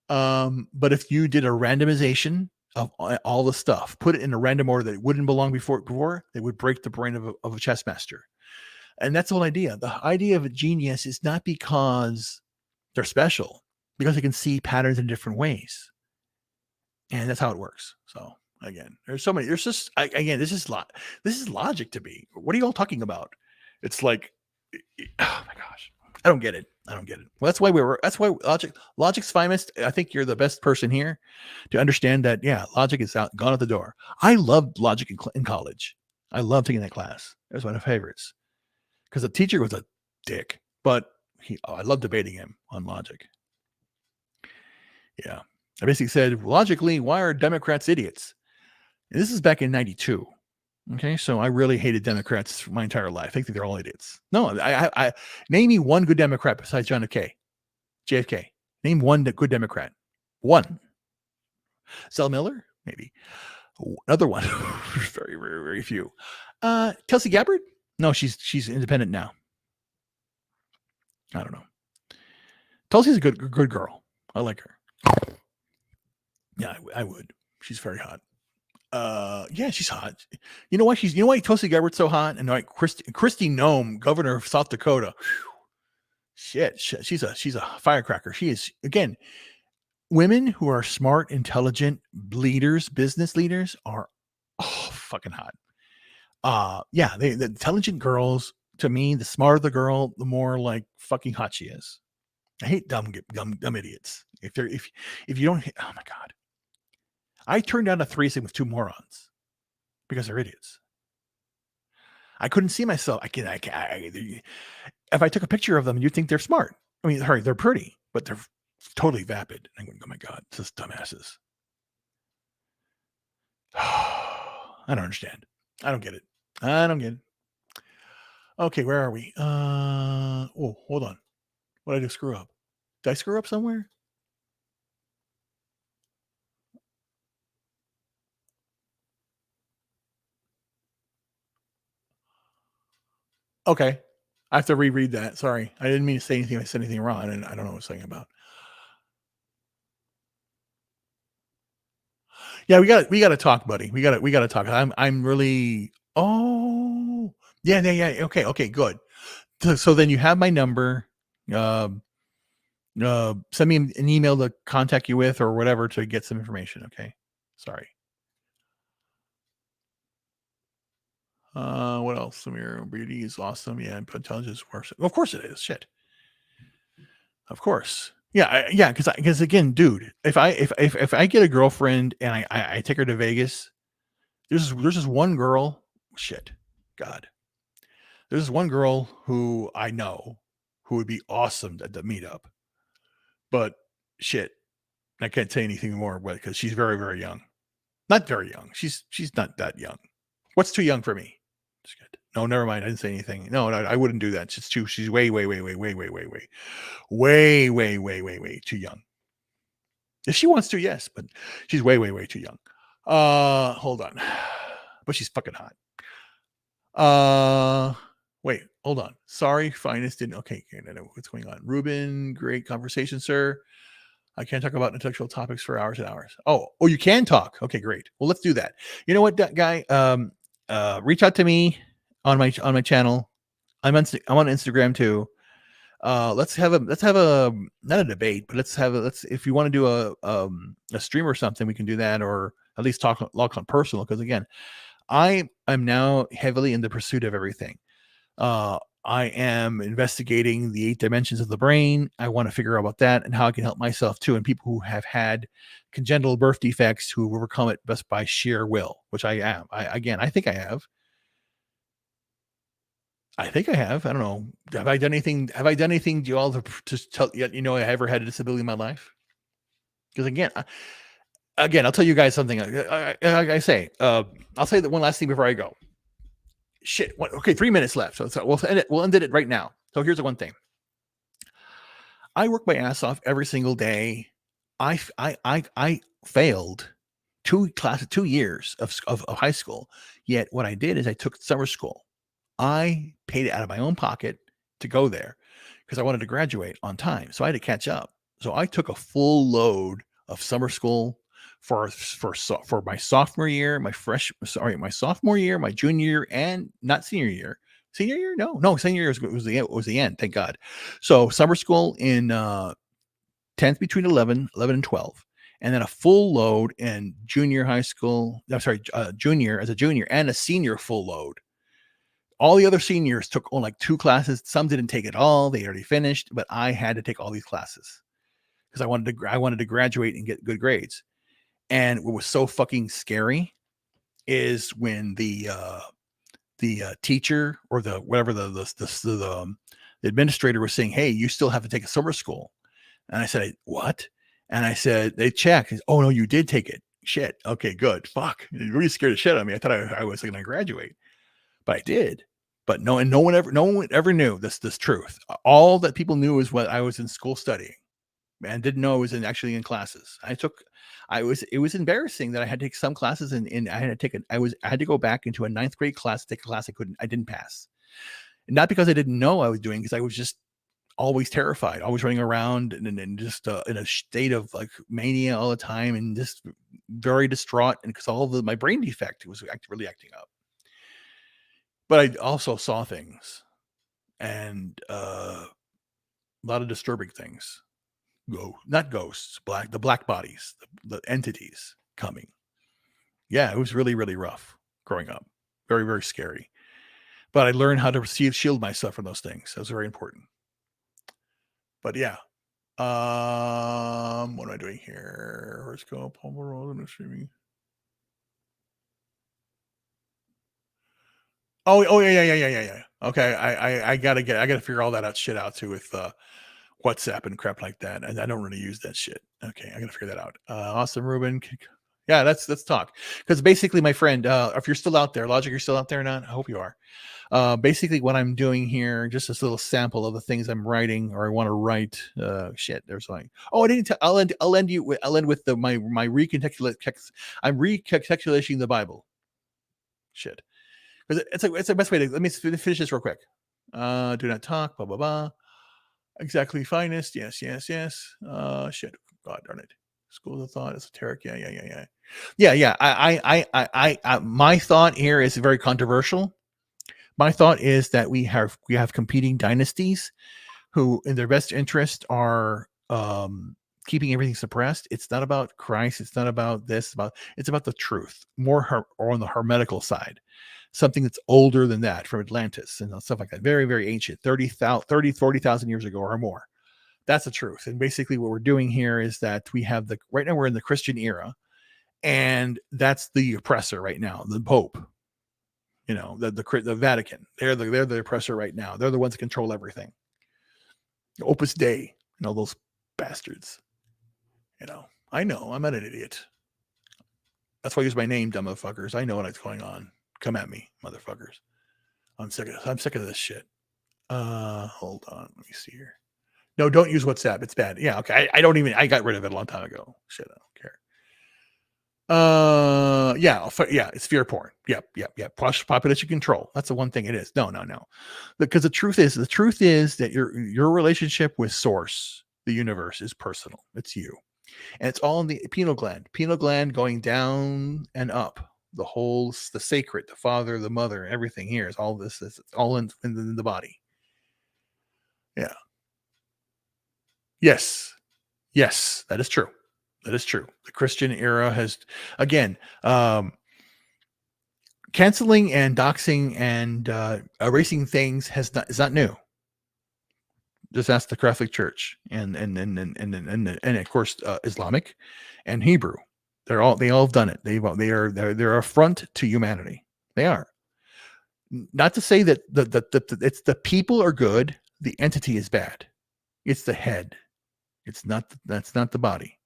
But if you did a randomization of all the stuff, put it in a random order that it wouldn't belong before, they would break the brain of a chess master. And that's the whole idea. The idea of a genius is not because they're special, because they can see patterns in different ways. And that's how it works. So again, there's just again, this is logic to me. What are you all talking about? It's like, oh my gosh, I don't get it. I don't get it. Well, that's why logic's finest. I think you're the best person here to understand that. Yeah, logic is gone out the door. I loved logic in college. I loved taking that class. It was one of my favorites because the teacher was a dick, but I loved debating him on logic. Yeah. I basically said, logically, why are Democrats idiots? And this is back in 92. Okay. So I really hated Democrats my entire life. I think they're all idiots. No, I name me one good Democrat besides John F. K. JFK. Name one good Democrat. One. Zell Miller? Maybe. Another one. Very, very, very few. Kelsey Gabbard? No, she's independent now. I don't know. Tulsi's a good girl. I like her. Yeah, I would. She's very hot. Yeah, she's hot. You know why Tulsi Gabbard's so hot? And like Kristi Noem, governor of South Dakota. Whew, she's a firecracker. She is again, women who are smart, intelligent leaders, business leaders are fucking hot. Yeah, the intelligent girls, to me, the smarter the girl, the more like fucking hot she is. I hate dumb idiots. If you don't, oh my god, I turned down a threesome with two morons because they're idiots. I couldn't see myself. If I took a picture of them, you'd think they're smart. I mean, sorry, they're pretty, but they're totally vapid. I went, oh my god, it's just dumbasses. I don't understand. I don't get it. I don't get it. Okay, where are we? Oh, hold on. What did I do? Screw up? Did I screw up somewhere? Okay. I have to reread that. Sorry, I didn't mean to say anything. I said anything wrong. I don't know what I was saying about. Yeah, we got to talk, buddy. We got to talk. I'm really. Oh, yeah. Okay, good. So then you have my number. Um, Send me an email to contact you with or whatever to get some information. Okay. Sorry. What else? Samir Beauty is awesome. Yeah, intelligence works. Of course it is. Shit. Of course. Yeah, yeah. Because again, dude, if I get a girlfriend and I take her to Vegas, there's this one girl. Shit. God. There's this one girl who I know who would be awesome at the meetup, but shit, I can't say anything more because she's very, very young. Not very young. She's not that young. What's too young for me? It's good. No, never mind. I didn't say anything. No, I wouldn't do that. She's too. She's way too young. If she wants to, yes, but she's way too young. Hold on. But she's fucking hot. Wait, hold on. Sorry, finest didn't. Okay, what's going on? Ruben, great conversation, sir. I can't talk about intellectual topics for hours and hours. Oh, you can talk. Okay, great. Well, let's do that. You know what, that guy? Reach out to me on my channel. I'm on Instagram too. Let's have a not a debate, but let's if you want to do a stream or something, we can do that, or at least talk on personal. Because again, I am now heavily in the pursuit of everything. I am investigating the 8 dimensions of the brain. I want to figure out about that and how I can help myself too, and people who have had congenital birth defects who overcome it just by sheer will, which I am. I think I have. I think I have. I don't know. Have I done anything? Have I done anything to you all to tell I ever had a disability in my life? Because again, I'll tell you guys something. I say, I'll say that one last thing before I go. Shit. What? Okay, 3 minutes left. So we'll end it. We'll end it right now. So here's the one thing. I work my ass off every single day. I failed 2 years of high school. Yet what I did is I took summer school. I paid it out of my own pocket to go there because I wanted to graduate on time. So I had to catch up. So I took a full load of summer school for my sophomore year, my sophomore year, my junior year, and not senior year. Senior year? No, senior year was the end. Thank God. So summer school in 10th between 11 and 12. And then a full load in junior high school. I'm sorry, junior as a junior and a senior full load. All the other seniors took only like 2 classes. Some didn't take it all. They already finished, but I had to take all these classes because I wanted to graduate and get good grades. And what was so fucking scary is when the teacher or the whatever the administrator was saying, "Hey, you still have to take a summer school." And I said, "What?" And I said, "They checked." Oh no, you did take it. Shit. Okay, good. Fuck. It really scared the shit out of me. I thought I was going to graduate. But I did. But no one ever knew this truth. All that people knew is what I was in school studying, and didn't know I was actually in classes. It was embarrassing that I had to take some classes and I had to take I had to go back into a 9th grade class to take a class I didn't pass. And not because I didn't know I was doing, because I was just always terrified, always running around and just in a state of like mania all the time and just very distraught, and because all of my brain defect was really acting up. But I also saw things and a lot of disturbing things. Not ghosts, the black bodies, the entities coming. Yeah, it was really rough growing up. Very, very scary. But I learned how to shield myself from those things. That was very important. But yeah. What am I doing here? Horoscope, streaming. Oh yeah. Okay, I gotta figure all that shit out too with WhatsApp and crap like that. And I don't really use that shit. Okay, I gotta figure that out. Awesome, Ruben. Yeah, let's talk. Because basically, my friend, if you're still out there, Logic, you're still out there or not? I hope you are. Basically, what I'm doing here, just this little sample of the things I'm writing or I want to write. Shit, there's like, oh, I didn't. I'll end with my I'm recontextualizing the Bible. Shit, because it's the best way to. Let me finish this real quick. Do not talk. Blah blah blah. Exactly finest. Yes. Shit. God darn it. School of thought, esoteric. Yeah. My thought here is very controversial. My thought is that we have competing dynasties who, in their best interest, are keeping everything suppressed. It's not about Christ. It's not about this. It's about the truth. Or on the hermetical side, something that's older than that, from Atlantis and stuff like that. Very, very ancient, 40,000 years ago or more. That's the truth. And basically, what we're doing here is that we have right now we're in the Christian era, and that's the oppressor right now, the Pope. The Vatican. They're the oppressor right now. They're the ones that control everything. Opus Dei and all those bastards. I know I'm not an idiot. That's why I use my name, dumb motherfuckers. I know what's going on. Come at me, motherfuckers. I'm sick of this shit. Hold on. Let me see here. No, don't use WhatsApp. It's bad. Yeah, okay. I got rid of it a long time ago. Shit, I don't care. It's fear porn. Yep. Population control. That's the one thing it is. No. Because the truth is that your relationship with source, the universe, is personal. It's you. And it's all in the pineal gland going down and up. The sacred, the father, the mother, everything here is all this. It's all in the body. Yeah. Yes, that is true. The Christian era has, again, canceling and doxing and erasing things is not new. Just ask the Catholic Church and of course Islamic and Hebrew. They all have done it. They're a affront to humanity. They are. Not to say that it's the people are good, the entity is bad. It's the head. That's not the body.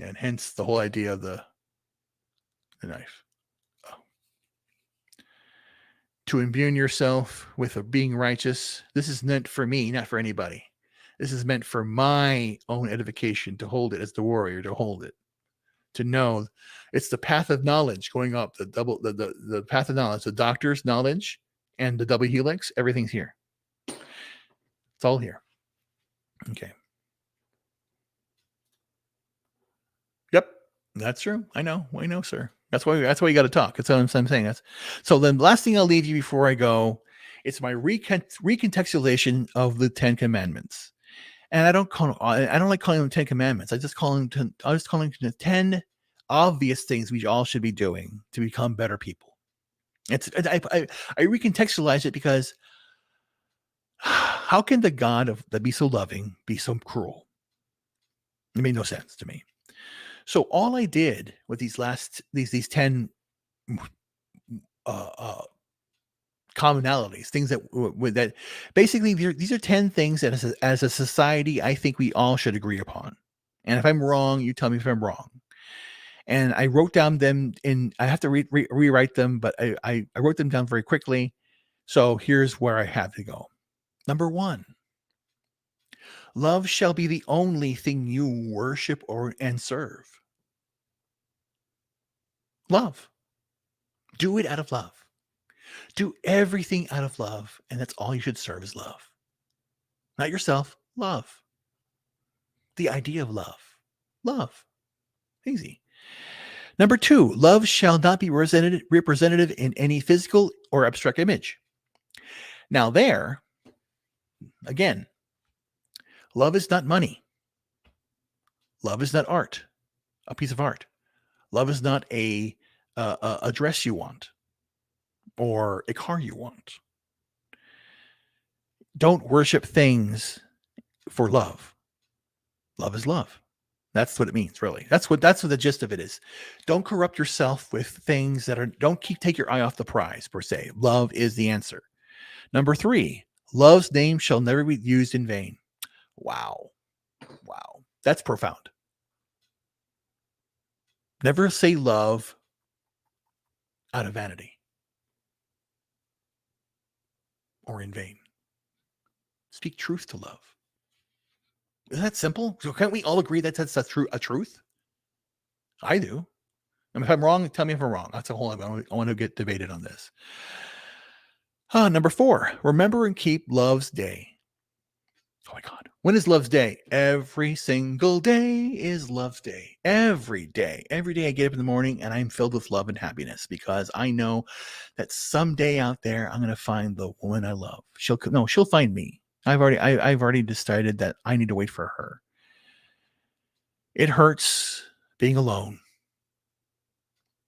And hence the whole idea of the knife. To imbue yourself with being righteous. This is meant for me, not for anybody. This is meant for my own edification, to hold it as the warrior, to hold it, to know it's the path of knowledge going up, the path of knowledge, the doctor's knowledge and the double helix. Everything's here. It's all here. Okay. Yep. That's true. I know, sir. That's why you got to talk. That's what I'm saying. So then the last thing I'll leave you before I go, it's my recontextualization of the 10 Commandments. And I don't like calling them 10 Commandments. I just call them the 10 obvious things we all should be doing to become better people. I recontextualize it because how can the God that be so loving be so cruel? It made no sense to me. So all I did with these 10 commonalities, things that basically these are 10 things that as a society I think we all should agree upon. And if I'm wrong, you tell me if I'm wrong. And I wrote down them I have to rewrite them, but I wrote them down very quickly. So here's where I have to go. Number 1. Love shall be the only thing you worship and serve. Love. Do it out of love. Do everything out of love, and that's all you should serve is love. Not yourself, love. The idea of love. Love. Easy. Number 2, love shall not be representative in any physical or abstract image. Now there, again, love is not money. Love is not art, a piece of art. Love is not a dress you want or a car you want. Don't worship things for love. Love is love. That's what it means, really. That's what the gist of it is. Don't corrupt yourself with things take your eye off the prize, per se. Love is the answer. Number 3, love's name shall never be used in vain. Wow. That's profound. Never say love out of vanity or in vain. Speak truth to love. Isn't that simple? So can't we all agree that that's a truth? I do. And if I'm wrong, tell me if I'm wrong. That's a whole. I want to get debated on this. Number 4, remember and keep Love's Day. Oh my God. When is Love's Day? Every single day is Love's Day. Every day. Every day I get up in the morning and I'm filled with love and happiness because I know that someday out there I'm going to find the woman I love. She'll find me. I've already decided that I need to wait for her. It hurts being alone.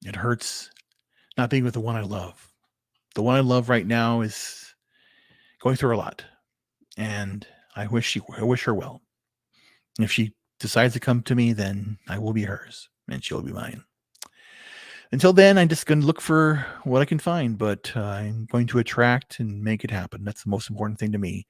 It hurts not being with the one I love. The one I love right now is going through a lot, and I wish her well. If she decides to come to me, then I will be hers, and she'll be mine. Until then, I'm just going to look for what I can find, but I'm going to attract and make it happen. That's the most important thing to me.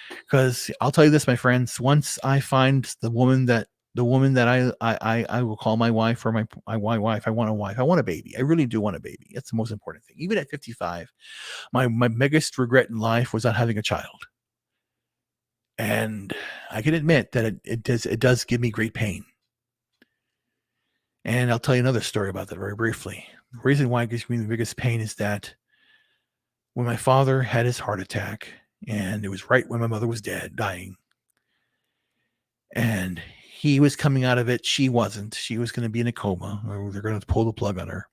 Because I'll tell you this, my friends, once I find the woman that I will call my wife or my wife, I want a wife. I want a baby. I really do want a baby. That's the most important thing. Even at 55, my biggest regret in life was not having a child. And I can admit that it does give me great pain. And I'll tell you another story about that very briefly. The reason why it gives me the biggest pain is that when my father had his heart attack, and it was right when my mother was dying, and he was coming out of it, she wasn't. She was going to be in a coma, or they're going to pull the plug on her.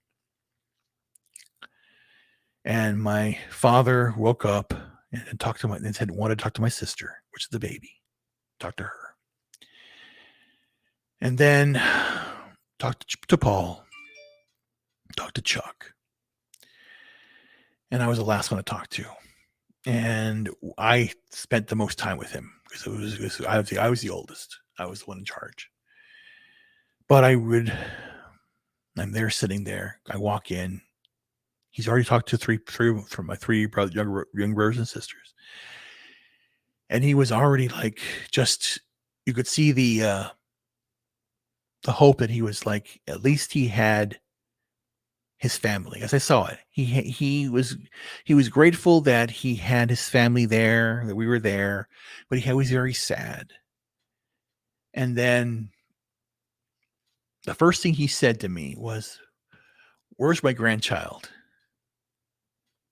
And my father woke up and talked to wanted to talk to my sister, which is the baby. Talk to her. And then talked to Paul, talked to Chuck. And I was the last one to talk to. And I spent the most time with him because I was the oldest. I was the one in charge. But I'm there sitting there. I walk in. He's already talked to three from my three young brothers and sisters. And he was already like, you could see the hope that he was like, at least he had his family. As I saw it, he was grateful that he had his family there, that we were there, but he was very sad. And then the first thing he said to me was, "Where's my grandchild?"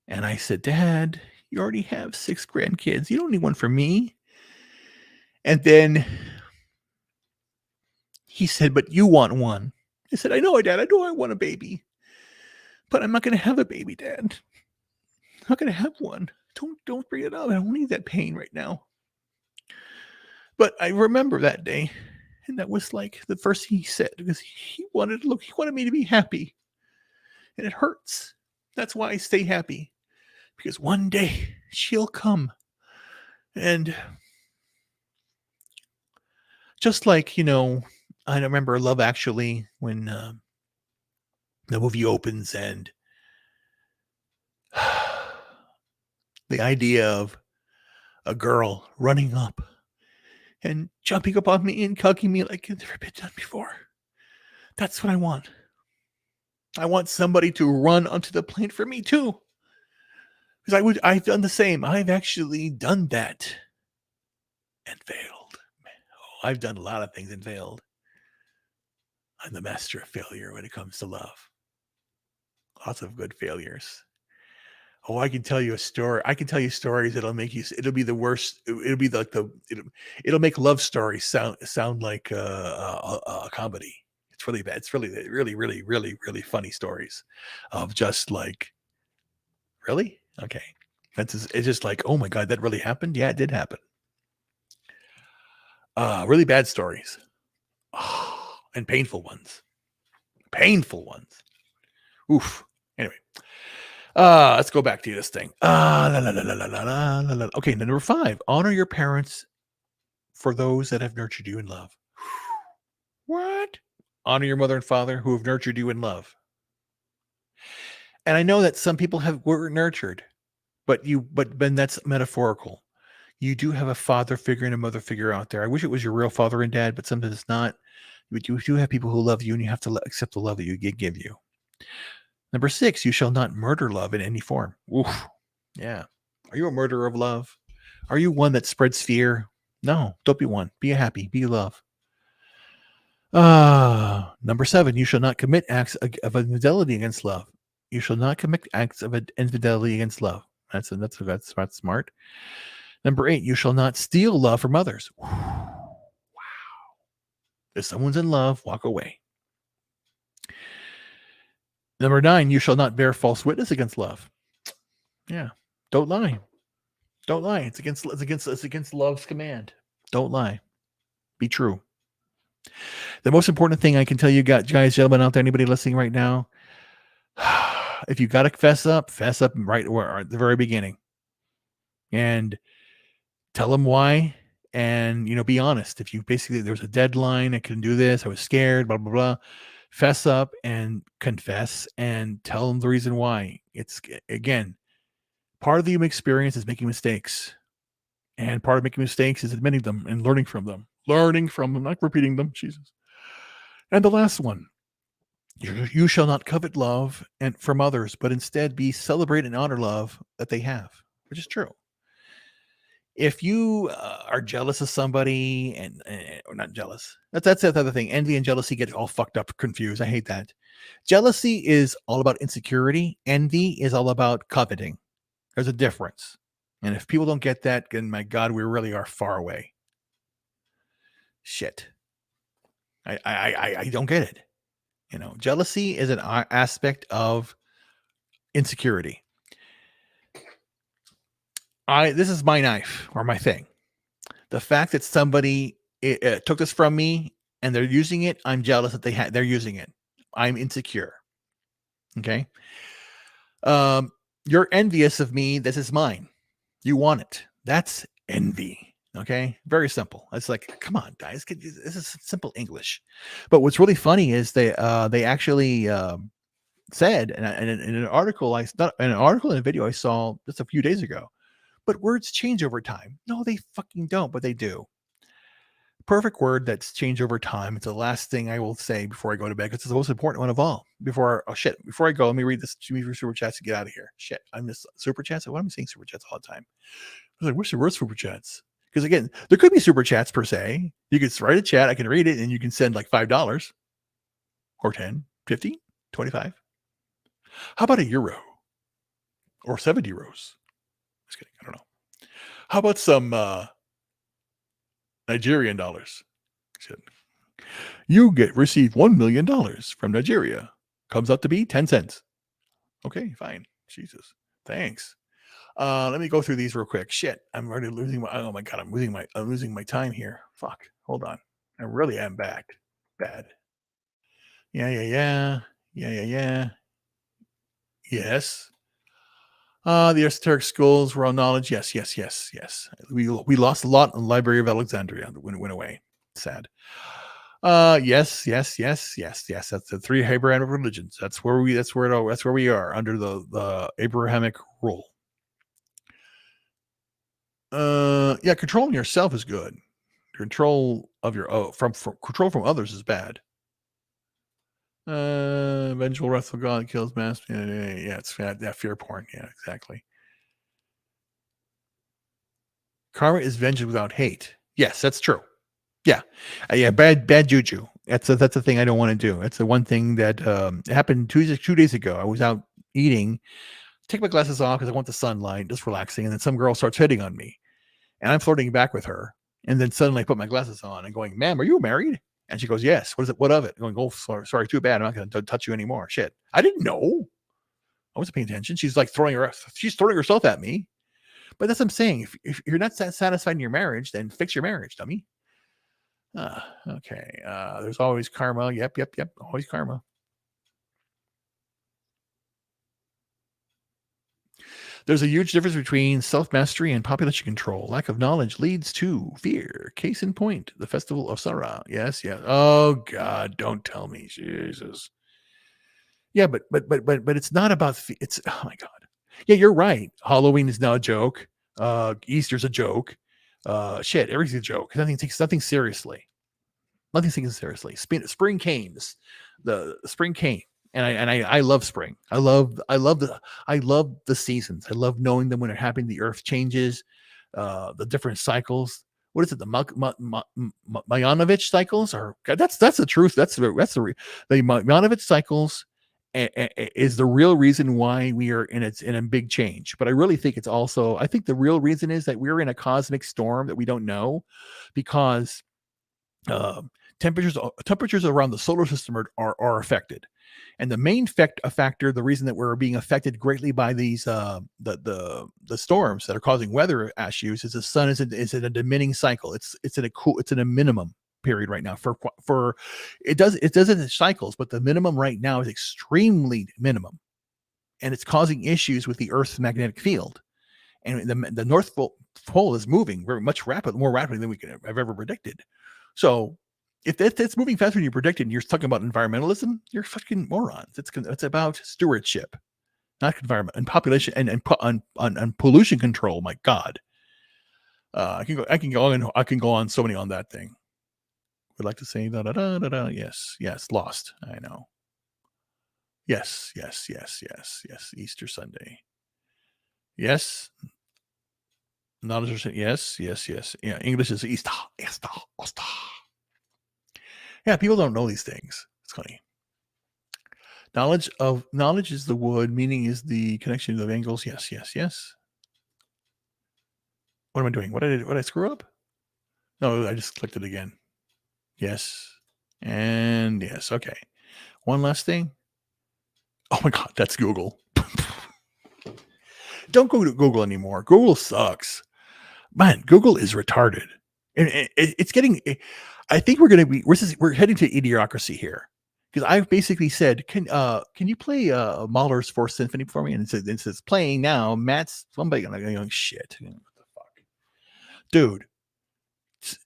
And I said, "Dad, you already have 6 grandkids. You don't need one for me." And then he said, "But you want one." I said, "I know, Dad. I know I want a baby. But I'm not going to have a baby, Dad. I'm not going to have one. Don't bring it up. I don't need that pain right now." But I remember that day, and that was like the first thing he said, because he wanted me to be happy. And it hurts. That's why I stay happy, because one day she'll come. And just like, I remember Love Actually, when the movie opens, and the idea of a girl running up and jumping up on me and hugging me like it's never been done before. That's what I want. I want somebody to run onto the plane for me too. Because I've done the same. I've actually done that and failed. Oh, I've done a lot of things and failed. I'm the master of failure when it comes to love. Lots of good failures. Oh, I can tell you a story. I can tell you stories that'll make you. It'll be the worst. It'll be like it'll make love stories sound like a comedy. It's really bad. It's really, really, really, really, really funny stories of just like, really? Okay. It's just like, oh my God, that really happened? Yeah, it did happen. Really bad stories. And painful ones. Painful ones. Oof. Anyway. Let's go back to this thing. Okay, number 5. Honor your parents for those that have nurtured you in love. What? Honor your mother and father who have nurtured you in love. And I know that some people were nurtured, but Ben, that's metaphorical. You do have a father figure and a mother figure out there. I wish it was your real father and dad, but sometimes it's not. But you do have people who love you, and you have to accept the love that you give you. Number 6, you shall not murder love in any form. Oof. Yeah. Are you a murderer of love? Are you one that spreads fear? No, don't be one. Be happy. Be love. Number 7, you shall not commit acts of infidelity against love. You shall not commit acts of infidelity against love. That's smart. Number 8, you shall not steal love from others. Wow. If someone's in love, walk away. Number 9, you shall not bear false witness against love. Yeah. Don't lie. Don't lie. It's against love's command. Don't lie. Be true. The most important thing I can tell you guys, gentlemen out there, anybody listening right now, if you got to fess up right at the very beginning. And tell them why. And, be honest. If you basically, there's a deadline, I couldn't do this, I was scared, blah, blah, blah. Fess up and confess and tell them the reason why. It's, again, part of the human experience is making mistakes. And part of making mistakes is admitting them and learning from them, not repeating them. Jesus. And the last one, you shall not covet love and from others, but instead be celebrate and honor love that they have, which is true. If you are jealous of somebody or not jealous, that's the other thing. Envy and jealousy get all fucked up, confused. I hate that. Jealousy is all about insecurity. Envy is all about coveting. There's a difference. And if people don't get that, then my God, we really are far away. Shit. I don't get it. Jealousy is an aspect of insecurity. This is my knife or my thing. The fact that somebody took this from me and they're using it, I'm jealous that they're using it. I'm insecure. Okay. You're envious of me. This is mine. You want it. That's envy. Okay. Very simple. It's like, come on, guys. This is simple English. But what's really funny is they actually said in an article, in a video I saw just a few days ago, but words change over time. No, they fucking don't, but they do. Perfect word that's changed over time. It's the last thing I will say before I go to bed, because it's the most important one of all. Before I go, let me read this super chats to get out of here. Shit, I miss super chats. Why am I saying super chats all the time? I was like, what's the word super chats? Because again, there could be super chats per se. You could write a chat, I can read it, and you can send like $5 or 10, 50, 25. How about €1 or 7 euros? Just kidding. I don't know. How about some Nigerian dollars? Shit. You receive $1 million from Nigeria. Comes out to be 10 cents. Okay, fine. Jesus. Thanks. Let me go through these real quick. Shit. I'm already losing oh my God, I'm losing my time here. Fuck. Hold on. I really am back. Bad. Yeah. Yes. The esoteric schools were all knowledge. Yes. We lost a lot in the Library of Alexandria when it went away. Sad. Yes. That's the 3 Abrahamic religions. That's where we are under the Abrahamic rule. Yeah, controlling yourself is good. Control of control from others is bad. Vengeful wrath of God kills mass. Yeah, it's fear porn. Yeah, exactly. Karma is vengeance without hate. Yes, that's true. Yeah, bad juju. That's the thing I don't want to do. That's the one thing that happened 2 days ago. I was out eating, take my glasses off because I want the sunlight, just relaxing, and then some girl starts hitting on me, and I'm flirting back with her, and then suddenly I put my glasses on and going, "Ma'am, are you married?" And she goes, "Yes." What is it? What of it? I'm going, "Oh, sorry, too bad. I'm not going to touch you anymore." Shit, I didn't know. I wasn't paying attention. She's like throwing herself at me. But that's what I'm saying. If you're not satisfied in your marriage, then fix your marriage, dummy. Okay. There's always karma. Yep. Always karma. There's a huge difference between self-mastery and population control. Lack of knowledge leads to fear. Case in point, the festival of Sarah. Yes. Oh God, don't tell me, Jesus. Yeah, but it's not about. It's oh my God. Yeah, you're right. Halloween is now a joke. Easter's a joke. Shit, everything's a joke. Nothing takes nothing seriously. Nothing taken seriously. Spring came. The spring came. And I love spring. I love the seasons. I love knowing them when it happened. The earth changes, the different cycles. What is it? The Mayanovich cycles? Or that's the truth. That's the Mayanovich cycles is the real reason why we are in a big change. But I really think it's also, I think the real reason is that we're in a cosmic storm that we don't know, because uh, temperatures around the solar system are affected, and the main factor, the reason that we're being affected greatly by these the storms that are causing weather issues, is the sun is in a diminishing cycle. It's in a minimum period right now for it does in cycles, but the minimum right now is extremely minimum, and it's causing issues with the Earth's magnetic field. And the North Pole is moving more rapidly than we could have ever predicted. So if it's moving faster than you predicted, and you're talking about environmentalism, you're fucking morons. It's about stewardship, not environment and population and pollution control. My God, I can go on so many on that thing. Would like to say da da da da da. Yes, lost. I know. Yes. Easter Sunday. Yes, knowledge. Yes. Yeah, English is Easter. Easter. Yeah, people don't know these things. It's funny. Knowledge is the wood, meaning is the connection of angles. Yes. What am I doing? What did I screw up? No, I just clicked it again. Yes. And yes. Okay. One last thing. Oh my God, that's Google. Don't go to Google anymore. Google sucks. Man, Google is retarded. And it's getting, I think we're heading to idiocracy here. Because I've basically said, can you play Mahler's Fourth Symphony for me? And it says playing now. Matt's somebody going, shit. What the fuck? Dude,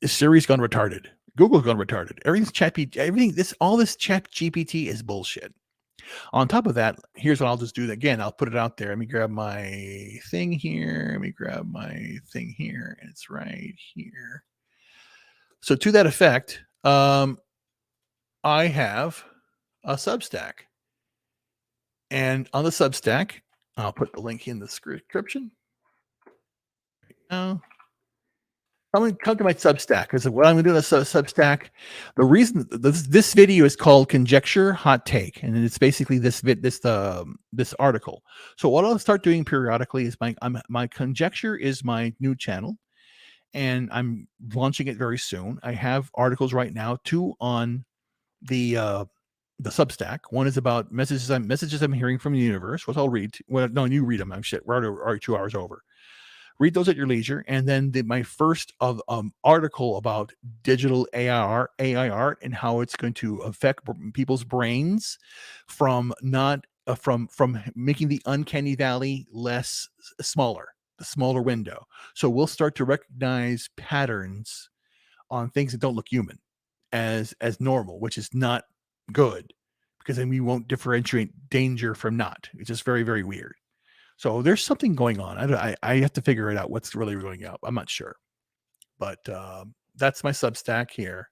Siri's gone retarded. Google's gone retarded. All this chat GPT is bullshit. On top of that, here's what I'll just do again. I'll put it out there. Let me grab my thing here. And it's right here. So to that effect, I have a Substack. And on the Substack, I'll put the link in the description. Now, come to my Substack, because what I'm going to do in the Substack, the reason this video is called Conjecture Hot Take, and it's basically this article. So what I'll start doing periodically is my Conjecture is my new channel, and I'm launching it very soon. I have articles right now, 2 on the Substack. One is about messages I'm hearing from the universe, which I'll read. Well, no, you read them. I'm shit. We're already 2 hours over. Read those at your leisure. And then my first of article about digital AI art and how it's going to affect people's brains from not from making the uncanny valley the smaller window. So we'll start to recognize patterns on things that don't look human as normal, which is not good, because then we won't differentiate danger from not. It's just very, very weird. So there's something going on. I have to figure it out. What's really going up? I'm not sure, but that's my Substack here.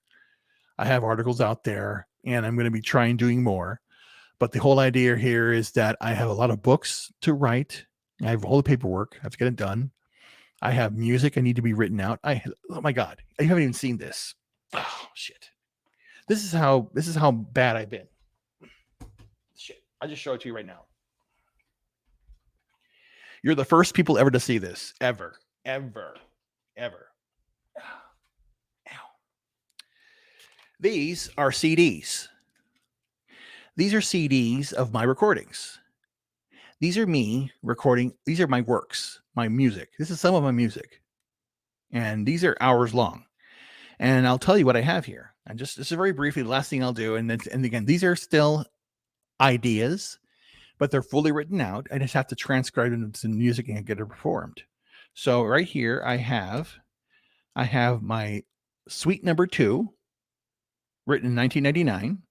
I have articles out there, and I'm going to be trying doing more. But the whole idea here is that I have a lot of books to write. I have all the paperwork. I have to get it done. I have music I need to be written out. Oh my God, you haven't even seen this. Oh shit. This is how bad I've been. Shit. I'll just show it to you right now. You're the first people ever to see this. Ever. Ow. These are CDs. These are CDs of my recordings. These are me recording. These are my works, my music. This is some of my music. And these are hours long. And I'll tell you what I have here. And just very briefly, the last thing I'll do. And again, these are still ideas, but they're fully written out. I just have to transcribe them into music and get it performed. So right here, I have my Suite Number 2, written in 1999,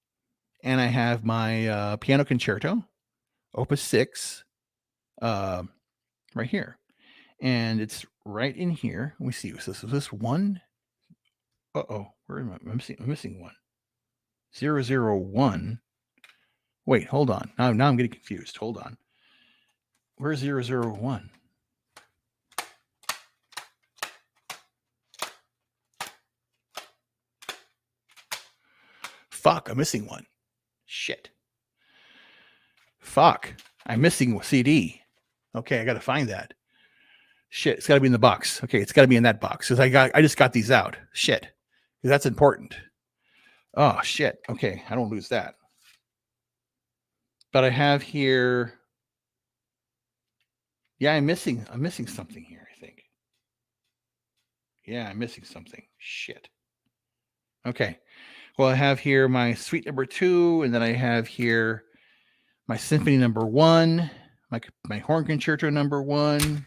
and I have my Piano Concerto, Opus 6, right here, and it's right in here. Let me see. Is this one? Where am I? I'm missing one. 001. Wait, hold on. Now I'm getting confused. Hold on. Where's 001? Fuck, I'm missing one. Shit. Fuck. I'm missing a CD. Okay, I got to find that. Shit, it's got to be in the box. Okay, it's got to be in that box because I just got these out. Shit, because that's important. Oh shit. Okay, I don't lose that. But I have here. Yeah, I'm missing something here. I think. Yeah, I'm missing something. Shit. Okay. Well, I have here my suite number 2, and then I have here my symphony number 1, my horn concerto number 1,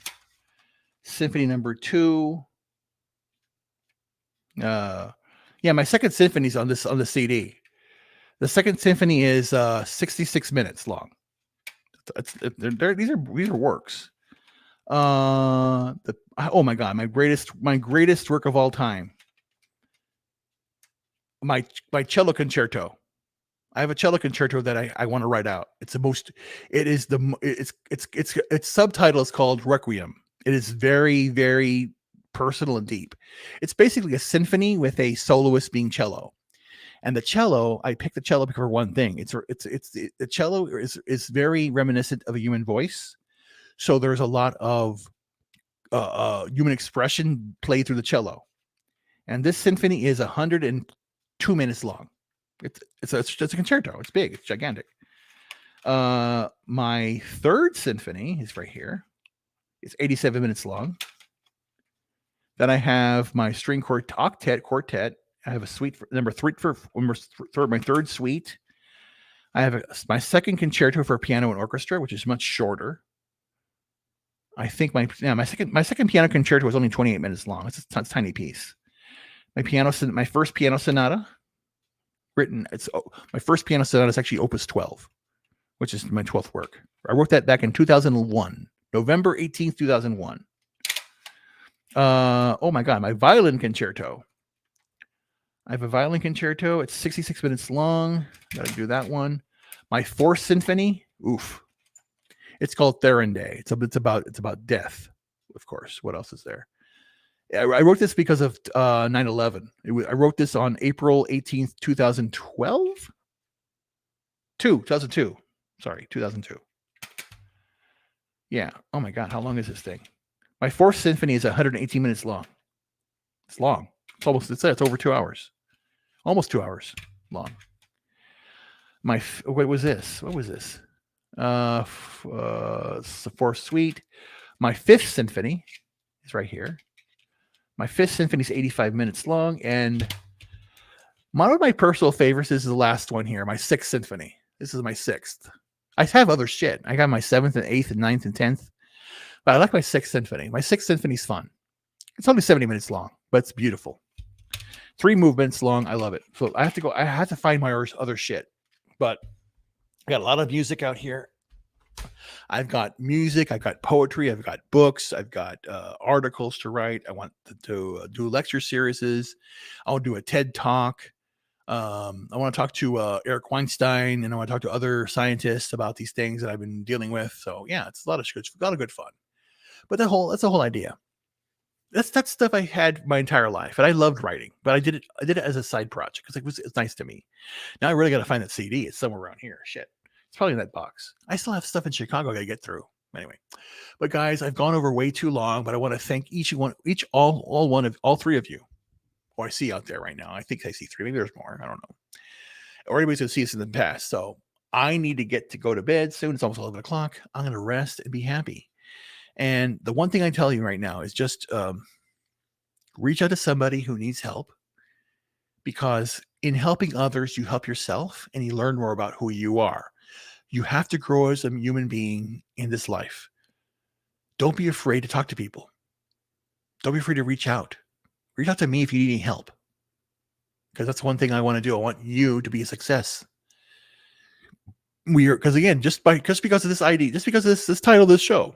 symphony number 2. Yeah, my second symphony's on the CD. The second symphony is 66 minutes long. These are works. Oh my god, my greatest work of all time. My cello concerto. I have a cello concerto that I want to write out. Its subtitle is called Requiem. It is very, very personal and deep. It's basically a symphony with a soloist being cello. And the cello, I picked the cello for one thing. The cello is very reminiscent of a human voice. So there's a lot of human expression played through the cello. And this symphony is 102 minutes long. It's a concerto. It's big. It's gigantic. My third symphony is right here. It's 87 minutes long. Then I have my string quartet. I have a suite for number 3 for my third suite. I have my second concerto for piano and orchestra, which is much shorter. I think my second piano concerto was only 28 minutes long. It's a tiny piece. My first piano sonata my first piano sonata is actually Opus 12, which is my 12th work. I wrote that back in 2001, November 18th, 2001. Oh my god, my violin concerto. I have a violin concerto. It's 66 minutes long. Got to do that one. My fourth symphony. Oof. It's called Therinday. It's about death, of course. What else is there? I wrote this because of 9/11. I wrote this on April 18th, 2012. 2002. Sorry, 2002. Yeah. Oh my god, how long is this thing? My fourth symphony is 118 minutes long. It's long. It's over 2 hours. Almost 2 hours long. What was this? It's the fourth suite. My fifth symphony is right here. My fifth symphony is 85 minutes long, and one of my personal favorites is the last one here, my sixth symphony. This is my sixth. I have other shit. I got my seventh and eighth and ninth and 10th, but I like my sixth symphony. My sixth symphony is fun. It's only 70 minutes long, but it's beautiful. 3 movements long. I love it. So I have to find my other shit, but I got a lot of music out here. I've got music, I've got poetry, I've got books, I've got articles to write. I want to do lecture series. I want to do a TED talk. I want to talk to Eric Weinstein, and I want to talk to other scientists about these things that I've been dealing with. So yeah, it's a lot of good fun. But that's the whole idea. That's stuff I had my entire life, and I loved writing. But I did it as a side project because it's nice to me. Now I really got to find that CD. It's somewhere around here. Shit. It's probably in that box. I still have stuff in Chicago I got to get through. Anyway, but guys, I've gone over way too long, but I want to thank all 3 of you who I see out there right now. I think I see 3. Maybe there's more. I don't know. Or anybody's going to see us in the past. So I need to go to bed soon. It's almost 11 o'clock. I'm going to rest and be happy. And the one thing I tell you right now is just reach out to somebody who needs help, because in helping others, you help yourself and you learn more about who you are. You have to grow as a human being in this life. Don't be afraid to talk to people. Don't be afraid to reach out. Reach out to me if you need any help, because that's one thing I want to do. I want you to be a success. Because again, just because of this ID, just because of this title of this show,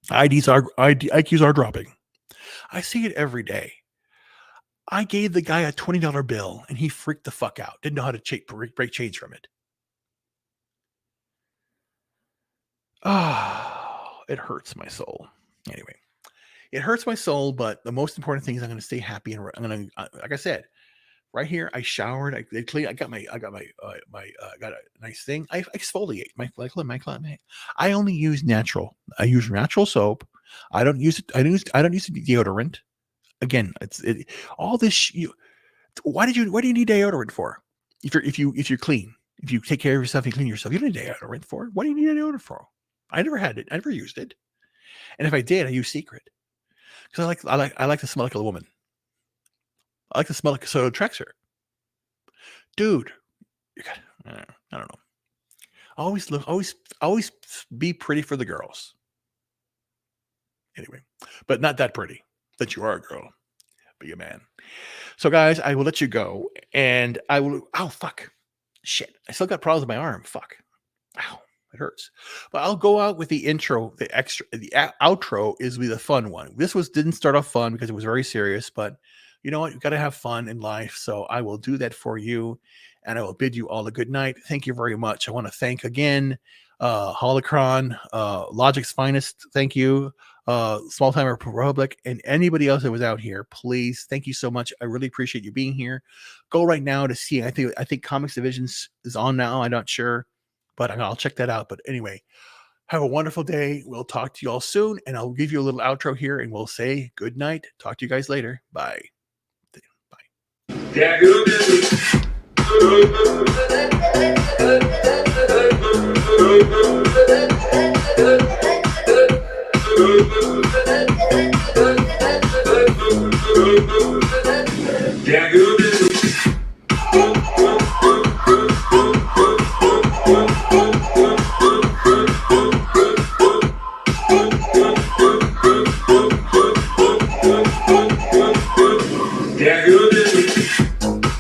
IQs are dropping. I see it every day. I gave the guy a $20 bill and he freaked the fuck out. Didn't know how to break change from it. Oh, it hurts my soul. Anyway, it hurts my soul, but the most important thing is I'm going to stay happy, and I'm going to, like I said, right here. I showered. I did clean. I got got a nice thing. I exfoliate I only use natural. I use natural soap. I don't use it. I don't use deodorant. Again, all this. Why do you need deodorant for? If you're clean, if you take care of yourself, you clean yourself. You don't need deodorant for. What do you need deodorant for? I never had it. I never used it. And if I did, I use Secret because I like to smell like a woman. I like to smell like so it attracts her. Dude, I don't know. Always be pretty for the girls. Anyway, but not that pretty that you are a girl. Be a man. So, guys, I will let you go, and I will. Oh, fuck, shit! I still got problems with my arm. Fuck, ow, it hurts. But I'll go out with the intro. The outro is the fun one. This didn't start off fun because it was very serious, but you know what? You got to have fun in life. So I will do that for you, and I will bid you all a good night. Thank you very much. I want to thank again, Holocron, Logic's Finest. Thank you. Small Time Republic, and anybody else that was out here, please, thank you so much. I really appreciate you being here. Go right now to see. I think Comics Divisions is on now. I'm not sure, but I'll check that out. But anyway, have a wonderful day. We'll talk to you all soon, and I'll give you a little outro here, and we'll say good night. Talk to you guys later. Bye. Bye.